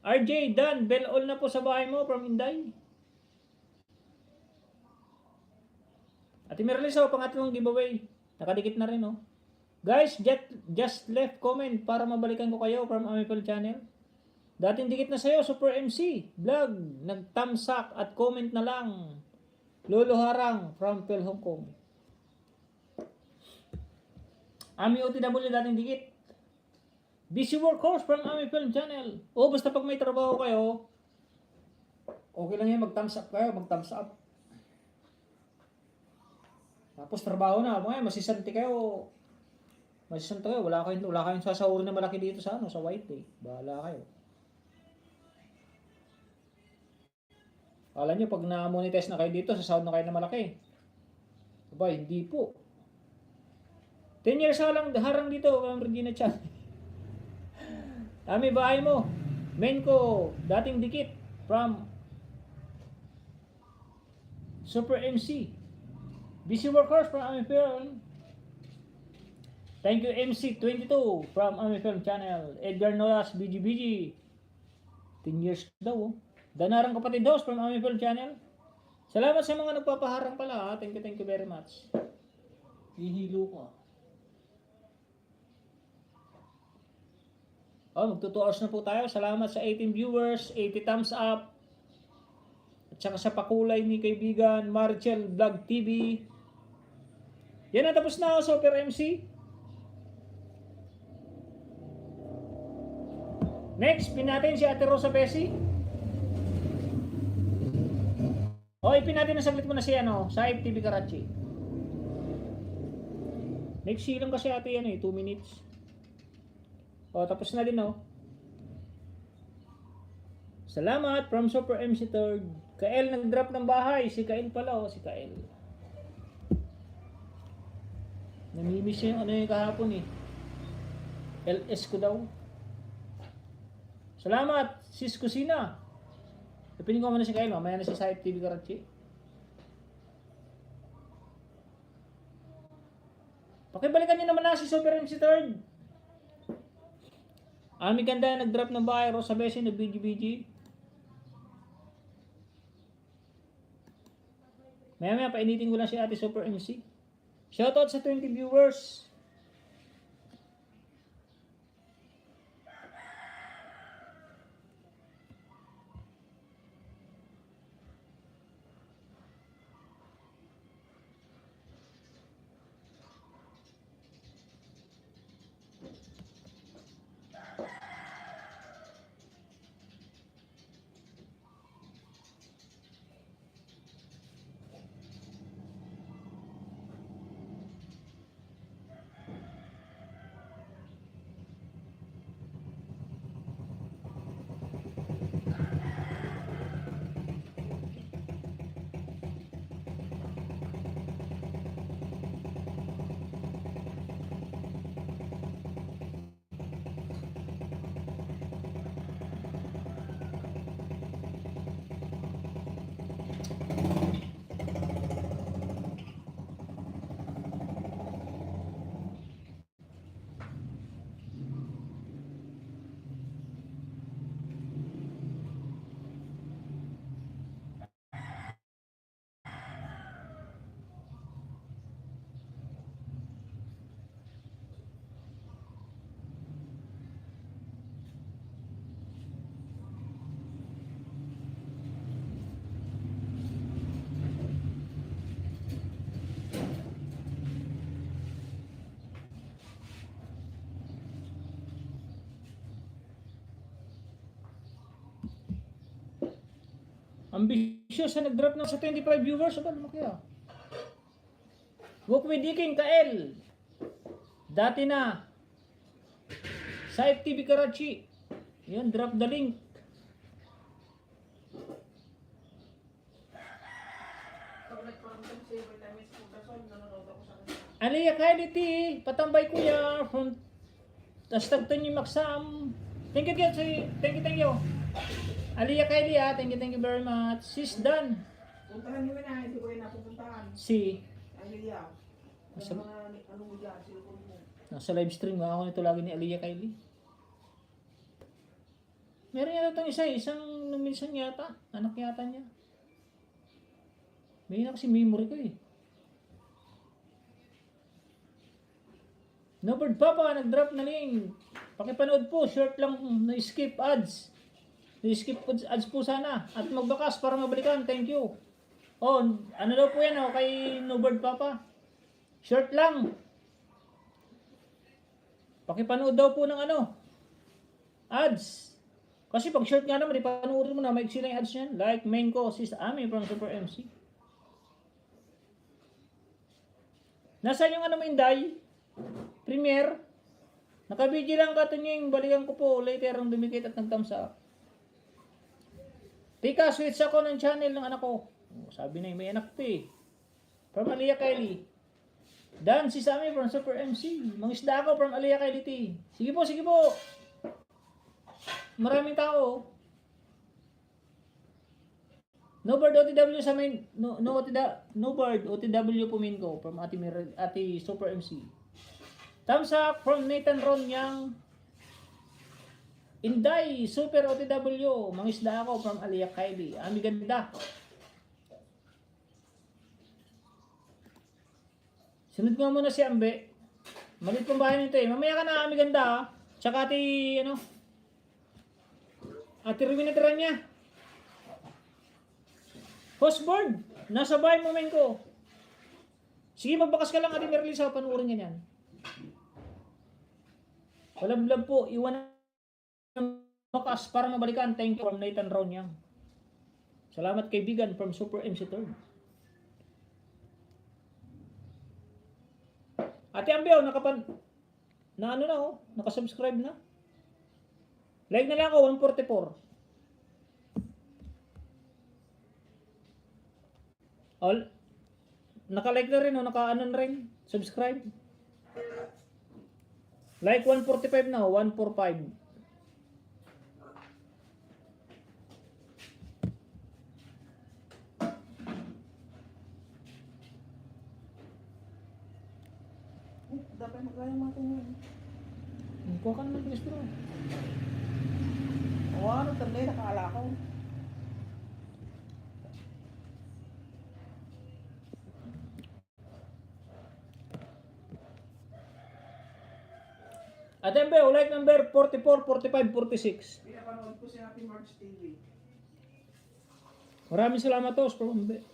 RJ, Dan, bell all na po sa bahay mo from Inday. Ate Miralisa, pangatlong giveaway. Nakadikit na rin oh. Guys, just left comment para mabalikan ko kayo from Amifel Channel. Dating dikit na sa'yo, Super MC, vlog, nag-thumbs up at comment na lang. Lolo Harang from Phil Hong Kong. Ami OTW, dating dikit. Busy workhorse from Amifel Channel. O, basta pag may trabaho kayo, okay lang yan, mag-thumbs up kayo, mag-thumbs up. Tapos trabaho na, mga masisanti kayo. Masisanti kayo, wala kayong sasahurin na malaki dito sa White Day. Bahala kayo. Kala nyo, pag na-monetize na kayo dito, sasahod na kayo na malaki. Aba, hindi po. 10 years harang dito, kang Regina Chan. Ami, bahay mo. Main ko, dating dikit, from Super MC. Busy workers from Amifel. Thank you MC22 from Amifel Channel. Edgar Nolas BGBG. 10 years daw. Danarang kapatid host from Amifel Channel. Salamat sa mga nagpapaharang pala. Thank you very much. Hihilo ko. Oh, magto 2 hours na po tayo. Salamat sa 18 viewers, 80 thumbs up. At saka sa pakulay ni kaibigan Marcel Vlog TV. Yan na, tapos na ako, Super MC. Next, pin natin si Ate Rosa Bessie. O, ipin natin na saglit mo na si sa FTV Karachi. Next silang kasi ate 2 minutes. O, tapos na din Salamat from Super MC 3rd. Kael nag-drop ng bahay. Si Kael pala si Kael. Namimiss yung yung kahapon LS ko daw. Salamat, Sis Kusina. Ipinin ko muna si Kyle, mamaya na si Saip TV Karachi. Pakibalikan niyo naman na si Super MC Third. Ami ganda nag-drop ng bahay, Rosa Besi na BGBG. Maya painitin ko lang si Ate Super MC. Shoutout sa 20 viewers. Ambitious na nag-drop na sa 25 viewers. Aba, naman kaya? Walk with Diking, Kael. Dati na. Saip TV Karachi. Yan, drop the link. Pag nagparamdam siya, vitamins po kasol, nanonood ako sa kanya. Aliyah Kailiti, patambay kuya from Tastagton yung Maksam. Thank you. Aliyah Kaili, thank you very much. Sis Dan. Puntahan niyo na, hindi ko rin napupuntahan. Si Aliyah. Nasa- Yung mga anong dyan, silikon mo. nasa live stream nga ako nito lagi ni Aliyah Kaili. Meron yata itong isang nung minsan yata, anak yata niya. May na kasi memory ko eh. Nobird Papa, nag-drop na link. Pakipanood po, short lang, na-skip ads. Na-skip ads po sana. At magbakas para mabalikan, thank you. Oh, ano daw po yan kay Nobird Papa. Short lang. Pakipanood daw po ng ads. Kasi pag short nga naman, ipanoorin mo na, may silang ads yan. Like main ko, sis Ami from Super MC. Nasaan yung mo, Inday? Premiere. Nakabidyo lang ka yung balikan ko po. Later ang dumikit at nag-thumbs up. Tika, switch ako ng channel ng anak ko. Sabi na may anak to eh. From Aliyah Kylie. Dan, si Sammy from Super MC. Mangisda ako from Aliyah Kylie T. Sige po. Maraming tao. No bird OTW sa main. No bird OTW pumin ko from Ate Super MC. Thumbs up from Nathan Ron yang Inday Super OTW. Mangisda ako from Aliyah Kylie. Ami ganda. Sunod nga muna si Ambe. Malit pong bahay nito eh. Mamaya ka na, Ami ganda. Tsaka Ate Ruminatiran niya. Hostboard. Nasa bahay mo men ko. Sige, magbakas ka lang Ate Merlisa. Panuorin niya yan. Walablab po. Iwan ng bakas para mabalikan. Thank you from Nathan Ron yang. Salamat kaibigan from Super MC Third. Ate Ambeo, nakasubscribe na. Like na lang ako, 144. All, naka-like na rin, naka-anon rin, subscribe. Like 145 na, 145. dapat magkaya natin yun. Kuha ka naman ng straw. O ano, tanday, nakakala ko. At yan ba, ulit number 44, 45, 46. Pinapanood ko si Happy March TV. Maraming salamat to, Sprombe.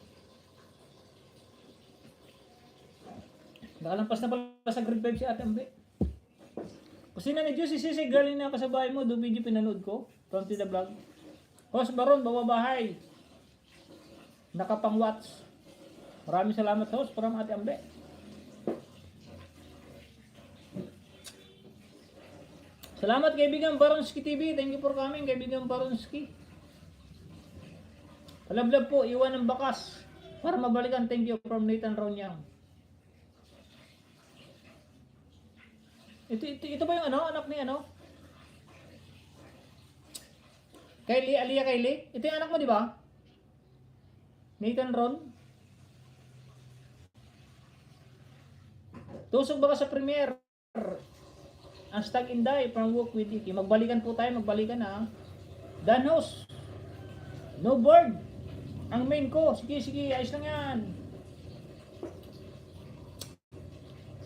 Nakalampas na pala sa grade 5 si Ate Ambe. Kasi na ni Diyos, si Sisi, galing na sa bahay mo, do video pinanood ko, from the vlog. Host Baron, bababahay. Nakapang-watch. Maraming salamat host, from Ate Ambe. Salamat kaibigan Baronski TV. Thank you for coming kaibigan Baronski. Palablab po, iwan ng bakas para mabalikan. Thank you from Nathan Ronyang. Ito ba yung ano, anak ni ano? Kylie, Alia Kylie? Ito yung anak mo, di ba? Nathan Ron? Tusok ba ka sa premiere? Hashtag Inday, from Walk with Iki. Magbalikan po tayo, magbalikan ha. Danos. No bird. Ang main ko. Sige, sige, ayos lang yan.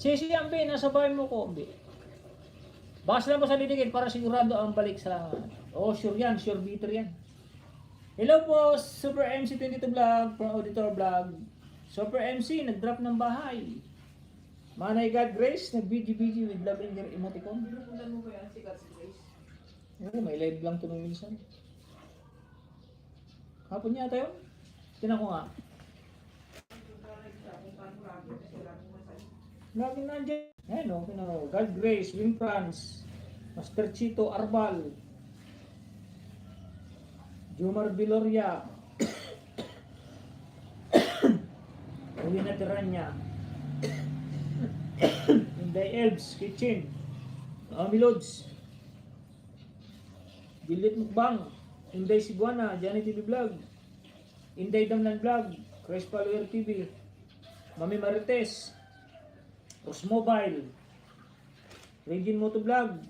Sisi Ambe, nasa bahay mo ko, Ambe. Bakas lang mo sa liligid para sigurado ang balik sa... Oh, sure yan, sure bitter yan. Hello po, Super MC 22 Vlog, from Auditor Vlog. Super MC, nag-drop ng bahay. Manay God Grace, nag-BG with love and your emoticon. Pinupundan mo ba yan si God's Grace? Oo, may live lang ito nung minsan. Hapon niya tayo? Tinan ko nga. Lagi nandiyan. Ayan o, God Grace, Wing France, Master Chito Arbal, Jumar Biloria, Uwina Tiranya, Inday Elves Kitchen, Milods, Dilit Mukbang, Inday Siguana, Johnny TV Vlog, Inday Damnan Vlog, Chris Follower TV, Mami Marites, Os Mobile, Regine Moto Vlog,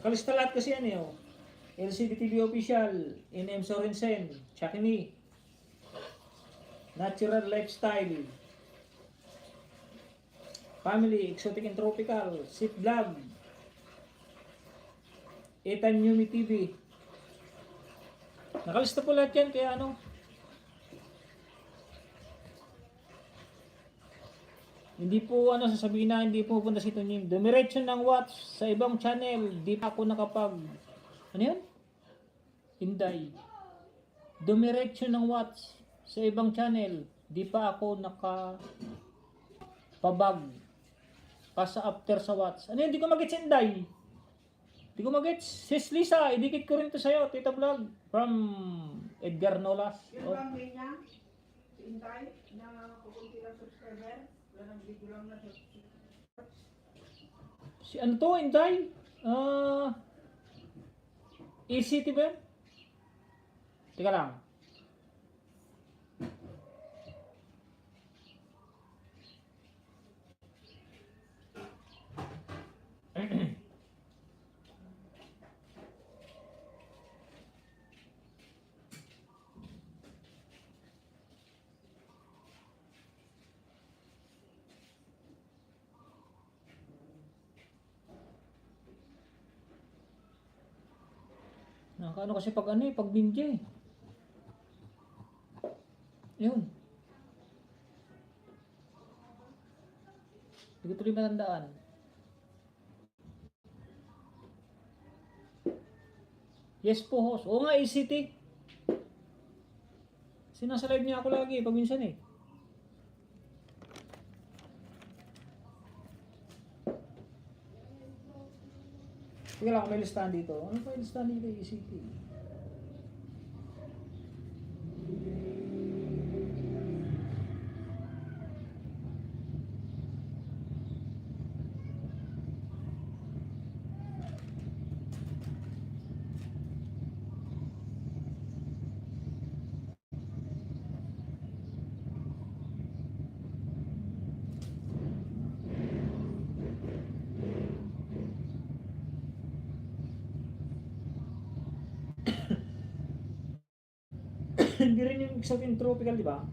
kalista lahat kasi yan eh oh. LCD TV Official, NM Sorensen, Chakini, Natural Lifestyle, Family, Exotic and Tropical, Sit Vlog, Ethan Yumi TV. Nakalista po lahat yan, kaya ano, hindi po ano sasabihin na hindi po pupunta si Tunyim. Dumiretso ng watch sa ibang channel, di pa ako nakapag, ano yun? Inday. Dumiretso ng watch sa ibang channel, di pa ako nakapabag. Pasa after sa watch. Ano yun? Di ko mag-gets Inday. Di ko mag-gets. Sis Lisa, idikit ko rin to sa'yo. Tita Vlog. From Edgar Nolas. Yun ba ang main niya? Si Intay, na kukunti lang subscriber? Wala nang video lang na Si ano to, Inday? ECT ba yan? Teka lang. Nakano kasi pag ano eh, pag ninja eh. Yun. Hindi ko tuloy matandaan. Yes po, host. Oo nga, ACT. Sinasa live niya ako lagi, pag minsan eh. Sige lang, may listahan dito. Ano pa yung listahan dito, ACT? Hindi rin yung sabihin tropical, di ba?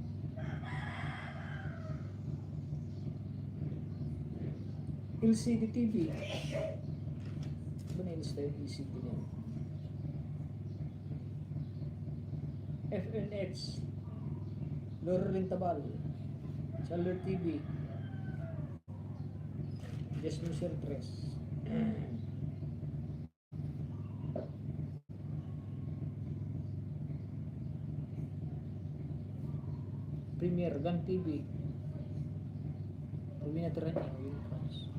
LCD TV. Ano na yung LCD niya? FNX. Loro Rentabal. Solar TV. Desmuser 3. Premier Gun TV. Ruminatiran yung France.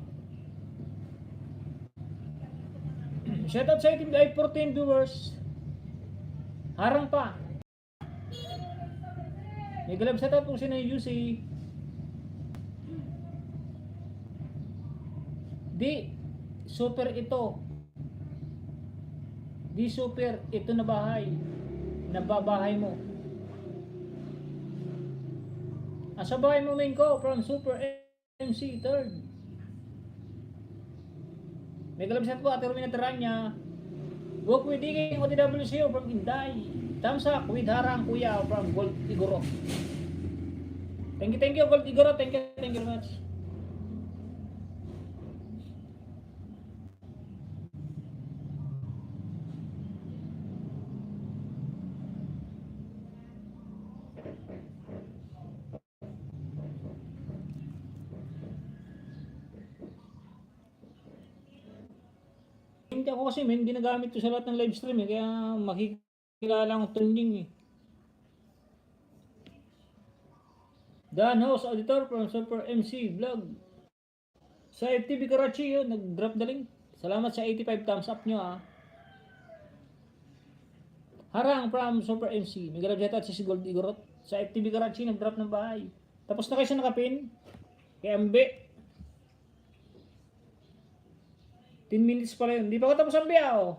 Shoutout sa itim ay 14 viewers. Harang pa. May galab shoutout kung sino yung UC. Di super ito. Di super ito na bahay. Nababahay mo. Asa bahay mo main ko from Super MC 3rd. May galab shoutout po at ruminatiran niya. Walk with Digging OTWCO from Inday. Thumbs up with Harang Kuya from Gold Igorot. Thank you Gold Igorot. Thank you very much. Hindi ako kasi men, ginagamit ko sa lahat ng live stream eh, kaya makikilala ang trending eh. Dan House Auditor from Super MC Vlog. Sa FTV Karachi yun, nag-drop the link. Salamat sa 85 thumbs up nyo ah. Harang from Super MC. May galab at si Gold Igorot. Sa FTV Karachi, nag-drop ng bahay. Tapos na kayo sa nakapin. Kay Ambe. 10 minutes pala yun. Di pa ko tapos ang biyaw.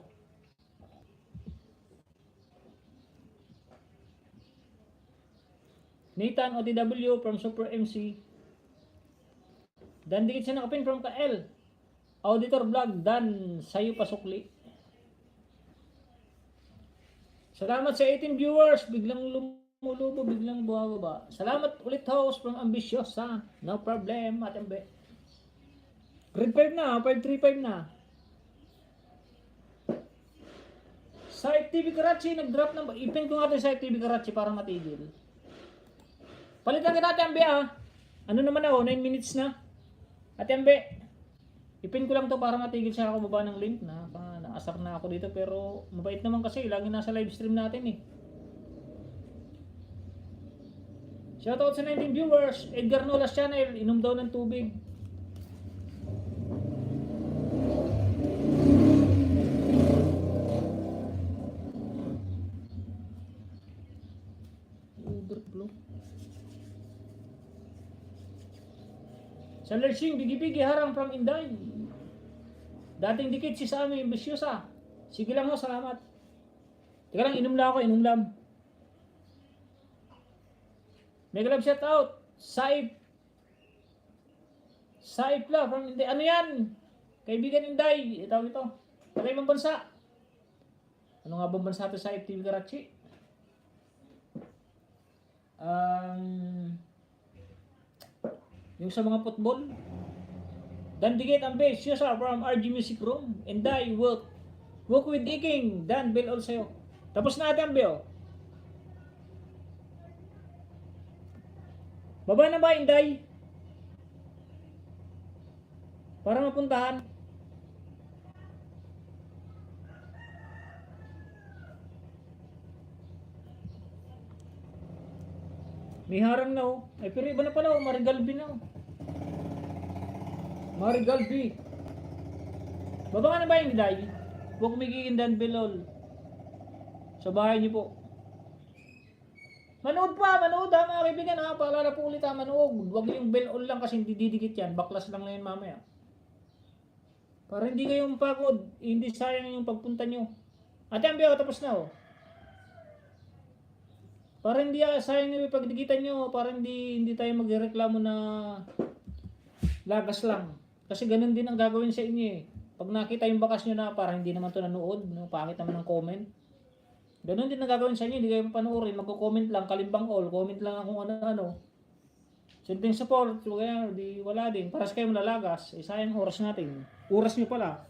Nathan OTW from Super MC. Dan dikit siya nakapin from KL. Auditor Vlog. Dan sayo pasukli. Salamat sa 18 viewers. Biglang lumulubo, biglang buhababa. Salamat ulit host from Ambisyosa. No problem. Atembe. Grade 5 na. 535 na. Sa TV Karachi, nag-drop ng... Ipin ko nga ito sa TV Karachi para matigil. Palitan kita, Ate Ambe ah. Ano naman ako, 9 minutes na. Ate Ambe, ipin ko lang to para matigil siya ako baba ng link na. Naasar na ako dito pero mabait naman kasi. Lagi nasa live stream natin eh. Shoutout sa 19 viewers. Edgar Nolas Channel, inom daw ng tubig. Overflow. Sa Lersing, bigi-bigi, harang from Inday. Dating dikit si Sami, Ambisyosa. Sige lang ho, salamat. Teka lang, inom lang ako, inom lang. Mega love shout out. Saip la from Inday. Ano yan? Kaibigan Inday. Ito ito. Patay mong bansa. Ano nga bang bansa ito sa TV Karachi? Yung sa mga football. Dan Digit Ambisyosa from RG Music Room. Inday work with Iking. Dan Bill also. Tapos na natin Bill. Baba na ba, Inday? Para mapuntahan. May harang na oh. Ay, pero iba na pala oh. Marigalbi na oh. Marigalbi. Baba ka na ba, Inday? Huwag kumigiging Dan Bilol. Sa bahay niyo po. Manood pa, manood ha mga kaibigan ha. Paalala po ulit ha, manood. Huwag yung bell on lang kasi hindi didikit yan. Baklas lang na yan mamaya. Para hindi kayong pagod. Hindi sayang yung pagpunta nyo. Ate Ambiyo, tapos na oh. Para hindi sayang yung pagdikitan nyo. Para hindi tayo magreklamo na lagas lang. Kasi ganun din ang gagawin sa inyo eh. Pag nakita yung bakas nyo na para hindi naman to nanood. No? Pangit naman ang comment. Ganun din ang gagawin sa inyo, hindi kayo panoorin, magko-comment lang, kalimbang all, comment lang kung ano-ano. Sending support, kaya di wala din. Para sa kayo malalagas, sayang oras natin. Oras nyo pala.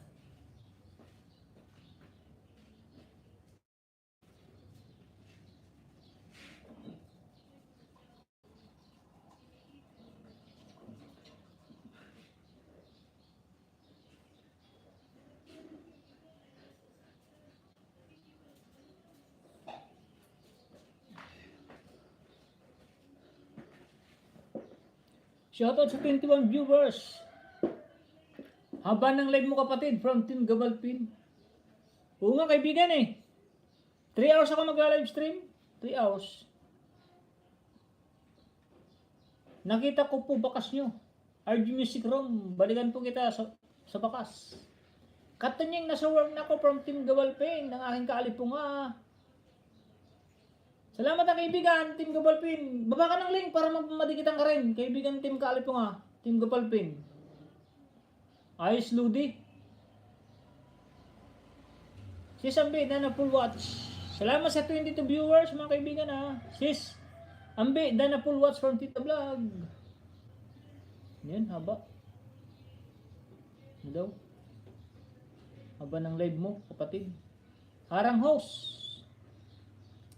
Shoutout sa 21 viewers. Haba ng live mo kapatid from Team Gabalpin. Oo nga kaibigan eh. 3 hours ako magla-live stream. 3 hours. Nakita ko po bakas nyo. RG Music Room. Balikan po kita sa bakas. Katunyeng nasa work na ako from Team Gabalpin. Ng aking kaalipunga. Salamat na kaibigan, Team Gabalpin. Baba ka ng link para madikitan ka rin. Kaibigan Team Kaalipunga, Team Gabalpin. Ayos Ludi. Sis Ambi, Dana Full Watch. Salamat sa 22 viewers mga kaibigan ha. Sis Ambi, Dana Full Watch from Tita Vlog. Yan, haba. Ano daw? Haba ng live mo, kapatid. Harang host.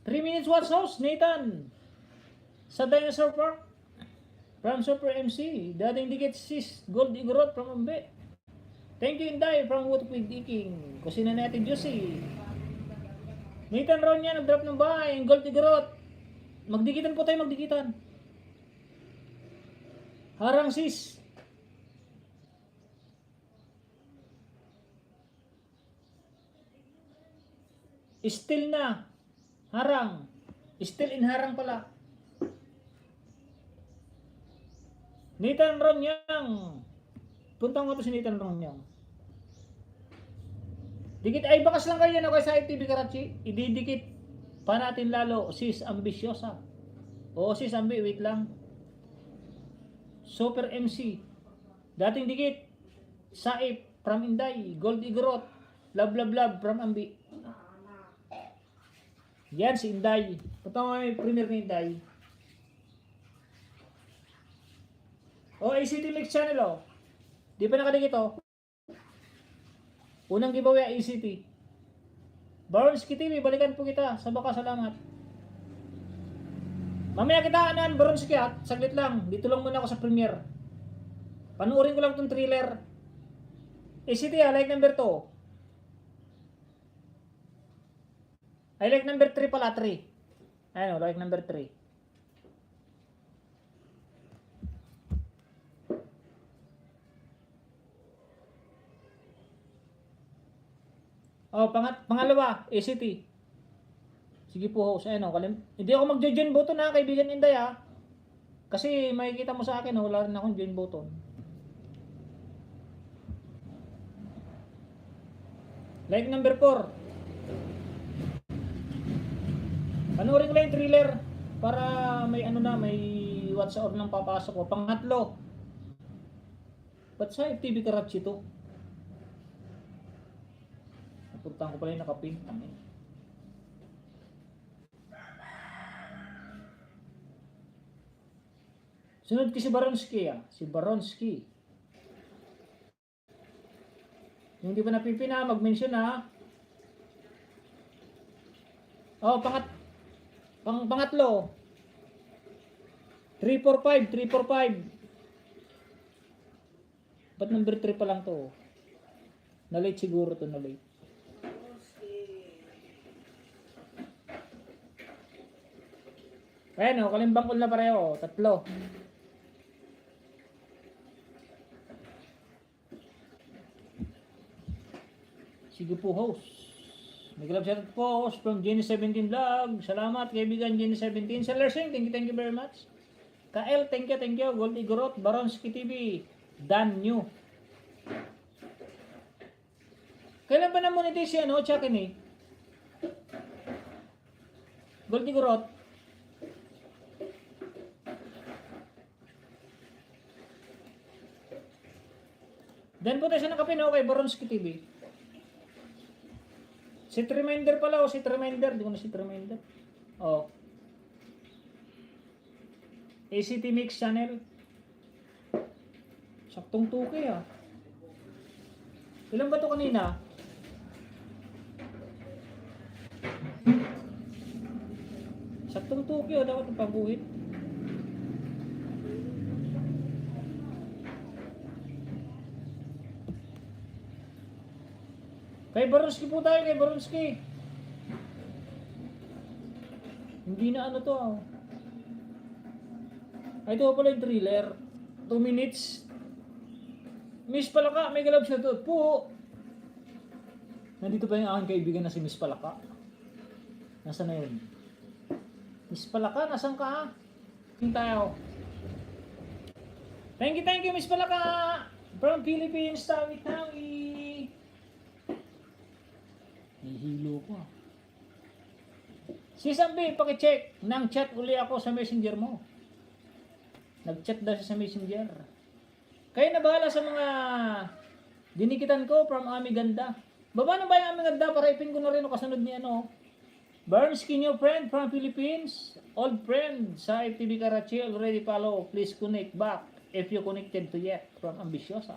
3 minutes watch host, Nathan. Sa Dinosaur Park. From Super MC. Dating dikit sis. Gold Igorot from Ambe. Thank you Inday from Woodwig Diking. Kusina natin Juicy. Nathan Ron yan, nag-drop ng bahay. Gold Igorot. Magdikitan po tayo, magdikitan. Harang sis. Still na. Harang. Still in harang pala. Nathan Ronyang. Puntang ko to si Nathan Ronyang. Dikit ay bakas lang kayo na sa ITV Karachi. Ididikit pa natin lalo. Sis ambisyosa. Oo sis ambi, wait lang. Super MC. Dating dikit. Saip from Inday. Gold Igorot. Love love love from Ambi. Yan si Inday. Ito nga may premier ni Inday. O, ACT Mix Channel o. Di pa nakadikit o. Unang giveaway ACT. Baronski TV, balikan po kita. Sa baka salamat. Mamaya kita anan Baronski at saglit lang. Dito lang muna ako sa premier. Panuorin ko lang itong thriller. ACT like number 2. I like number 3 pala, 3. Ayun, like number 3. Oh, pangalawa, ACT. Sige po, host. Ayun, hindi ako mag-join button ha, kaibigan Inday ha. Kasi makikita mo sa akin, wala rin akong join button. Like number 4. Panuorin ko lang yung thriller para may ano na, may WhatsApp nang papasok ko. Pangatlo. Ba't sa FTV Karachi to? Napuntahan ko pala yung nakapin. Sunod ko si Baronski ah. Si Baronski. Yung di pa napipina, mag-mention ha. Oh, pangatlo. 345, 345. Ba't number 3 pa lang to? Na-late siguro to, na-late. Ayan o, kalimbang ko na pareho. 3. Sige po, host. May glove shout po from Jenny17 Vlog. Salamat kaibigan Jenny17. Selersing, thank you very much. Kael, thank you. Gold Igorot, Baronski TV, Dan New. Kailan ba na-monetize yan, no? Chakin eh. Gold Igorot. Dan po tayo sa nakapin, okay, Baronski TV. Set reminder pala, set reminder. Di ko na set reminder. Oh. ACT Mix Channel. Saktong 2K ah. Ilan ba ito kanina? Saktong 2K oh, dapat pabuhit. Kay Baronski po tayo, kay Baronski. Hindi na ano to ah. Ay, ito pala yung thriller. 2 minutes. Miss Palaka, may galab siya to. Po. Nandito pa yung aking kaibigan na si Miss Palaka. Nasaan na yun? Miss Palaka, nasan ka? Tingin tayo. Thank you Miss Palaka. From Philippines, tawi-tawi. Nihilo ko ah. Si Sambi, pakicheck. Nang chat uli ako sa messenger mo. Nag-chat daw siya sa messenger. Kayo na bahala sa mga dinikitan ko from Ami Ganda. Baba na ba yung Ami Ganda para ipin ko na rin o kasunod ni ano. Bernsky, new friend from Philippines. Old friend sa FTV Karachi. Already follow. Please connect back if you connected to yet. From Ambisyosa.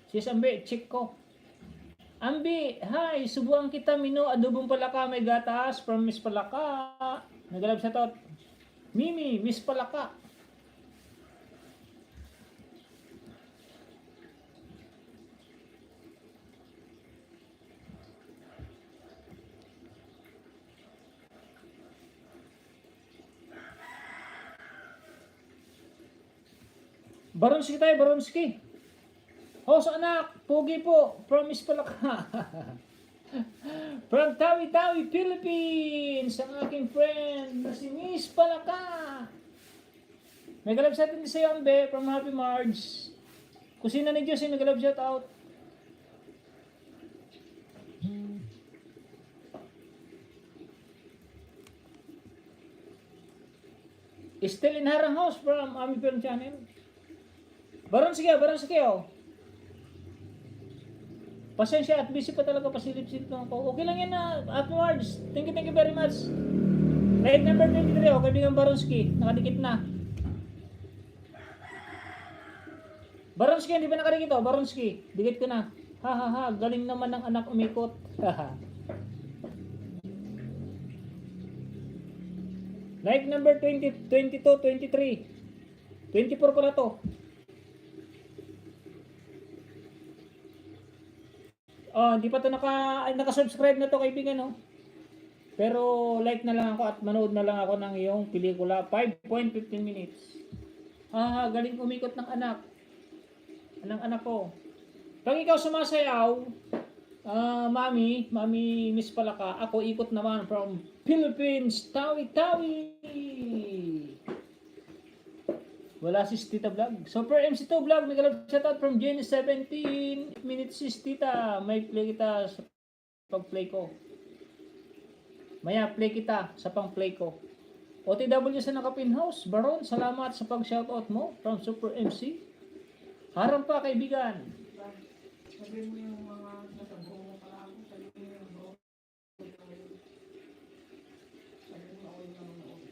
Si Sambi, check ko. Ambi, hi, subuan kita mino, adobong palaka, may gatas from Miss Palaka. Nagalab sa tot. Mimi, Miss Palaka. Baronski tayo, Baronski. Host anak, pogi po, from Miss Palaka. From Tawi-Tawi, Philippines, ang aking friend na si Miss Palaka. May galab sa atin si Yambe from Happy Marge. Kusina ni Diyos, may galab shout out. Still in Harang House from Ami Film Channel. Baronski oh. Pasensya at busy pa talaga, pasilip-silip lang ako. Okay lang yan na, afterwards. Thank you very much. Live number 23, oh, kaibigan Baronski. Nakadikit na. Baronski, hindi pa nakadikit, oh. Baronski, dikit ko na. Ha ha ha, galing naman ng anak umikot. Live number 20, 22, 23. 24 ko na to. Oh, hindi pa to naka-subscribe na to kaibigan, no. Pero like na lang ako at manood na lang ako ng iyong pelikula, 5.15 minutes. Galing umikot ng anak. Anong anak ko. Pag ikaw sumasayaw, Mami Miss Palaka, ako ikot naman from Philippines, Tawi-Tawi. Wala si Tita Vlog. Super MC2 Vlog, may galap shoutout from Jenny 17 minutes sis Tita. May play kita sa pag-play ko. Maya play kita sa pang-play ko. OTW sa Nakapin House, Baron, salamat sa pag-shoutout mo from Super MC. Harang pa kaibigan. Sabi mo yung mga nasabong mo pala ako. Sabi mo yung bro. Sabi mo ako yung nanonood.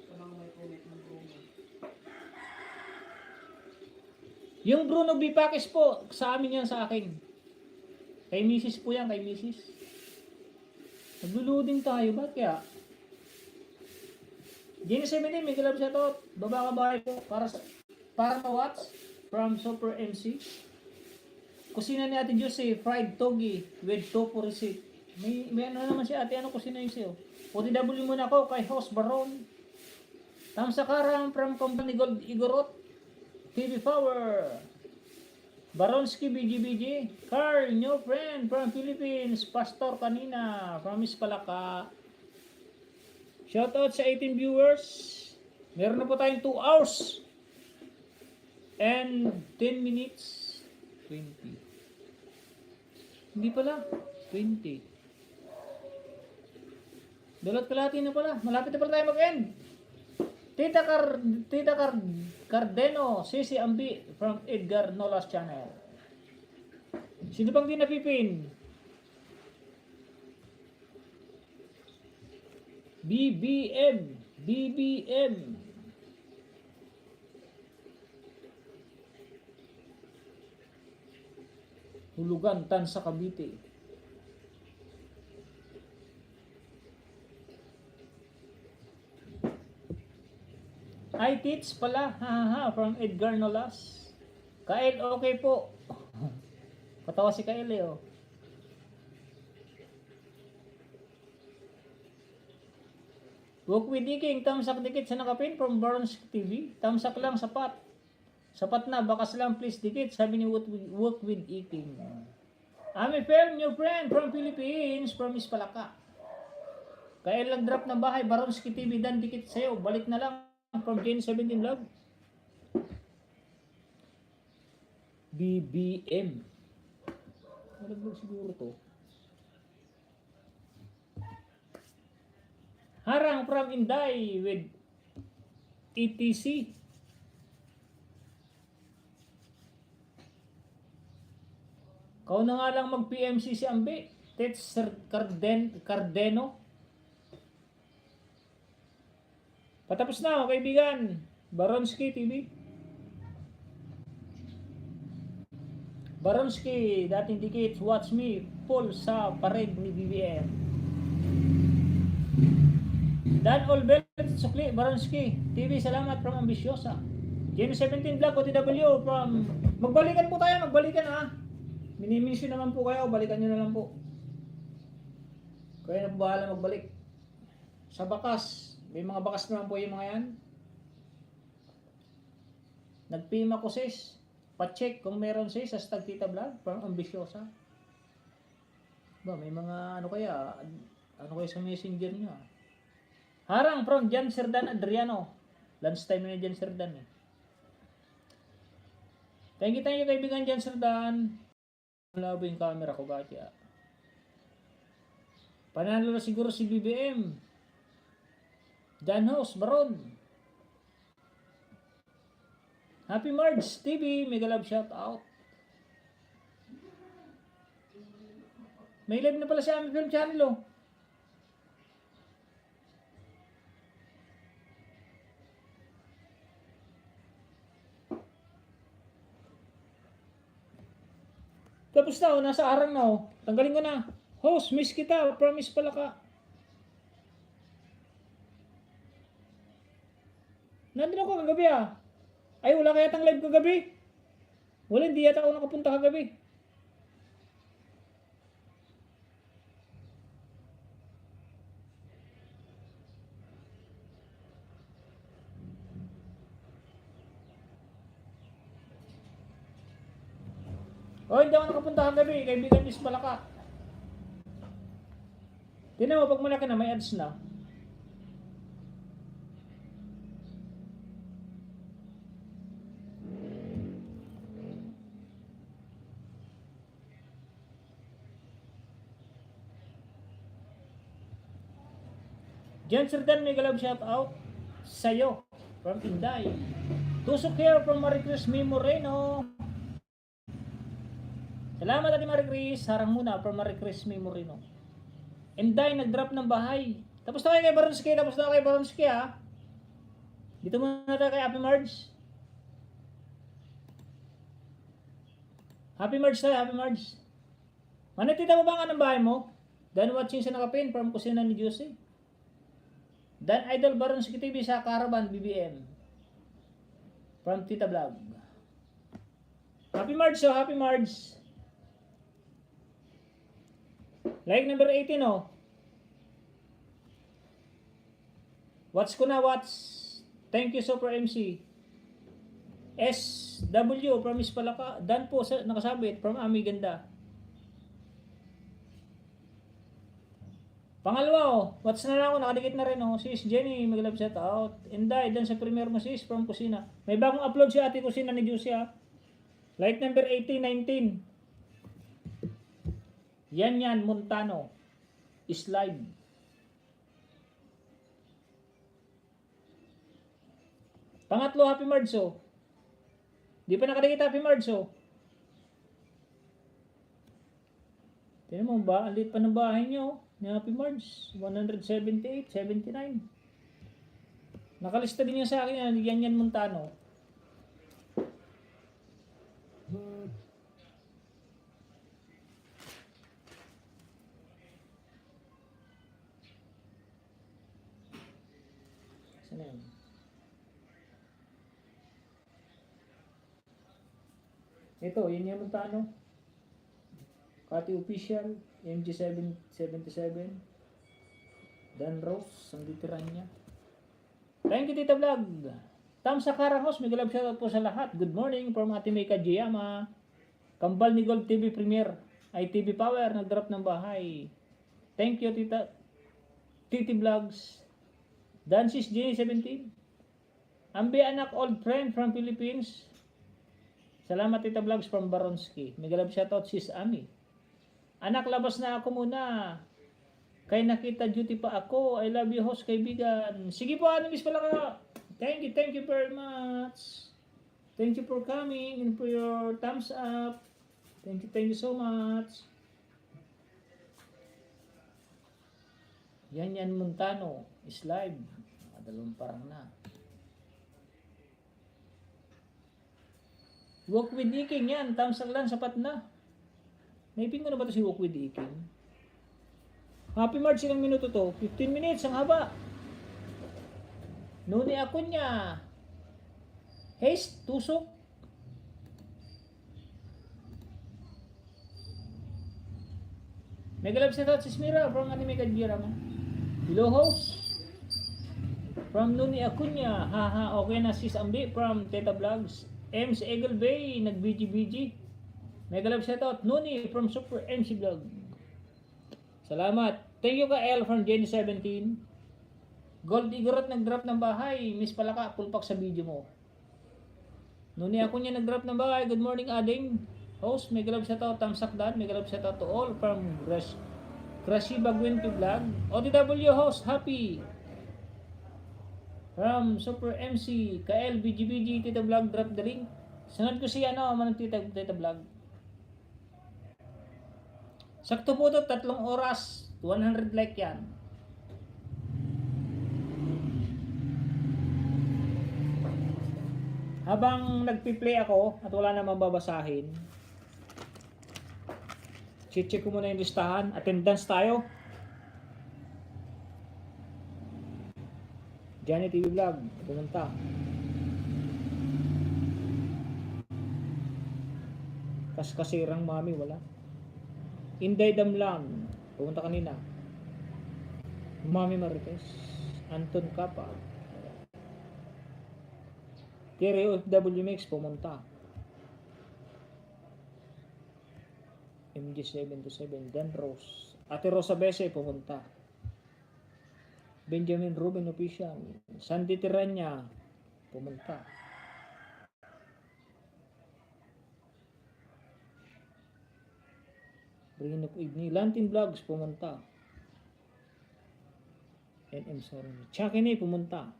Walang may comment ng bro mo. Yung Bruno Bipakis po, sa amin yan sa akin. Kay Mrs. po yan, kay Mrs. Nagluluding tayo, ba't kaya? Jenny 17, may galap siya to. Baba ka bahay po para ma-watch from Super MC. Kusina ni Ate Josie, fried togi with tofu receipt. May ano naman si Ate, ano kusina yung siyo? OTW muna ako kay Host Baron. Tamsakarang from Company Gold Igorot. TV Power. Baronski BGBG. Carl, new friend from Philippines. Pastor kanina from Miss Palaka. Shoutout sa 18 viewers. Meron na po tayong 2 hours and 10 minutes. 20. Hindi pala. 20. Dulot kalahati na pala. Malapit na pala tayo mag-end. Tita Cardeno, Sisi Ambi from Edgar Nolas Channel. Sino pang di napipin? BBM. BBM. Hulugan, Tansa, Cavite. Hi, Tits pala. Hahaha, from Edgar Nolas. Kael, okay po. Patawa si Kael eh, oh. Walk with Iking, tamsak dikit sa nakapin from Barons TV. Tamsak lang, sapat. Sapat na, bakas lang, please dikit. Sabi ni Walk with Iking. Ami Film, new friend from Philippines, from Ispalaka. Kael lang drop ng bahay, Barons TV, dan dikit sa'yo. Balik na lang from Jane 17 Vlog. BBM. Nalaglag siguro to. Harang from Inday with ETC. Kau na nga lang mag-PMC si Ambe. Tets Cardeno. Patapos na mga kaibigan. Baronski TV. Baronski, dating dikit, watch me, full sa parade ni BBM. Dan Olbert Sukli, Baronski TV, salamat from Ambisyosa. Gen 17 Vlog, OTW from... Magbalikan po tayo, magbalikan ha. Minimission naman po kayo, balikan nyo na lang po. Kaya na po bahala magbalik. Sa bakas, may mga bakas naman po yung mga yan. Nag-PM ako sis. Pa-check kung meron sis sa Stag Tita Vlog from Ambisyosa. Ba, may mga ano kaya sa messenger nyo. Harang from Jan Serdan Adriano. Lunch time na Jan Serdan eh. Thank you kaibigan Jan Serdan. Malabo yung camera ko gatya. Panalo na siguro si BBM. Danhos, Baron. Happy March TV, mega love shout out. May live na pala si Ami Film Channel oh. Tapos na oh, nasa arang na oh. Tanggalin ko na. Host, miss kita, promise pala ka. Nandun ako kagabi ah. Ay, wala kaya tang live kagabi? Wala, hindi yata ako nakapunta kagabi. O, hindi ako nakapunta kagabi. Kaibigan Miss Palaka. Tignan mo, pag malaki na, may ads na. Jan Serdan, mega love shout out sa'yo from Inday. Tusok here from Maricris Mi Moreno. Salamat Ate Maricris. Harang muna from Maricris Mi Moreno. Inday, nag-drop ng bahay. Tapos na kayo kay Baronski. Tapos na kay Baronski ha. Dito muna tayo kay Happy Marge. Happy Marge tayo, Happy Marge. Manatita mo ba nga ng bahay mo? Dan watching sa nakapin from kusina ni Josie. Dan Idol Baronski TV sa Caravan BBM. From Tita Vlog. Happy Marge oh, Happy Marge. Like number 18 oh. Watch ko na, watch. Thank you Super MC. SW from Ispalaka. Dan po sa nakasabit from Ami Ganda. Pangalawa oh, watch na lang ako, nakadikit na rin oh. Sis Jenny, mag-love shout out. Inday, dan sa premier mo sis from Kusina. May bagong upload si Ate Kusina ni Juicy ha. Like number 18, 19. Yan, Montano. Is live. Pangatlo, Happy Marge oh. Di pa nakadikit Happy Marge oh. Tignan mo ba, ang liit pa ng bahay niyo oh. ni Happy March, 178, 79. Nakalista din yan sa akin, yan Montano. Saan na yun? Ito, yun yung Montano. Kati Official, MG777. Dan Rose, ang literan niya. Thank you, Tita Vlog. Tam sa Karangos, may galab shoutout po sa lahat. Good morning from Ate May Kajiyama. Kambal ni Gold TV Premier. Ay TV Power, nag-drop ng bahay. Thank you, Titi Vlogs. Dancis J17. Ambi anak old friend from Philippines. Salamat, Tita Vlogs from Baronski. May galab shoutout sis Ami. Anak, labas na ako muna. Kay nakita duty pa ako. I love you, host, kaibigan. Sige po, miss pala ka. Thank you very much. Thank you for coming and for your thumbs up. Thank you so much. Yan Montano is live. Dalawang parang na. Walk with Iking yan. Thumbs up lang, sapat na. Naipin ko na ba ito si Walk with Iking? Happy March, ilang minuto to? 15 minutes, ang haba. Nuni ako niya. Haste, tusok. Megalab sa si Smira from Anime Kajira mo. Hello host. From Nuni Acuña. Haha, okay na sis Ambi from Teta Vlogs. MC Eagle Bay, nag-BG. Megalab shout out Nuni from Super MC Vlog. Salamat. Thank you ka L from Jenny 17. Gold Igorot nag-drop ng bahay. Miss pala ka, pulpak sa video mo. Nuni Acuña nag-drop ng bahay. Good morning Ading. Host, may galab shout out Tamsak Dan. May galab shout out to all from Crashi Bagwin to Vlog. OTW host, happy. From Super MC, KL, BGBG, Tita Vlog, drop the link. Sunod ko siya, manong Tita Vlog. Sakto po ito, 3 oras, 100 like yan. Habang nagpi-play ako at wala namang babasahin, check ko muna yung listahan. Attendance tayo. Johnny TV Vlog, pumunta. Kaskasirang mami, wala. Inday Damlang, pumunta kanina. Mami Marites, Anton Kapa. Terry OFW Mix, pumunta. MG727, Dan Rose. Ate Rosa Bese, pumunta. Benjamin Ruben Official. Sandy Tiranya, pumunta. Bringing up Igni. Lantin Vlogs, pumunta. NM Sorry. Chakini, pumunta.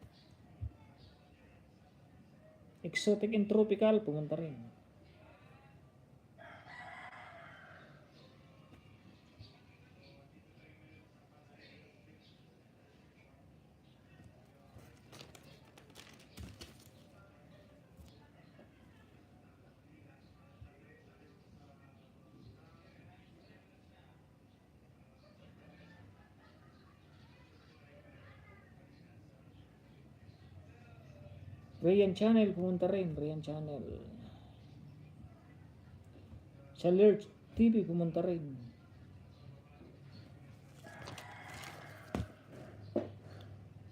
Exotic and Tropical, pumunta rin. Rayan Channel, pumunta rin. Rayan Channel. Sa Lurch TV, pumunta rin.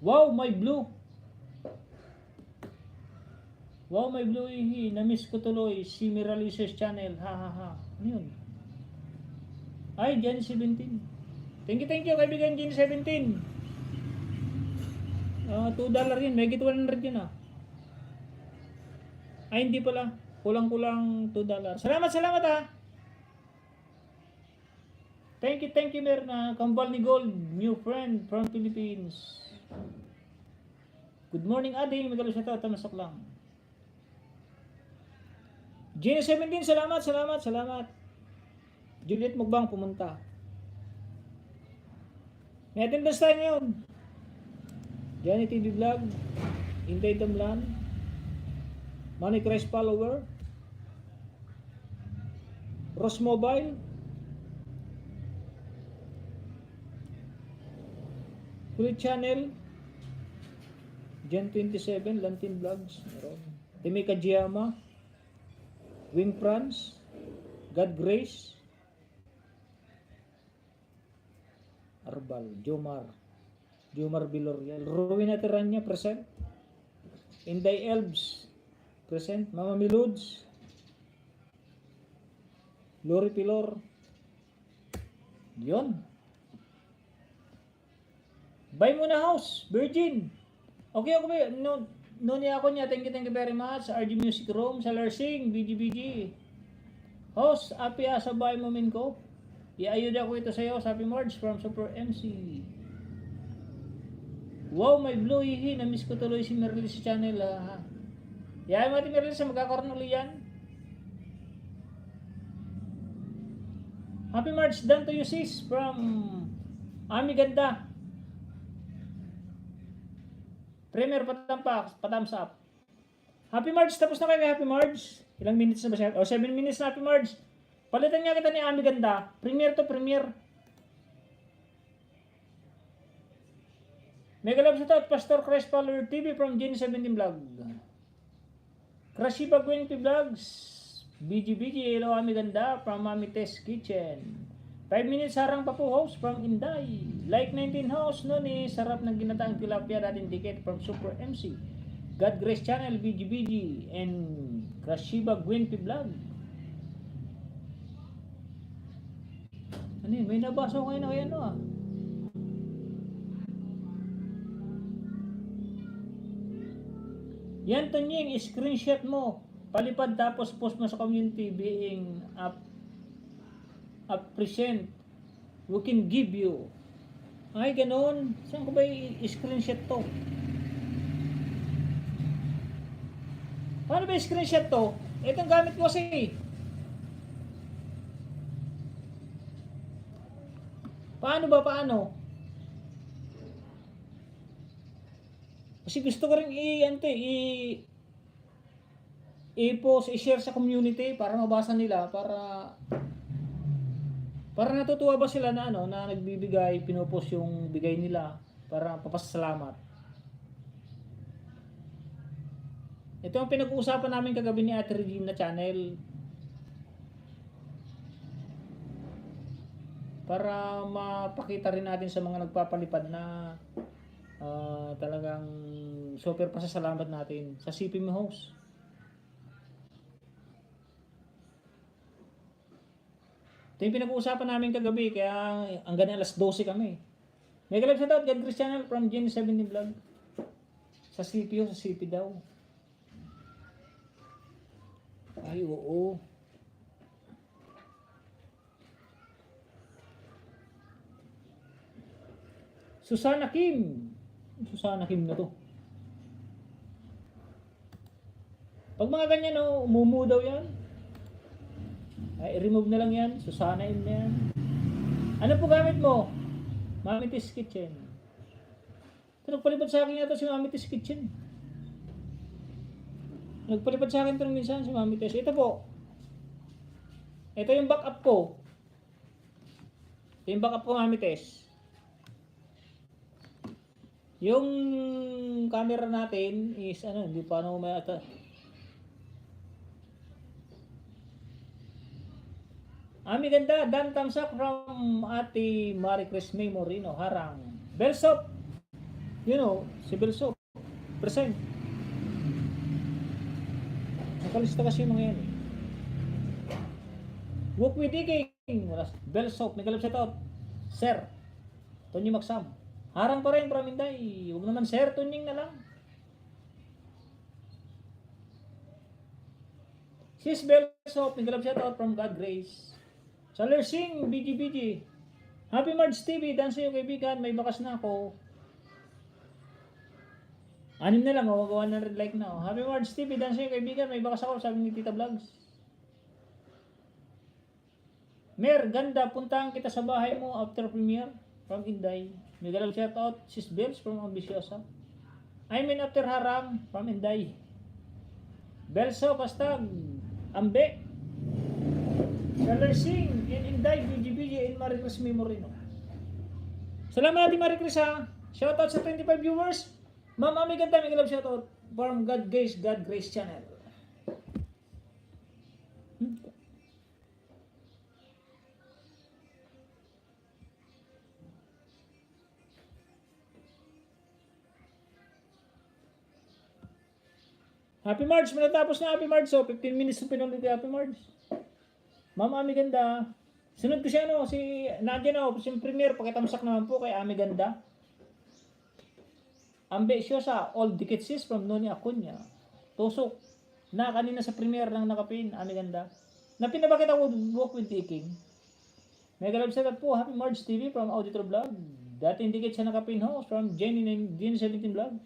Wow, my blue. Wow, my blue ihi. Na-miss ko tuloy. Si Miralises Channel. Ha ha ha. Ano yun? Ay, Jenny 17. Thank you, kaibigan Jenny 17. $2 yun. May git 100 yun ah. Ay, hindi pala. Kulang-kulang $2. Salamat ha. Thank you, Merna. Kambal ni Gold, new friend from Philippines. Good morning, Ading. Magalo siya ito. Tamasak lang. Jenny 17, salamat. Juliet Mugbang, pumunta. May attendance tayo ngayon. Johnny TV Vlog, Intay Damlan, Money Crash Follower, Ross Mobile, Kulit Channel, Gen 27, Lantin Vlogs, meron. Timika Giama, Wing France, God Grace, Arbal, Jomar Vilorial, Rowena Teranya present, Inday Elbs present, Mama Miluds, Lori Pilor, yon. Buy mo na house, Virgin. Okay, no niya ako niya, thank you very much. RG Music Room, Salar Sing, BGBG. Host, api asa buy mo min ko. Iayuda ko ito sa iyo, Happy March from Super MC. Wow, may blue hihi. Na-miss ko tuloy si Merly sa channel. Yahay mo ati Merly sa magkakaroon uli yan. Happy March done to you sis from Ami Ganda. Premier patams up. Happy March, tapos na kayo kay Happy March. Ilang minutes na ba siya? 7 minutes na Happy March. Palitan nga kita ni Ami Ganda. Premier to premier. Mega love sa out, Pastor Crash Follower TV from Gen 17 Vlog. Crashiba Gwen P Vlogs. BGBG, hello Ami Ganda from Mami Test Kitchen. 5 minutes harang pa po host from Inday. Like 19 host noon sarap ng ginataang tilapia natin dikit from Super MC. God Grace Channel, BGBG, and Crashiba Gwen P Vlog. Ano yun? May nabasa ko kayo na kaya Yan Tonying, screenshot mo. Palipad tapos post mo sa community being present. We can give you. Ay, ganoon. Saan ko ba i-screenshot to? Paano ba i-screenshot to? Itong gamit ko kasi. Paano? Kasi gusto ko rin i-post, i-share sa community para mabasa nila, para natutuwa ba sila na na nagbibigay, pinopost yung bigay nila para papasalamat. Ito ang pinag-uusapan namin kagabi ni Ate Regina channel. Para mapakita rin natin sa mga nagpapalipad na talagang super pasasalamat natin sa CPM host. Ito yung pinag-uusapan namin kagabi, kaya hanggang alas 12 kami. Mega love shout out, God Grace Channel from Gen 17 Vlog. Sa CPO, sa CP daw. Ay, oo. Susana Kim na to. Pag mga ganyan, umumu daw yan. Ay, i-remove na lang yan. Susana in na yan. Ano po gamit mo? Mami T's Kitchen. Ito, nagpalipad sa akin yata si Mami T's Kitchen. Nagpalipad sa akin ito minsan si Mami T's. Ito po. Ito yung backup ko. Ito yung backup ko, Mami T's. Yung camera natin is hindi pa may ata. Ami Ganda, Dan Tamsak from Ate Marie Chris May Moreno, Harang. Belsop, si Belsop, present. Nakalista kasi yung mga yan. Walk with Digging, Belsop, nagalap sa top. Sir, Tony Magsam. Harang pa rin, Praminday. Huwag naman Sir, Tunying na lang. Sis Belsop, nagalap sa top from God Grace. Salar Sing, BGBG. Happy March TV, dance sa'yo kaibigan, may bakas na ako. 6 na lang, magawa ng red like na. Happy March TV, dance sa'yo kaibigan, may bakas ako, sabi ni Tita Vlogs. Mer, ganda, puntahan kita sa bahay mo after premiere from Inday. Mega love shout out sis Bells from Ambisyosa. I mean after harang from Inday. Belso Pastag Ambe. Color Sing in Inday BGBG in Maricris Memorino. Salamat natin Maricris ha. Shout out sa 25 viewers. Ma'am Ami Ganda, mega love shout out from God Grace channel. Happy March, matatapos na Happy March. So, 15 minutes na pinulit kay Happy March. Ma'am Ami Ganda. Sunod ko siya, no? Si Nadia, no? Si Premier, pakitamsak naman po kay Ami Ganda. Ambisyosa, all dikit sis from Noni Acuña. Tusok. Na kanina sa Premier lang nakapin, Ami Ganda. Napin na ba kita walk with taking? Mega love shout out po, Happy March TV from Auditor Vlog. Dating dikit siya nakapin host from Jenny 17 Vlog.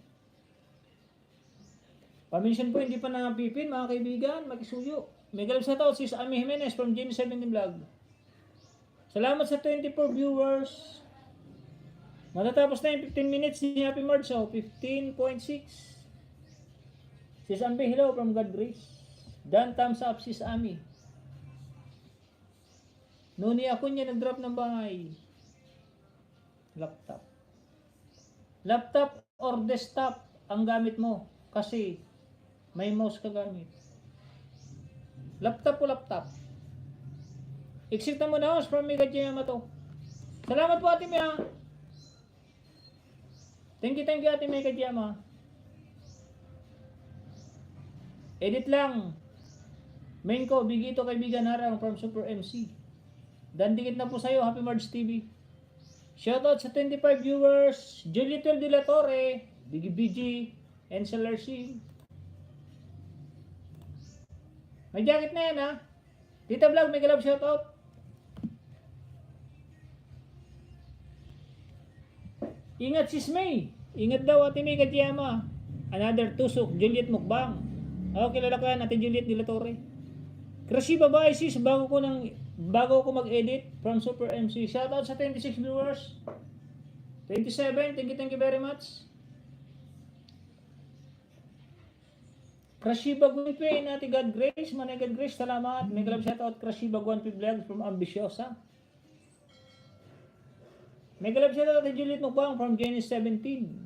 Pamention po, hindi pa napipin, mga kaibigan, makisuyo. Mega love shout out sis Ami Jimenez from Jenny 17 Vlog. Salamat sa 24 viewers. Matatapos na yung 15 minutes ni Happy March, so 15.6. Sis Ambi, hello from God Grace. Dan thumbs up sis Ami. Nuni ako niya nag-drop ng bahay. Laptop. Laptop or desktop ang gamit mo kasi may mouse ka gamit. Laptop o laptop. Exit na muna house from Mega Jema to. Salamat po Ate Mia. Thank you Ate Mega Jema. Edit lang. Main ko, bigito kaibigan harang from Super MC. Dandikit na po sa'yo, Happy March TV. Shoutout sa 25 viewers, Julietel De La Torre, Biggie BG, and Salarsi. May jacket na yan ha. Tita Vlog, mega love shoutout. Ingat sis May. Ingat daw Ate May Kajiyama. Another tusok, Juliet Mukbang. Kilala ka natin Juliet De La Torre. Crushi babae sis, bago ko mag-edit from Super MC. Shoutout sa 26 viewers. 27, thank you very much. Crushi Bagwan P, natin God Grace, Manay God Grace, salamat. Mega love shoutout Crushi Bagwan P Vlog from Ambisyosa. Mega love shoutout kay Juliet Mukbang from Jenny 17.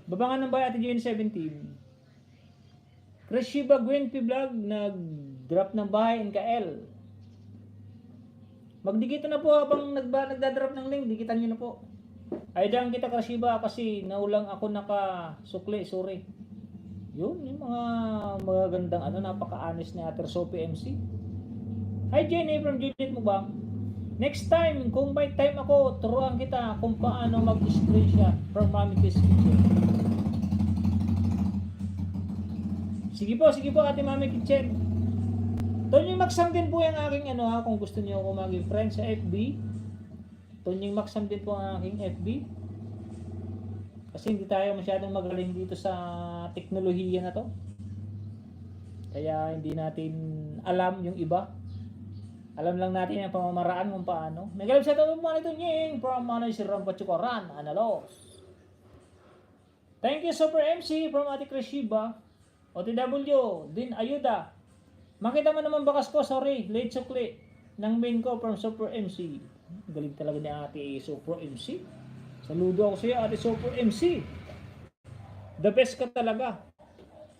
Babangan ng bahay Ate Jenny 17. Creshiba Gwen P Vlog nag-drop ng bahay NKL. Magdikita na po habang nagdadrop ng link, dikitan nyo na po. Ay dang kita Creshiba kasi naulang ako nakasukli, sorry. Yun, yung mga magagandang napaka-honest ni Ate Sophie MC. Hi Jenny from Juliet Mukbang. Next time, kung may time ako, turuan kita kung paano mag-screenshot from Mami Kiss Kitchen. Sige po Ate Mami Kitchen. Tonying Maksam din po yung aking kung gusto niyo ako maging friend sa FB. Tonying Maksam din po ang aking FB. Kasi hindi tayo masyadong magaling dito sa teknolohiya na to. Kaya hindi natin alam yung iba. Alam lang natin ang pamamaraan kung paano. Nagalit sa ito mga ito nying from Manoy Sirang Pachukoran, Analos. Thank you Super MC from Ate Creshiba. OTW, Din Ayuda. Makita mo naman bakas ko, sorry, late sukli ng main ko from Super MC. Galing talaga ni Ate Super MC. Saludo ako sa iyo Ate Super MC. The best ka talaga.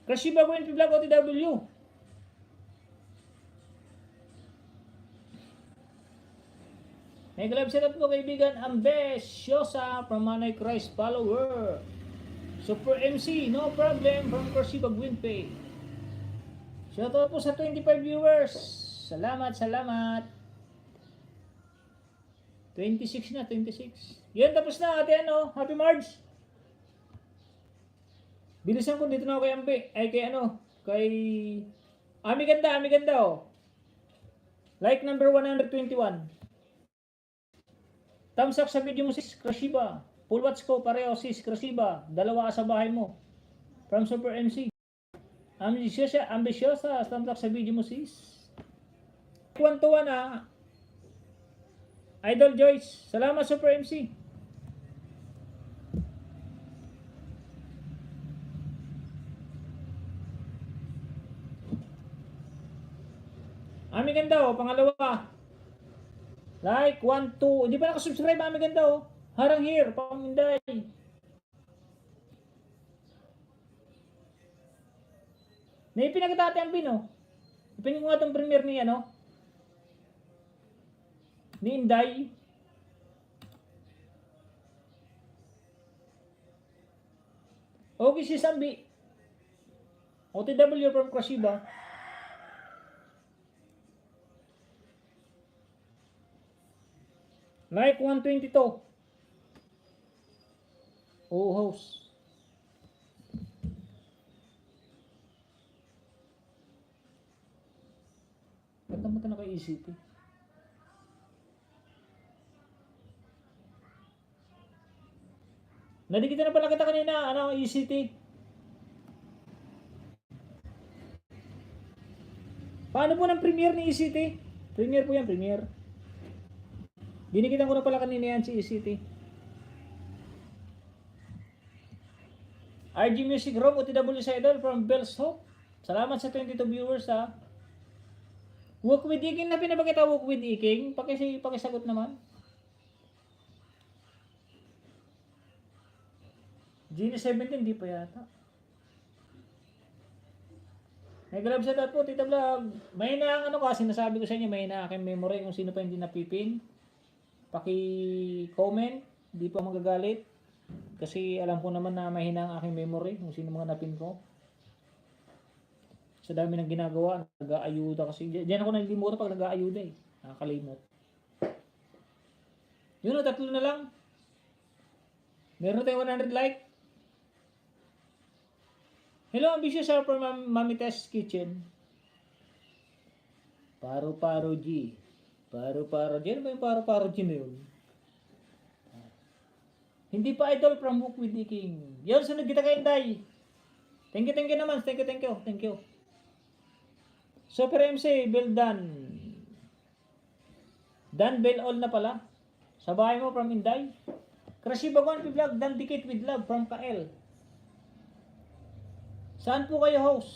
Creshiba Gwen Vlog OTW. Mega love shoutout po kaibigan Ambisyosa from Manay Christ follower. Super MC, no problem from Creshiba Gwinpe. Shoutout po sa 25 viewers. Salamat. 26 na, 26. Yan, tapos na ate Happy March. Bilisan ko dito na ako kay Ambi. Ay kay kay Ami Ganda Like number 121. Thumbs up sa video mo sis Creshiba. Full watch ko pareho sis Creshiba. Dalawa ka sa bahay mo. From Super MC. Ambisyosa. Thumbs up sa video mo sis. 1 to 1 Idol Joyce, salamat Super MC. Ami ganda oh, pangalawa. Like, 1, 2. Hindi pa nakasubscribe, Ami ganda oh. Harang here, paminday. Naipinagdati ang pino. Ipin ko nga itong premiere ni ano. Ni Inday. Okay si Sambi. OTW from Krashiba. Like 122. Oh, host. Ba't naman ito naka-ECT? Nadikita na pala kita kanina, ano, ECT. Paano po ng premiere ni ECT? Premiere po yan, premiere. Dinikitan ko na pala kanina yan si ECT. RG Music Room, OTW sa idol from Bells Hope. Salamat sa 22 viewers ha. Walk with Iking na pinapakita, walk with Iking. Pakisagot naman. Genie 17, di pa yata. Nag-love sa po, Tita Vlog. May na ang ano kasi, sinasabi ko sa inyo, may na aking memory kung sino pa hindi napipin. Paki-comment, di pa magagalit. Kasi alam ko naman na mahina ang aking memory kung sino mga napin ko. Sa dami ng ginagawa, nag-aayuda kasi. Diyan ako nalimutan pag nag-aayuda eh. Nakakalimot. Yun o, 3 na lang. Meron tayong 100 like. Hello, ambitious sir from Mami Tess Kitchen. Paro-paro G. Paro-paro G. Ano ba yung paro-paro G na yun? Hindi pa idol from Book with the King. Yun, sunod kita kay Inday. Thank you naman. Thank you. Super MC, Bill Dan. Dan Bell All na pala. Sa bahay mo from Inday. Krashiba Vlog, Dan Dikit with Love from Kael. Saan po kayo host?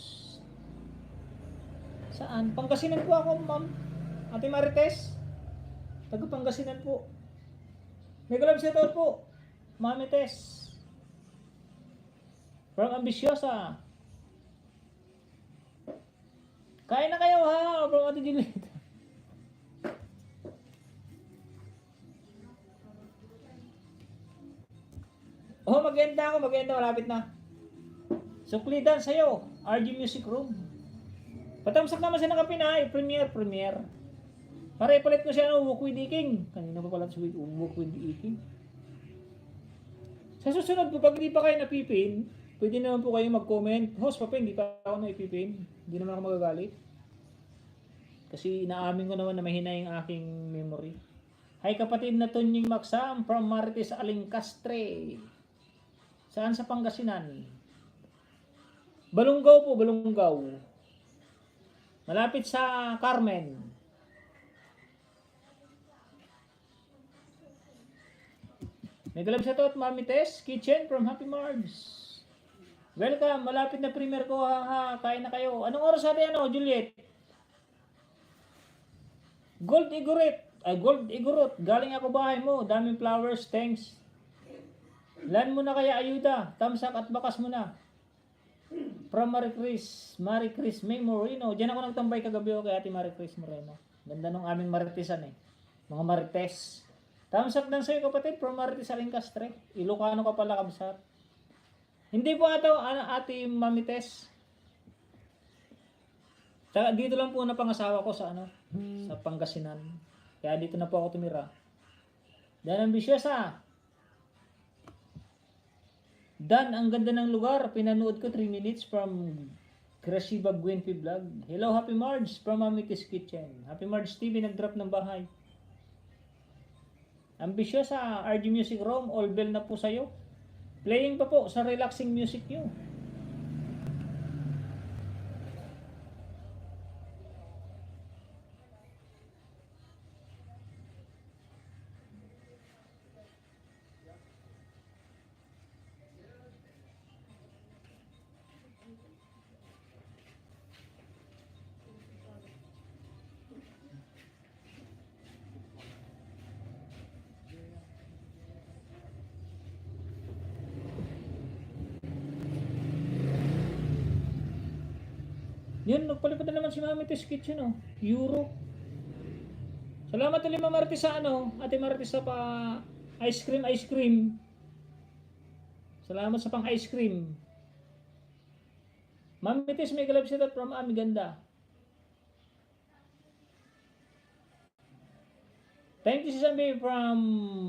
Saan? Pangasinan po ako, ma'am. Ate Marites. Taga Pangasinan po. Megalab sa tawad po. Mami Tess. From Ambisyosa. Kain na kayo ha, from Ate Juliet. Oh, maganda ako, malapit na. Suklidan sa'yo, RG Music Room. Patamsak naman siya ng kapinay, premiere. Para ipalit ko siya ng Walk with the King. Kanina pa pala sa Walk with the King. Sa susunod po, pag hindi pa kayo napipin, pwede naman po kayo mag-comment. Host, papa, hindi pa ako naipipin. Hindi naman ako magagalit. Kasi inaamin ko naman na mahina yung aking memory. Hi kapatid na Tunying Maksam from Marites Alingcastre. Saan sa Pangasinan? Balunggaw po, Balunggaw. Malapit sa Carmen. Nagalab sa to at Mami Tess Kitchen from Happy Mars. Welcome, malapit na premiere ko ha. Kain na kayo. Anong oras natin Juliet? Gold Igorot. Galing ako bahay mo. Daming flowers, thanks. Lan mo na kaya ayuda. Tamsak at bakas mo na. From Marie Chris May Moreno. Diyan ako nagtambay kagabi kay Ate Marie Chris Moreno. Ganda nung aming maritesan eh. Mga marites. Tamsak lang sa'yo kapatid from Marites Alingcastre. Ilocano ka pala kabsat. Hindi po Ate Mami Tess. Dito lang po na pangasawa ko sa sa Pangasinan. Kaya dito na po ako tumira. Dan ambisyosa. Dan, ang ganda ng lugar. Pinanood ko 3 minutes from Krashiba Gwenfi Vlog. Hello, Happy Marge from Mami Tess Kitchen. Happy Marge TV, nag-drop ng bahay. Ambisyosa, RG Music Room, all bell na po sa'yo. Playing pa po sa relaxing music nyo. Yun, nagpalipad na naman si Mami Tess Kitchen, oh. Euro. Salamat ulit Ma'am Martis sa ano, Ate Martis sa pa ice cream. Salamat sa pang ice cream. Mami Tess, may galap siya from Ami Ganda. Thank you si Sambi from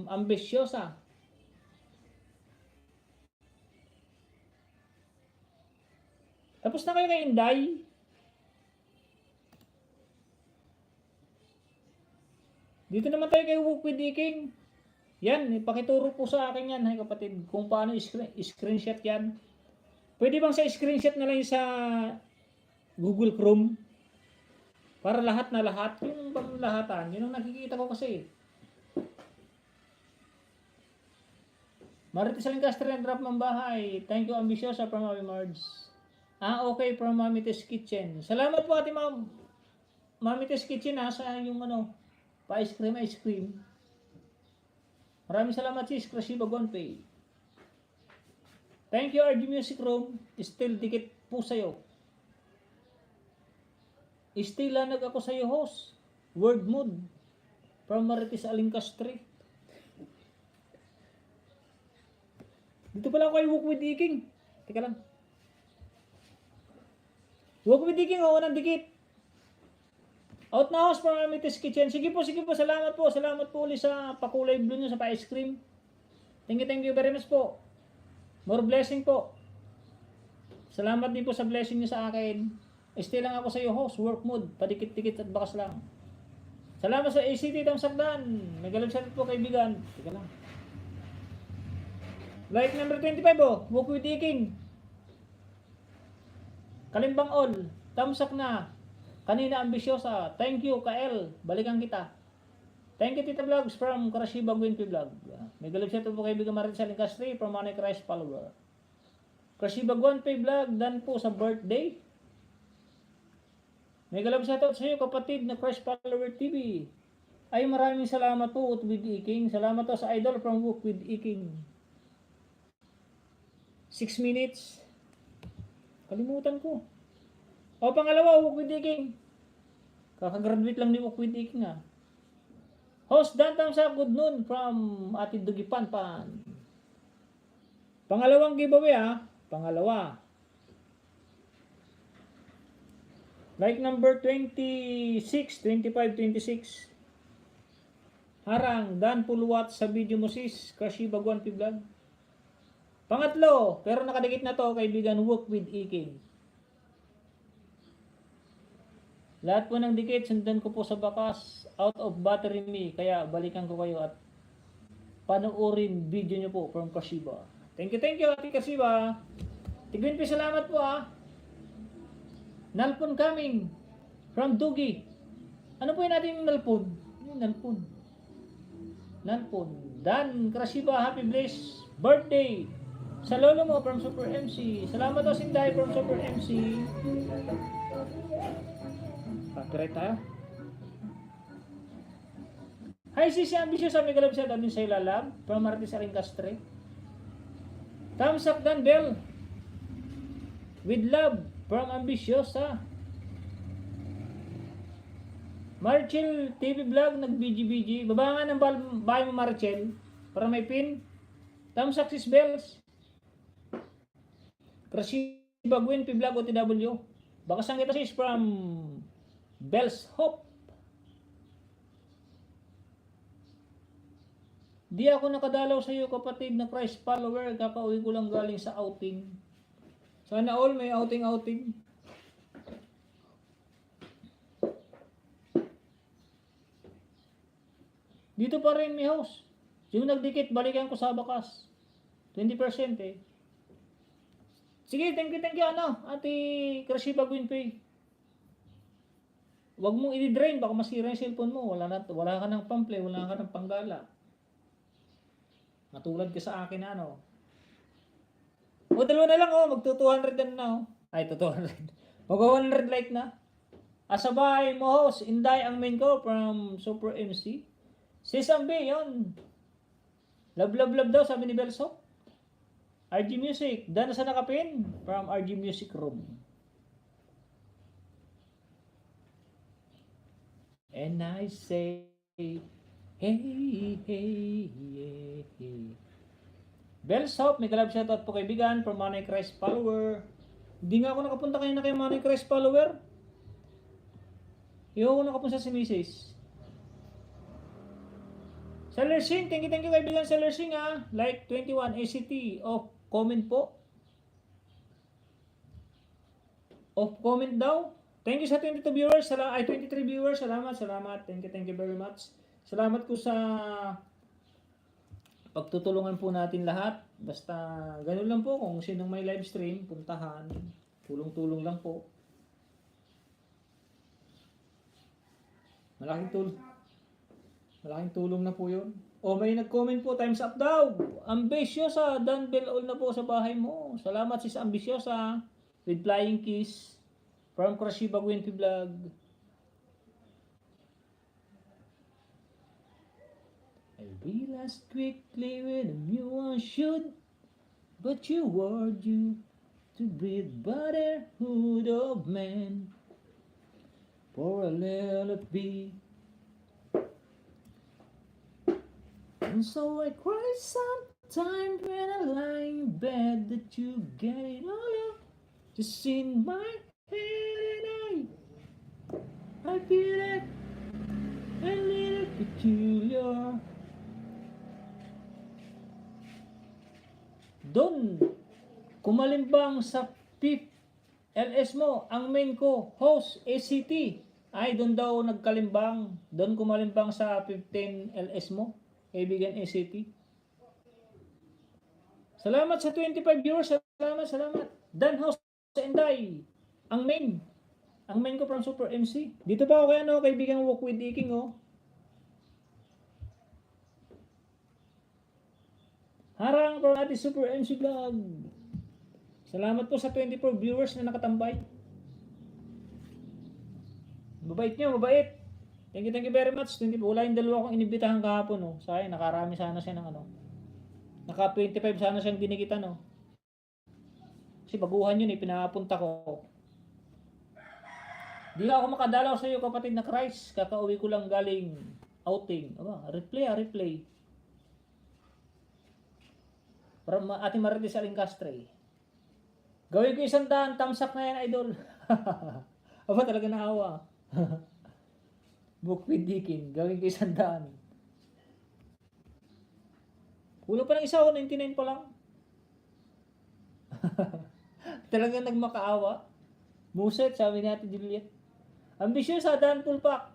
Ambisyosa. Tapos na kayo kay Inday? Dito naman tayo kay Walk with Iking. Yan, ipakituro po sa akin yan, hay kapatid, kung paano screenshot yan. Pwede bang sa screenshot na lang sa Google Chrome? Para lahat na lahat, yung lahatan, yun ang nakikita ko kasi. Marites Alicastre and drop ng bahay. Thank you, Ambisyosa from Mami Marge. Okay, from Mami Tess Kitchen. Salamat po ate Mami Tess Kitchen sa yung ano, pa-ice cream. Maraming salamat sis, Krashiba Gonpay. Thank you RG Music Room. Still dikit po sa'yo. Still lanag ako sa'yo host. Word mood. From Marites Alicastre. Dito pala ako kay Walk with Iking. Teka lang. Walk with Iking, unang dikit. Out na house from Mami Tess Kitchen. Sige po. Salamat po ulit sa pakulay blue nyo sa pa-ice cream. Thank you very much po. More blessing po. Salamat din po sa blessing nyo sa akin. Stay lang ako sa iyo host. Work mode. Padikit-dikit at bakas lang. Salamat sa ACT Tamsakdan. Nagalag sa po kaibigan. Teka lang. Like number 25 Walk with Iking. Kalimbang all. Tamsak na. Kanina Ambisyosa. Thank you, Kael. Balikan kita. Thank you, Tita Vlogs from Krashiba Gwinpi Vlog. May galap siya ito po kaibigan Marites Alicastre from Manay Christ follower. Krashiba Gwinpi Vlog, dan po sa birthday. May galap siya ito sa iyo kapatid na Christ follower TV. Ay maraming salamat po Walk with Iking. Salamat po sa idol from Walk with Iking. 6 minutes. Kalimutan ko. O pangalawa, Walk with Iking. Kakagraduate lang ni Walk with Iking Host Dan Tamsa, good noon from Ate Dugipan Pan. Pangalawang giveaway Pangalawa. Like number 26, 25, 26. Harang, Dan Puluwat sa video mo sis, Krashiba Gwinpi Vlog. Pangatlo, pero nakadikit na to kaibigan Walk with Iking. Lahat po ng dikit, sundan ko po sa bakas, out of battery me, kaya balikan ko kayo at panoorin video nyo po from Krashiba. Thank you Ate Krashiba. Tigwin po salamat po Nalpon coming from Dugi. Ano po yung ating nalpon? Nalpon. Dan Krashiba, happy blessed birthday sa lolo mo from Super MC. Salamat po Sinday from Super MC. Copyright tayo. Hi sis, Ambisyosa, may galap siya din sa ilalab from Marites Alicastre. Thumbs up Dan Bell with love from Ambisyosa. Marchel TV Vlog nag-BG. Baba nga ng bahay mo Marchel para may pin. Thumbs up sis Bells. Krashiba Gwinpi Vlog OTW. Baka sang kita sis from Bells Hope. Di ako nakadalaw sa iyo kapatid na Christ follower. Kakauwi ko lang galing sa outing. Sana all may outing. Dito pa rin may house. Yung nagdikit, balikan ko sa bakas. 20% Sige, thank you Ate Krashiba Gwinpi. Huwag mong i-drain, baka masira yung cellphone mo. Wala ka ng pample, wala ka ng panggala. Matulad ka sa akin O, dalawa na lang magto 200 na Ay, 200. Mag-100 like na. Asabay mo host, Inday ang main ko from Super MC. Sisambi, yun. Love daw, sabi ni Belso. RG Music, dana sa nakapin from RG Music Room. And I say, hey, hey, hey. Bell South, may galab shoutout po kaibigan from Manay Christ follower. Hindi nga ako nakapunta kayo na kay Manay Christ follower. Iyo ako nakapunta si Mrs. Seller Sing, thank you kaibigan Seller Sing ha. Like 21 ACT of comment po. Of comment daw. Thank you sa 22 viewers, 23 viewers. Salamat. Thank you very much. Salamat ko sa pagtutulungan po natin lahat. Basta ganun lang po, kung sinong may live stream, puntahan. Tulong-tulong lang po. Malaking tulong na po yun. O may nag-comment po, times up daw. Ambisyosa, done bell all na po sa bahay mo. Salamat sis Ambisyosa. With flying kiss. From Krashiba Gwinty Vlog. I realized quickly when I knew I should. But you warned you to breathe brotherhood of man. For a little bit. And so I cry sometimes when I lie in bed that you get it all out. Just in my head and I feel it a little peculiar. Doon, kumalimbang sa fifth LS mo, ang main ko, host, ACT, ay doon daw nagkalimbang, doon kumalimbang sa 15 LS mo, kaibigan ACT. Salamat sa 25 viewers, salamat. Dan host sa Inday, ang main ko from Super MC. Dito pa ako kay kaibigan Walk with Iking Harang from ating Super MC Vlog. Salamat po sa 24 viewers na nakatambay. Mabait niyo, mabait. Thank you very much. Wala yung dalawa kong inibitahan kahapon. Sayang, nakarami sana siya ng Naka 25 sana siyang dinikita Kasi baguhan yun pinapunta ko. Di ako makadalaw sa iyo kapatid na Christ. Kakauwi ko lang galing outing. Replay. Para ating Marites Alincastre. Gawin ko 100, tamsak na yan, idol. Aba, talaga naawa. Book with Dikin, gawin ko 100. Kulang pa ng isa 99 pa lang. Talagang nagmakaawa. Muset, sabi ni Ate Juliet. Ambisyosa, Dan Pulpak.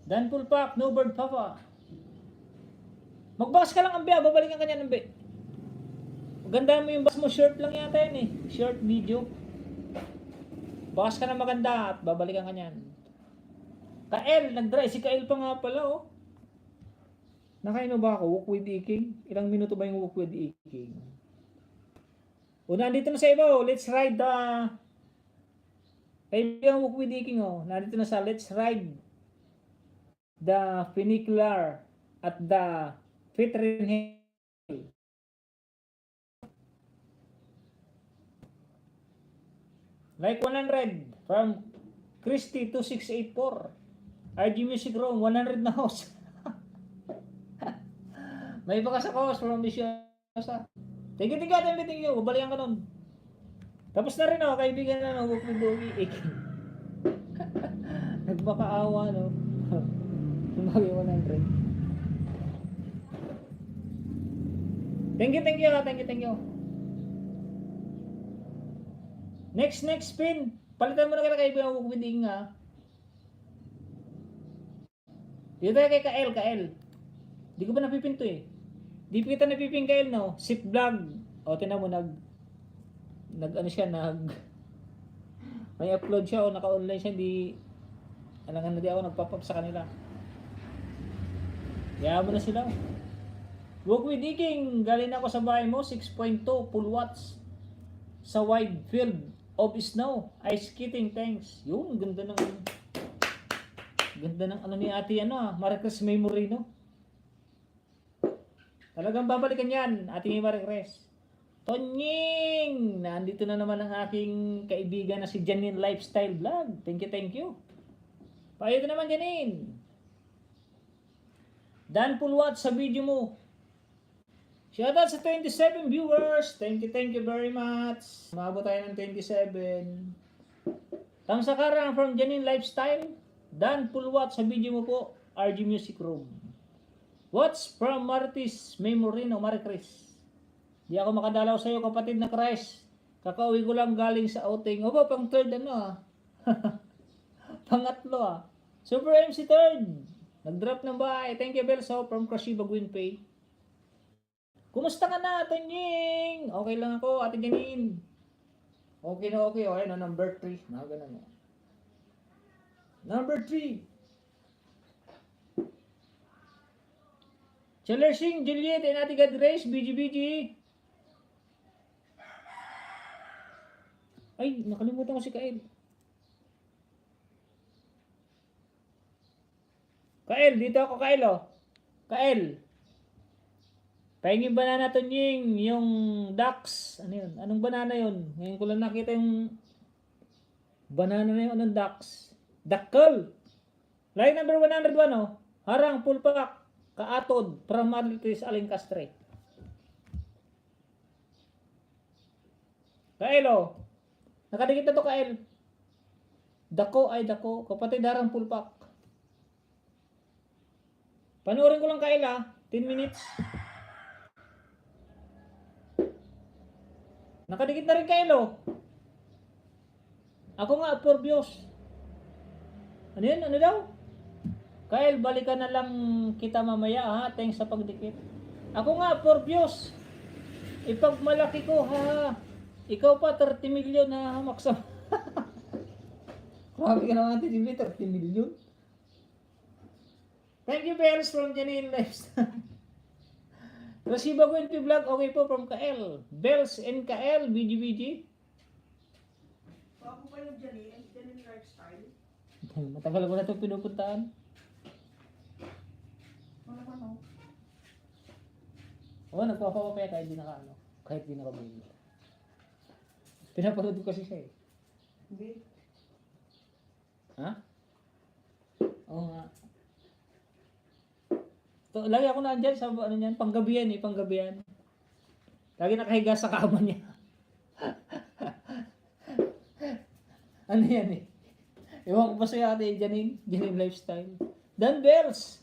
Dan Pulpak, no bird papa. Magbakas ka lang, Ambe. Babalikan ka niyan, Ambe. Maganda mo yung bas mo. Short lang yata yan Short video. Bakas ka na maganda at babalikan ka niyan. Kael, nag-dry. Si Kael pa nga pala, Nakaino ba ako? Walk with Iking? Ilang minuto ba yung walk with Iking? Nandito na sa iba, Let's ride the... Kaibigan walk with Iking, Nandito na sa let's ride the funicular at the Fitrin Hill. Like 100 from Christy 2684. RG Music Room 100 na host. May iba ka sa host from Misyosa. Thank you. Babalikan ka nun. Tapos na rin kaibigan na Walk with Doggy. Nagmakaawa Tumagi 100. Thank you. Next spin. Palitan mo na kita kaibigan Walk with Ding Dito tayo kay Kael. Di ko ba napipinto Di pa kita napipin Kael Sip vlog. Tinan mo may upload siya naka-online siya alangan na di ako nagpop-up sa kanila. Kaya mo na sila. Walk with Iking, galing ako sa bahay mo, 6.2 full watts sa wide field of snow. Ice skating, thanks. Yun, ganda ng ni ate Maricres Memory Talagang babalikan yan, ate Maricres. Tonying! Nandito na naman ang aking kaibigan na si Janine Lifestyle Vlog. Thank you, thank you. Payo naman, Janine. Dan Pulwat sa video mo. Shoutout sa 27 viewers. Thank you very much. Umabot tayo ng 27. Tamsakarang from Janine Lifestyle. Dan Pulwat sa video mo po. RG Music Room. What's from Martis Memorino, Maricris? Di ako makadalaw sa'yo, kapatid na Christ. Kakauwi ko lang galing sa outing. Opo, pang third Pangatlo Super MC third. Nag-drop ng bahay. Thank you, Belso, from Krashiba Gwinpay. Kumusta ka na, Tonying? Okay lang ako, Ate Janine. Okay na okay. Okay na, number 3. Ganun. Number 3. Chalersing, Juliet, and Ate God Grace, BG. Ay, nakalimutan ko si Kael. Kael, dito ako, Kael, Kael. Pahingin banana, Tonying, yung ducks. Ano yun? Anong banana yun? Ngayon ko lang nakita yung banana na yun. Anong ducks? Dakkel. Line number 101, Harang, pulpak, kaatod, pramalitis, alingkastre. Kael, nakadikit na to, Kael. Dako ay dako. Kapatid, harang, pulpak. Panoorin ko lang, Kael, 10 minutes. Nakadikit na rin, Kael, Ako nga, Porbios. Ano yun? Ano daw? Kael, balikan na lang kita mamaya, Thanks sa pagdikit. Ako nga, Porbios. Ipagmalaki ko, Ikaw pa, 30 million na maksa. Grabe ka naman, 30 million. Thank you, Bells, from Janine Lifestyle. Rasiba Gwinpi Vlog, okay po, from Kael. Bells and Kael, BG. Ako pa yung Janine Lifestyle. Matagal ko na ito pinupuntaan. Ano? Oo, nagpapapapaya kahit di naka, kahit di nakabili. Pinapanood ko kasi siya, Hindi. Ha? Oo nga. Lagi ako nandyan sa panggabihan. Lagi nakahiga sa kama niya. Ano yan Ewan ko pa sa'yo, Ate Janine Lifestyle. Dan Bells!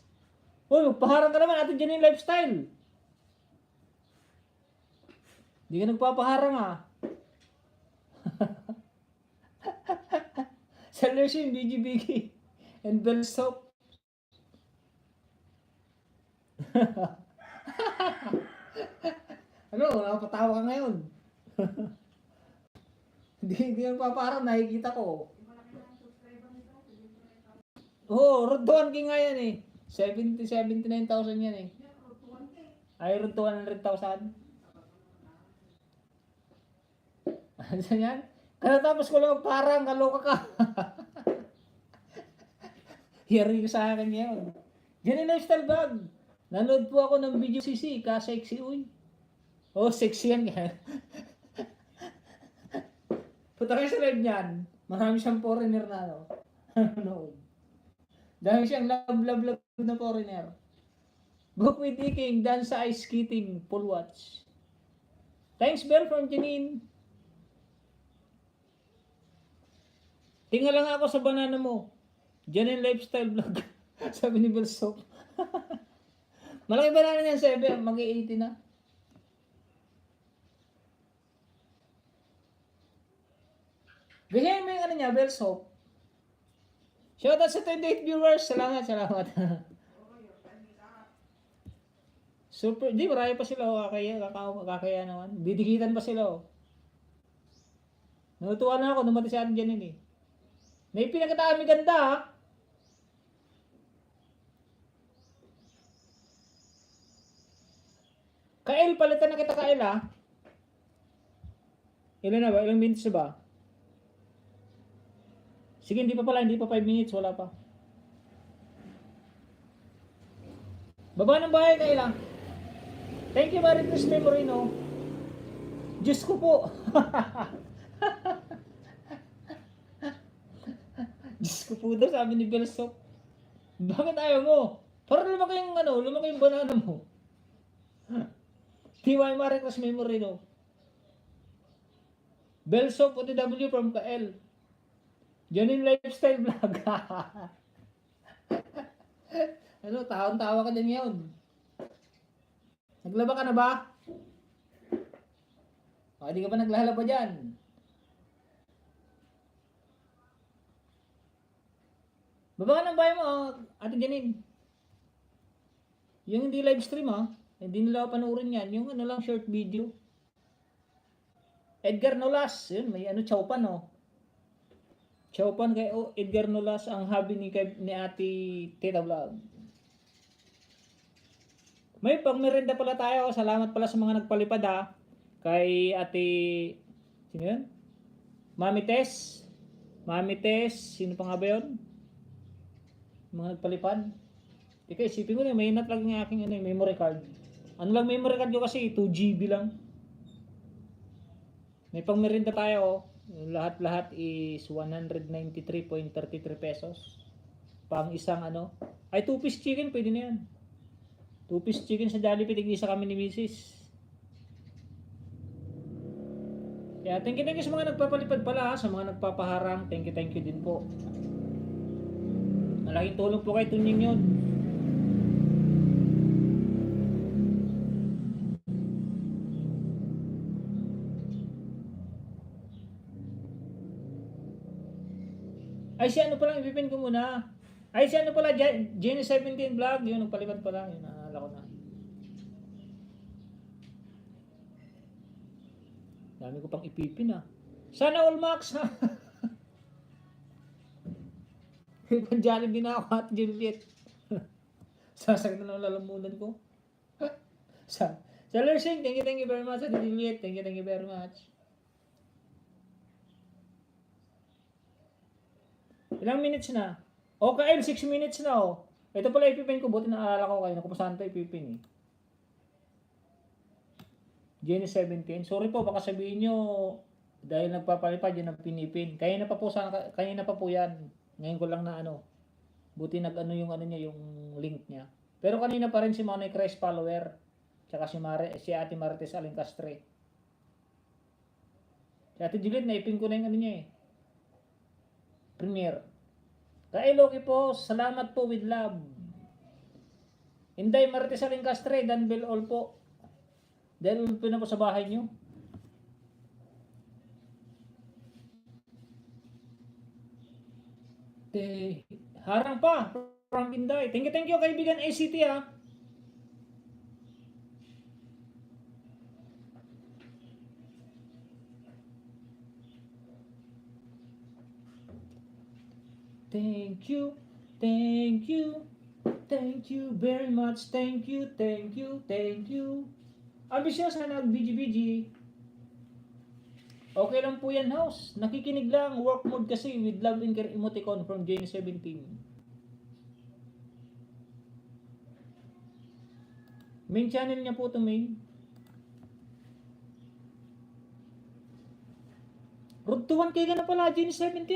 Uy, magpaharang ka naman, Ate Janine Lifestyle. Hindi ka nagpapaharang, Cellersin, BG, and Bell Soap. Ano, nakapatawa ka ngayon. Hindi nagpapaharang, nakikita ko. Road 1K nga yan 79,000 yan Ay, road 200,000. Ano yan? Katapos ko lang parang kaloka ka. Hearing sa akin ngayon. Janine Lifestyle Vlog. Nanood po ako ng video CC, ka-sexy sexy yan kaya. Punta kayo sa live niyan. Marami siyang foreigner na nanood. Dahil siyang love na foreigner. Book with Iking, dance sa ice skating, full watch. Thanks, Bell, from Janine. Tingnan lang ako sa banana mo. Janine Lifestyle Vlog. Sabi ni Bell Soap. Malaki banana niyan, 7. Mag-80 na. Gayahin mo yung niya, Bell Soap. Shoutout sa 28 viewers. Salamat. Super, marami pa sila. Kakaya naman. Didikitan pa sila. Natutuwa na ako, numati si atin dyan May pinagkatami ganda, Kael, palitan na kita, Kael, Ilan na ba? Ilang minutes na ba? Sige, hindi pa 5 minutes, wala pa. Baba ng bahay, Kael, Thank you, Maricris Memorino. Diyos ko po. Diyos ko po daw, sabi ni Belsop. Bakit ayaw mo? Para lumaki yung banana mo. TY Maricos Memory, no? Belsop OTW from Kael. Janine Lifestyle Vlog. Ano, taon-tawa ka din yun. Naglaba ka na ba? O, hindi ka ba naglalaba dyan? Baba ka ng bahay mo, Ate Janine. Yung hindi live stream, hindi nila panoorin yan. Yung ano lang, short video. Edgar Nolas, yun, may ano, chowpan, Chowpan kay Edgar Nolas, ang hobby ni Ate Tita Vlog. May pagmerenda pala tayo. Salamat pala sa mga nagpalipad, kay Ate, sino yun? Mami Tess. Mami Tess, sino pa nga ba yun? Mga nagpalipad. Teka, isipin ko na, may not lang yung aking memory card. Ano lang memory card ko kasi, 2 GB lang. May pangmerinda tayo, lahat-lahat is 193.33 pesos. Pang isang ay 2-piece chicken, pwede na yan. 2-piece chicken sa Jollibee, tig-isa kami ni Mrs. Kaya thank you sa mga nagpapalipad pala, sa mga nagpapaharang, thank you din po. Malaking tulong po kay Tunying yun. Ay, si ano pala, ipipin ko muna. Ay, si ano pala, Jenny 17 Vlog, yun, nagpalipad pala, yun, naalala ko na. Dami ko pang ipipin, Sana all max, Pang Jollibee na ako at Juliet. Sasag na lang lalamunan ko. Sa Lersing, thank you very much at Juliet. Thank you very much. Ilang minutes na? Okay, 6 minutes na, Ito pala ipipin ko, buti naalala ko kayo na kung saan ito ipipin, Jenny 17. Sorry po, baka sabihin nyo, dahil nagpapalipad yun ang pinipin. Kanina pa po yan. Ngayon ko lang na buti yung niya, yung link niya. Pero kanina pa rin si Manoy Christ follower. Tsaka si Ate Marites Alingcastre. Si Ate Juliet, naipin ko na yung niya, Premiere. Kay Loki po, salamat po with love. Inday Marites Alingcastre, Dan Bell all po. Dahil po na po sa bahay nyo. Harang pa from Inday. Thank you kaibigan ACT, Thank you very much. Thank you. Ambitious na nag-BG. Okay lang po yan, house. Nakikinig lang. Work mode kasi with love and care emoticon from Jane 17. Main channel niya po ito, main. Road to 1K ka na pala, Jane 17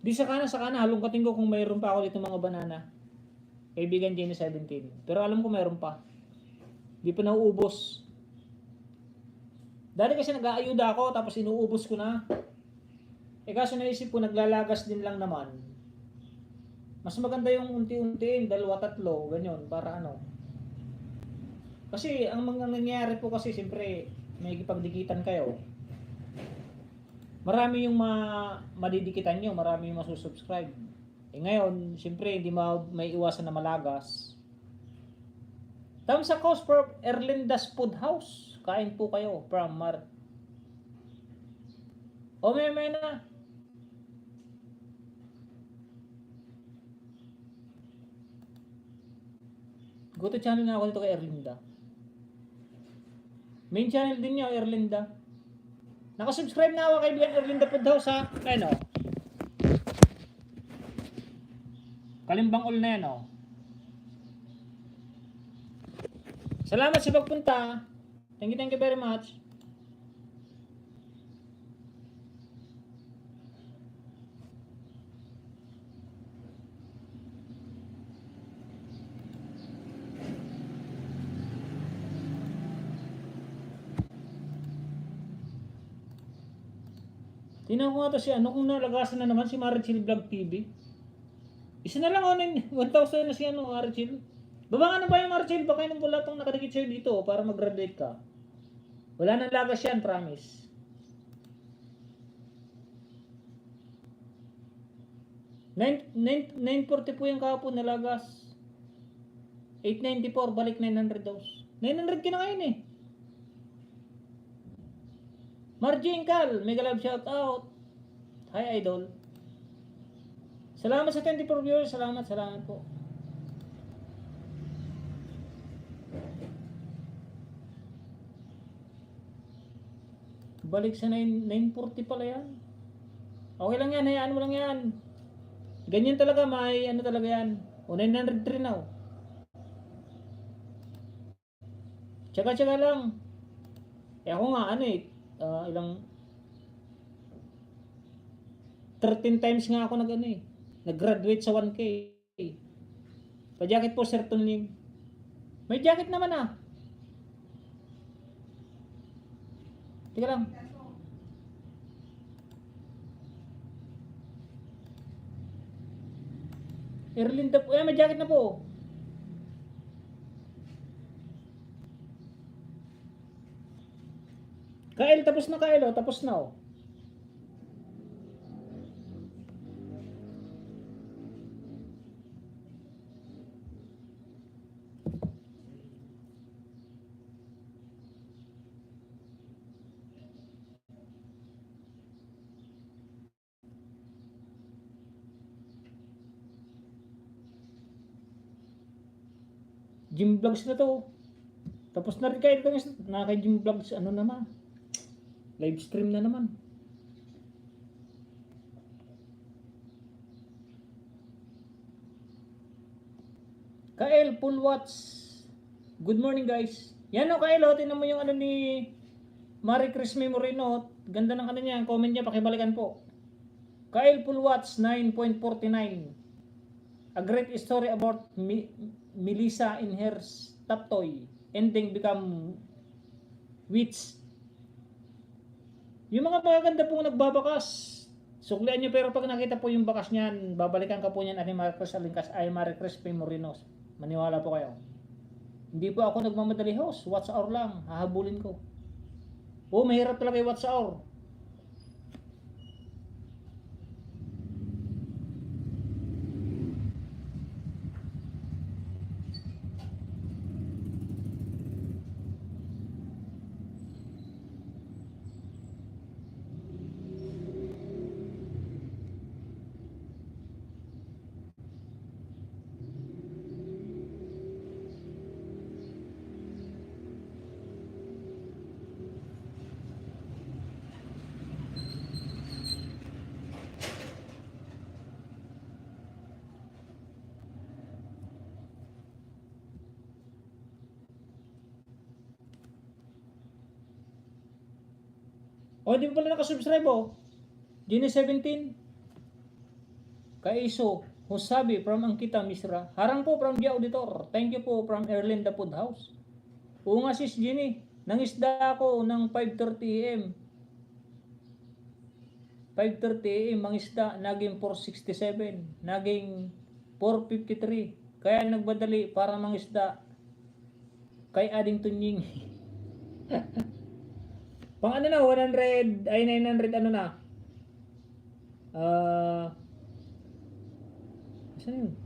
Di sa kana, halongkatin ko kung mayroon pa ako dito mga banana. Kaibigan Jane 17. Pero alam ko mayroon pa. Di pa nauubos. Dati kasi nag-aayuda ako tapos inuubos ko na. Kaso naisip ko naglalagas din lang naman. Mas maganda yung unti-untiin, 2-3, ganyan, para Kasi ang mga nangyayari po kasi siyempre may ipagdikitan kayo. Marami yung madidikitan nyo, marami yung masusubscribe. Ngayon, siyempre hindi may iwasan na malagas. Thumbs up for Erlinda's Food House. Kain po kayo from Mar. May na. Go to channel na ako dito kay Erlinda. Main channel din niya, Erlinda. Nakasubscribe na ako kay Erlinda Food House, Ayun, Kalimbang all na yan, Salamat sa pagpunta. Thank you very much. Tingnan ko nga to si ano kung nalagasan na naman si Marichil Vlog TV. Isa na lang ako 1,000 na si ano, Marichil. Baba nga na ba yung Marichil? Baka yung wala pang nakadikit sa'yo dito para mag-graduate ka. Wala nang lagas yan, promise. $940 po yung kahapon na lagas. $894, balik $900 daw. $900 ka na ngayon eh. Marjing Cal, mega love shout out. Hi idol. Salamat sa 24 viewers, salamat po. Balik sa 940 pala yan. Okay lang yan, hayaan mo lang yan. Ganyan talaga, may ano talaga yan. O 903 now. Tsaka lang. Eh ako nga ano eh. Ilang 13 times nga ako nag-graduate sa 1K. Pa-jacket po Sir Tonling. May jacket naman ah. Teka lang. Erlinda po. May jacket na po. Kael, tapos na Kael, oh. Tapos na oh. Gym vlogs na to. Tapos na rin kayo naka-gym vlogs, ano naman. Live stream na naman. Kael, full watch. Good morning guys. Yan o Kael, tinan mo yung ano ni Marie Chris Memorino. Ganda ng ano niya, comment niya, pakibalikan po. Kael, full watch, 9.49. A great story about Melissa in her top toy. Ending become witch. Yung mga magaganda pong nagbabakas, suklian nyo, pero pag nakita po yung bakas niyan, babalikan ka po niyan ani Marcos Alingkas ay Marie Chris Memorino. Maniwala po kayo. Hindi po ako nagmamadali host. Watch hour lang. Hahabulin ko. Mahirap talaga yung watch hour. Di pa pala nakasubscribe Genie 17. Kaiso, Husabi from Angkita Misra. Harang po from Dia Auditor. Thank you po from Erlinda Food House. Oo nga sis Genie. Nangisda ako ng 5:30 AM. 5:30 AM mangisda. Naging 467. Naging 453. Kaya nagbadali para mangisda. Kay Ading Tunying. Pang ano na, 100, ay 900 ano na. Saan yun?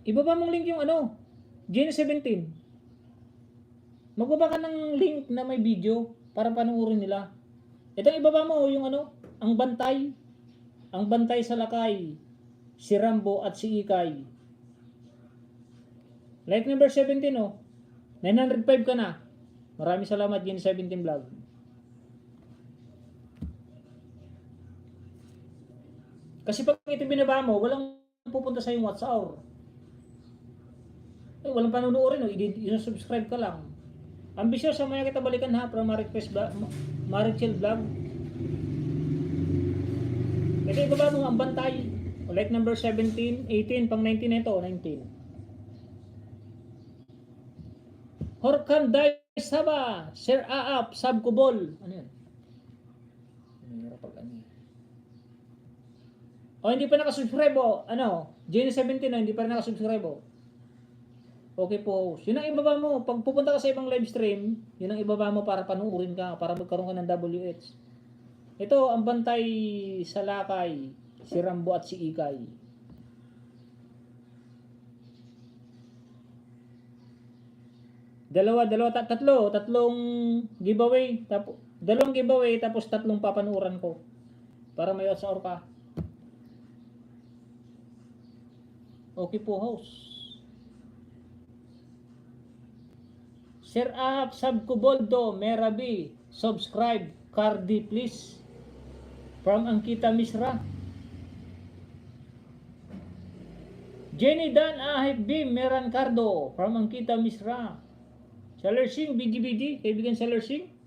Ibaba mong link yung ano, Genie 17. Magbaba ka ng link na may video para panuorin nila. Itong ibaba mo yung ano, ang bantay sa lakay. Si Rambo at si Ikay. Like number 17 905 ka na. Maraming salamat Genie 17 vlog. Kasi pag ito binaba mo, walang pupunta sa yung watch hour. Eh, walang panunuorin, no? I-subscribe ka lang. Ambisyoso, maya kita balikan ha, from Marichel Vlog. Ito ibaba mo ang bantay. Like number 17, 18, pang 19 ito, 19. Horkan Day Saba, Sir Aap, Sabkubol. Ano yun? Mahirap pag ano. O hindi pa nakasubscribe o, ano, Jenny 17 o, hindi pa rin nakasubscribe o. Okay po, yun ang ibaba mo. Pag pupunta ka sa ibang live stream, yun ang ibaba mo para panuurin ka, para magkaroon ka ng WH. Ito, ang bantay sa lakay, si Rambo at si Ikay. Tatlong giveaway, dalawang giveaway, tapos tatlong papanuuran ko. Para may watch hour ka. Okay po, host. Sir Ahab Sabkuboldo, Merabi, subscribe, Cardi please. From Angkita Misra. Jenny Dan Ahib B, Meran Cardo, from Angkita Misra. Seller Singh, BGBG, kaibigan Seller Singh.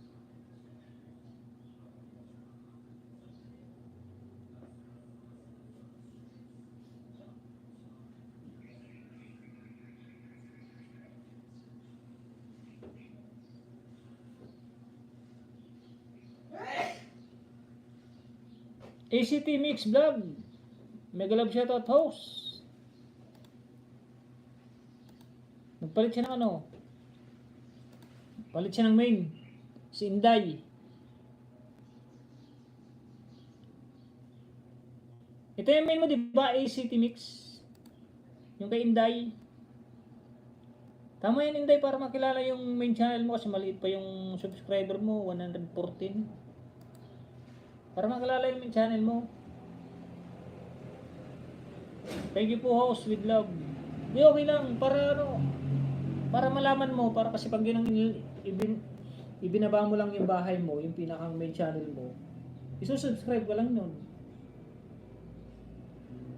ACT Mix Vlog, mega love shoutout host. Nagpalit siya ng ano, palit siya ng main, si Inday. Ito yung main mo, di ba? ACT Mix, yung kay Inday. Tama yan, Inday, para makilala yung main channel mo kasi maliit pa yung subscriber mo, 114. Para makilala yung main channel mo. Thank you po, host, with love. Di okay lang, para ano, para malaman mo, para kasi pag ibinaba mo lang yung bahay mo, yung pinakang main channel mo, isusubscribe ka lang nun.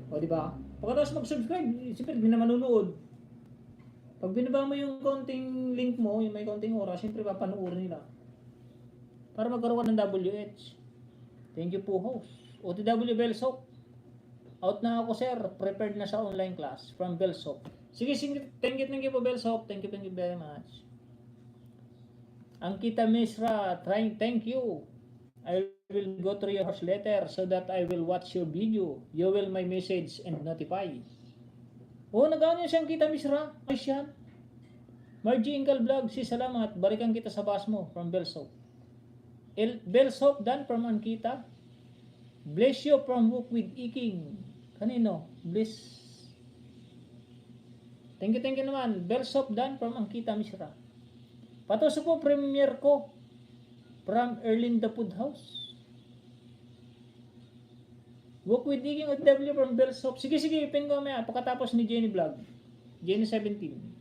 O di ba? Pagkatapos mag-subscribe, siyempre hindi na manunood. Pag binaba mo yung konting link mo, yung may konting oras, siyempre papanuorin nila. Para magkaroon ka ng WH. Thank you po, host. OTW Belsok. Out na ako, sir. Prepared na sa online class from Belsok. Sige, thank you po, Belsok. Thank you very much. Angkita Misra, thank you. I will go through your letter so that I will watch your video. You will my message and notify. Oh, nag-ano siya Angkita Misra? Ayos yan. Margie Ingal Vlog, salamat. Balikan kita sa bus mo from Belsok. Belsok Dan from Angkita. Bless you from Book with Iking. Kanino? Bless. Thank you naman. Belsok Dan from Angkita Misra. Patuso po premier ko from Erlinda Food House. Book with Iking at W from Belsok. Sige, pin ko maya pagkatapos ni Jenny Vlog. Jenny 17.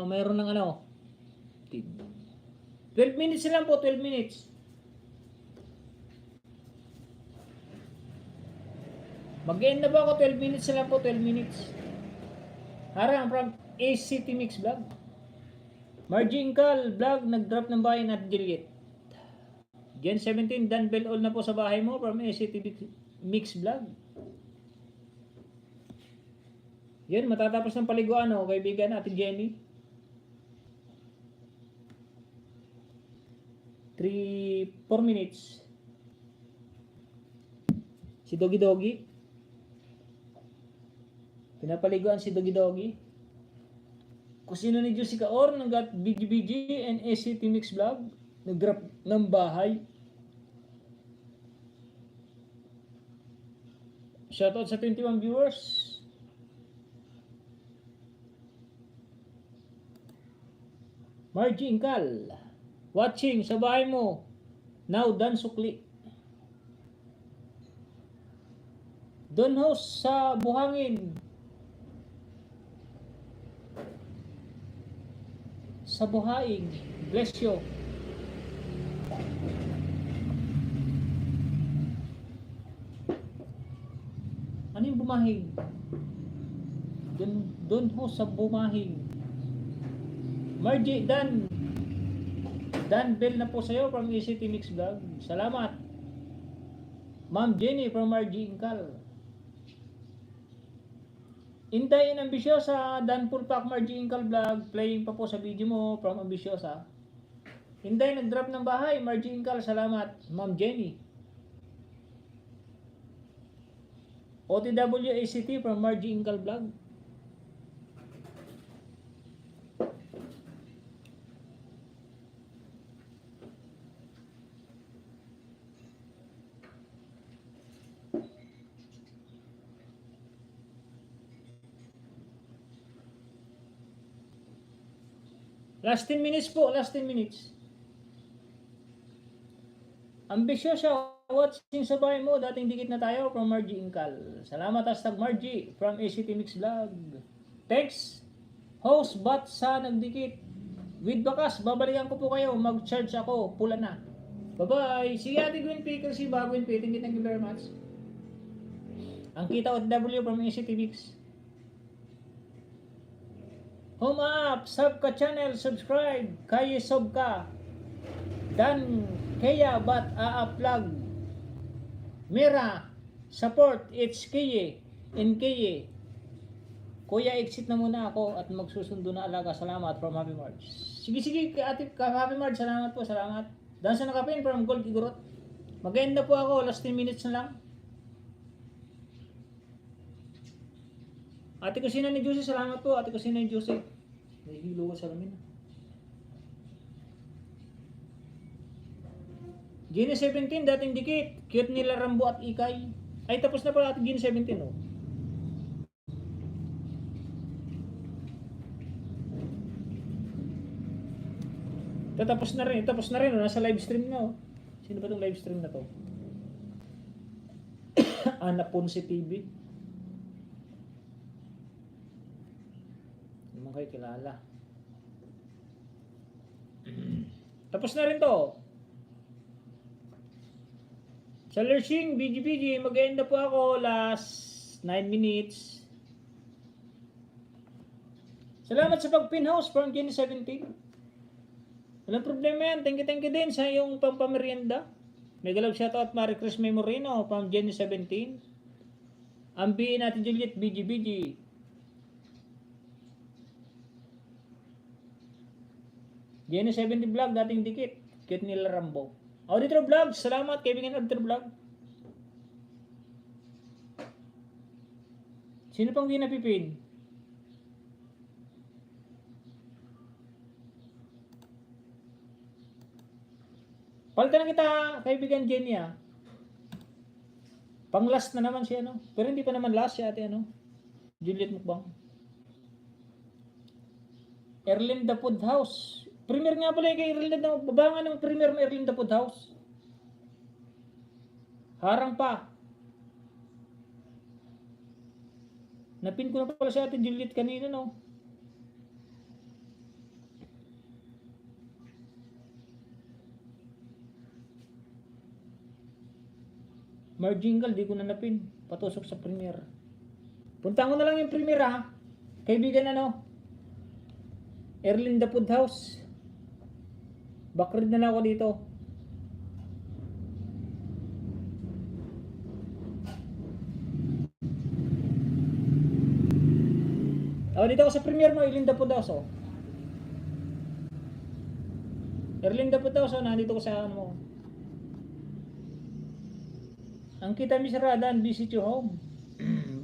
Mayroon ng ano 12 minutes lang po, 12 minutes. Mag-end na ba ako? 12 minutes lang po, 12 minutes. Harang from ACT Mix Vlog. Margie Incal Vlog, nag-drop ng bahay at Juliet. Gen 17, Dan Bell all na po sa bahay mo from ACT Mix Vlog. Yan, matatapos ng paliguan o kaibigan natin Jenny. 4 minutes. Si Doggy Doggy. Pinapaliguan si Doggy Doggy. Kusino ni Jessica Or ng BGBG and ACT Mix Vlog. Nag-drop ng bahay. Shoutout sa 21 viewers. Margie Incal. Watching sa bahay mo. Now Dan Sukli. Don House sa Buhangin. Sa Buhaing. Bless you. Bumahig. Doon ho sa Bumahig. Margie, Dan Bell na po sa'yo from ECT Mix Vlog. Salamat. Ma'am Jenny from Margie Incal. Inday and Ambisyosa, Dan Pulpak Margie Incal Vlog. Playing pa po sa video mo from Ambisyosa. Inday nag-drop ng bahay, Margie Incal. Salamat. Ma'am Jenny. OTW ACT from Margie Incal Vlog. Last 10 minutes po, last 10 minutes. Ambisyosa, watching sa bahay mo, dating dikit na tayo from Margie Incal. Salamat hashtag Margie from ACT Mix Vlog. Thanks, host Bat sa nagdikit. With bakas, babalikan ko po kayo, mag-charge ako, pula na. Bye-bye. Si Ate Gwen P, kasi ba Gwen P, thank you very much. Ang kita OTW from ACT Mix. Home up, sub ka channel, subscribe, kaya sub ka. Dan kaya bat a-uplag. Mira, support, it's kaya, in kaya. Kuya, exit na muna ako at magsusundo na alaga. Salamat from Happy March. Sige, ate, Happy March, salamat po, salamat. Dan sa nakapin from Gold Igorot. Mag-end na po ako, last 10 minutes na lang. Ate Kusina ni Juicy, salamat po. Ate Kusina ni Juicy. Nahihilo ko sa lamin. Gini 17, dating dikit. Cute nila Rambo at Ikay. Ay, tapos na pala Gini 17, oh. Tapos na rin, oh. Nasa live stream na, oh. Sino ba itong live stream na to? Ana Ponce TV. Kayo kilala. Tapos na rin to. Sa Lerching, BG, mag-end na po ako last 9 minutes. Salamat sa pag-pinhouse from Jenny 17. Walang problema yan. Thank you din sa yung pampamerienda. Mega love shoutout Marie Chris Memorino from Jenny 17. Ambiin natin Juliet, BG. Jenny 70 Vlog, dating dikit. Cute nila Rambo. Auditor Vlog, salamat kaibigan Auditor Vlog. Sino pang di napipin? Palitan na kita, kaibigan Jenny, ah. Pang last na naman siya, no? Pero hindi pa naman last siya, ate, ano? Juliet Mukbang. Erlinda Food House. Premier nga pala kay Erlinda, babangan ng premier ng Erlinda Food House. Harang pa. Napin ko na pala si ate Juliet kanina, no? Marjingal, di ko na napin. Patusok sa premier. Punta ko na lang yung premier, ha? Kaibigan, ano? Erlinda Food House. Backread na lang ako dito. Dito ako sa premier mo, Erlinda Food House, oh. Erlinda Food House, oh. Nandito ko sa ano mo. Ang kita misrada, visit your home.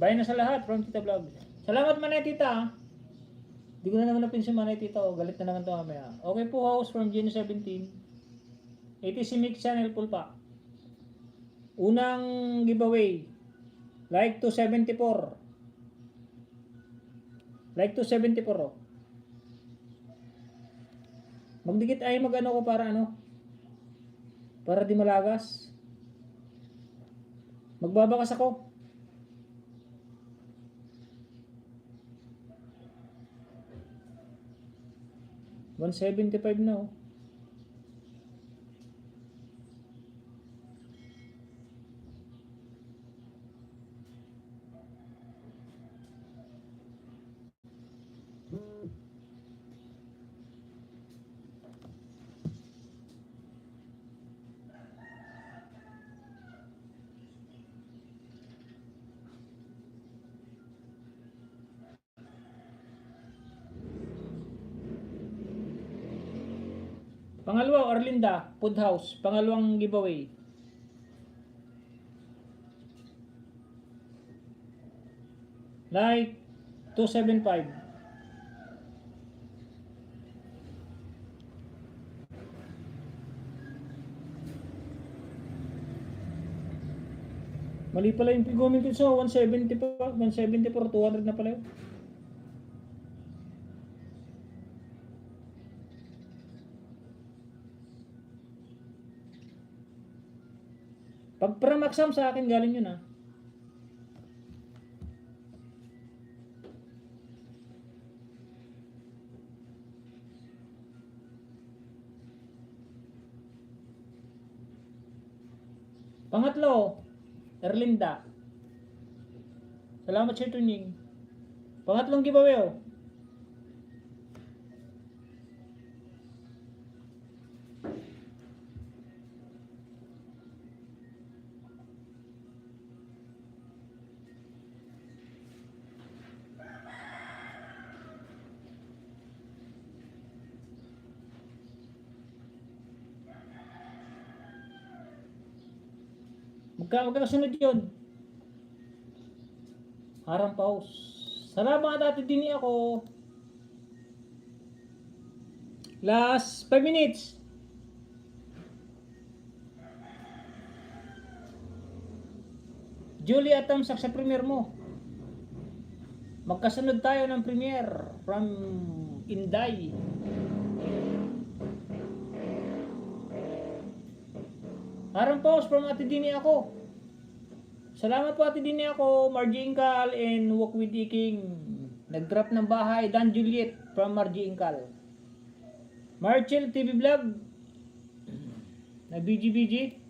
Bye na sa lahat from Tita Vlog. Salamat man tita. Di ko na naman napinsin man tita. Galit na naman ito mamaya. Okay po, house from Jenny 17. ATC Mix Channel Pulpa. Unang giveaway. Like to 74. Like to 74, oh. Magdikit ay mag-ano ko para ano? Para di malagas. Magbabakas ako. $175 na, oh. Pangalawa, Orlinda, Food House. Pangalawang giveaway. Like, 275. Mali pala yung pigoming ko. So, 170 pa. 170 for 200 na pala yun. Pag Pramaxam sa akin, galing yun ah. Pangatlo, Erlinda. Salamat Sir Tuning. Pangatlong giveaway oh. Magkakasunod yun. Harang paus. Salamat ate dini ako. Last 5 minutes. Julie Atamsak sa premiere mo. Magkasunod tayo ng premiere from Inday. Harang paus from ate dini ako. Salamat po ate dini ako, Margie Incal and Walk with Iking. Nag-drop ng bahay, Dan Juliet from Margie Incal. Marchel TV Vlog. Na BG.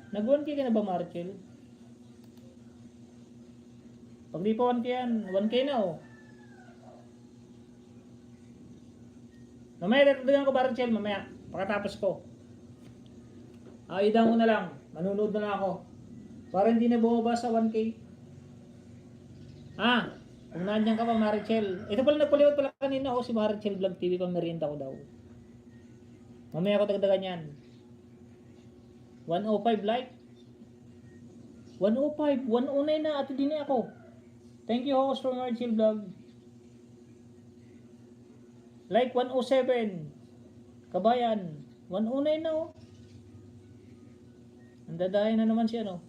Nag-1K ka na ba Marchel? Pag di pa 1K yan, 1K na oh. Mamaya dagdagan ko Marchel, mamaya. Pagkatapos ko. Idan ko na lang. Manunood na lang ako. Para hindi na bumaba sa 1K. Kung nandiyan ka pa Marchel. Ito pala nagpaliwat pala kanina si Marchel Vlog TV pang merienda ko daw. Mamaya ko dagdagan yan. 105 like. 105, 109 na ito din ako. Thank you host from Marchel Vlog. Like 107. Kabayan, 109 na oh. Ang dadahin na naman siya no.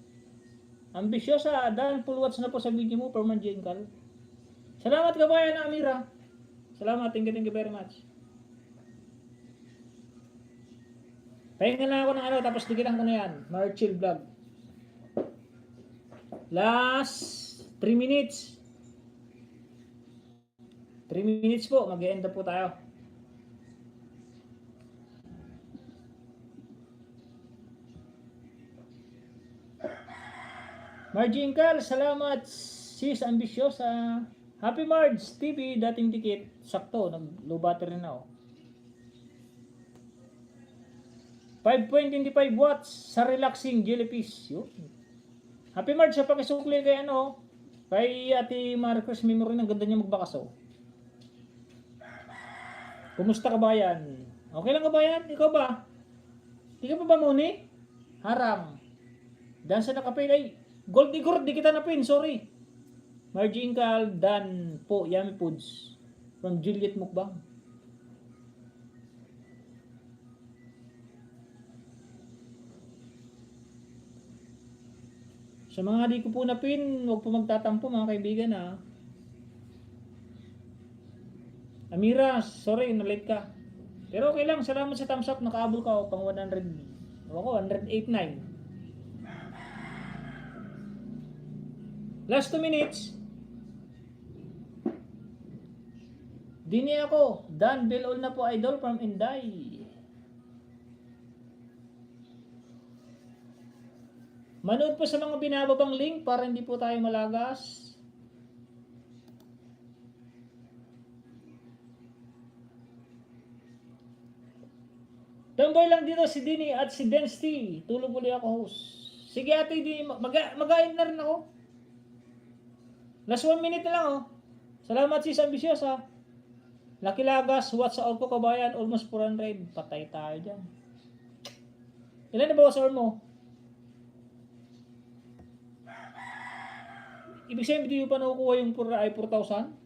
Ambisyosa, dahil full watch na po sa video mo, Perman Jenkal. Salamat kabayan Amira. Salamat, thank you very much. Pahinga lang ako ng tapos dikitan ko na yan. Marchel Vlog. Last 3 minutes. 3 minutes po, mag-e-end na po tayo. Margie Incal, salamat. Sis Ambisyosa. Happy Marge TV, dating dikit. Sakto, nag-low battery na 5.25 watts sa relaxing jellyfish. Yun. Happy Marge sa pakisukli kay kay Ate Marcos Memory, ng ganda niya magbakas Kumusta kabayan? Okay lang kabayan? Ikaw ba? Di ka pa ba muni? Harang. Dan sa nakapil ay gold igor, di kita napin, sorry. Margie Incal, Dan po, Yummy Foods. From Juliet Mukbang. Sa mga di ko po napin, huwag po magtatampo mga kaibigan Amira, sorry, na-late ka. Pero okay lang, salamat sa thumbs up, nakaabol ka pang 100. Ako, 189. Last 2 minutes. Dini ako, Dan Belol na po idol from Inday. Manood po sa mga binababang link para hindi po tayo malagas. Tamboy lang dito si Dini at si Densty. Tulog ulit ako host. Sige ate Dini, mag-aim na rin ako. Last 1 minute na lang oh. Salamat sis Ambisyosa. Lucky Lagas, what's out ko kabayan? Almost 400. Patay tayo dyan. Ilan na bawas mo? Ibig sabihin, hindi mo pa nakukuha yung 4,000?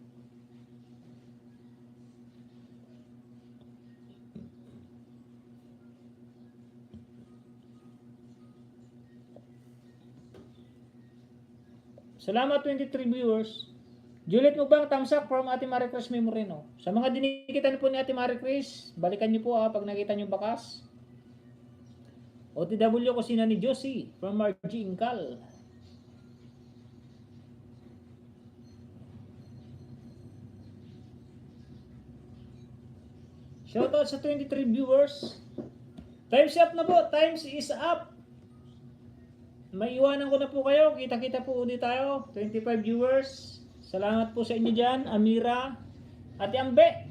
Salamat 23 viewers. Juliet Mukbang, thumbs up from Ate Marie Chris Memorino. Sa mga dinikitan po ni Ate Marie Chris, balikan niyo po pag nakita niyo bakas. OTW ko sina ni Josie from Margie Incal. Shoutout sa 23 viewers. Time's up na po. Times is up. May iwanan ko na po kayo. Kita-kita po ulit tayo. 25 viewers. Salamat po sa inyo dyan. Amira. Ate Ambe.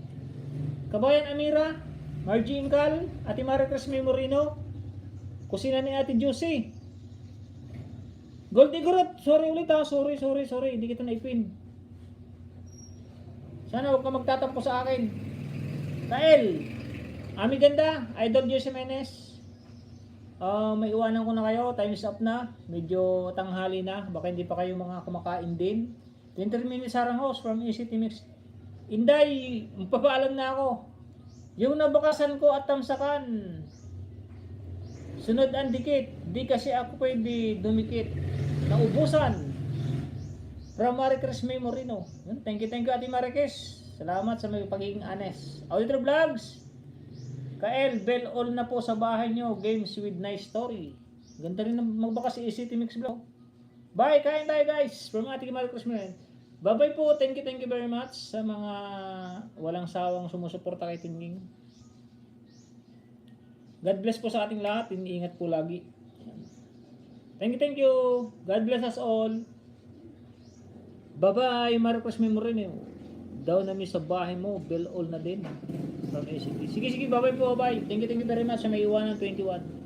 Kabayan Amira. Margie Incal. Ate Maricruz Memorino. Kusina ni Ate Josie. Goldie Group. Sorry ulit Sorry. Hindi kita naipin. Sana huwag ka magtatampo sa akin. Kael. Ami ganda. Idol Josie Menes. May iwanan ko na kayo. Time's up na. Medyo tanghali na. Baka hindi pa kayo mga kumakain din. 20 minutes Sarang Host from ECT Mix. Inday, magpapaalam na ako. Yung nabakasan ko at tamsakan. Sunod ang dikit. Di kasi ako pwede dumikit. Naubusan. From Maricruz Memorino. Thank you Ate Maricruz. Salamat sa may pagiging honest. Auditor Vlogs. Kael, bell all na po sa bahay nyo. Games with nice story. Ganda rin magbakas si ECT Mix Vlog. Bye, kain tayo guys. From Ate Maricruz Memorino. Bye-bye po. Thank you very much sa mga walang sawang sumusuporta kay Tinging. God bless po sa ating lahat. Ingat po lagi. Thank you. God bless us all. Bye-bye, Maricruz Memorino. Down na mi sa bahay mo. Bell all na din. From ACT. Sige, bye-bye po. Bye. Thank you very much sa may iwanan 21.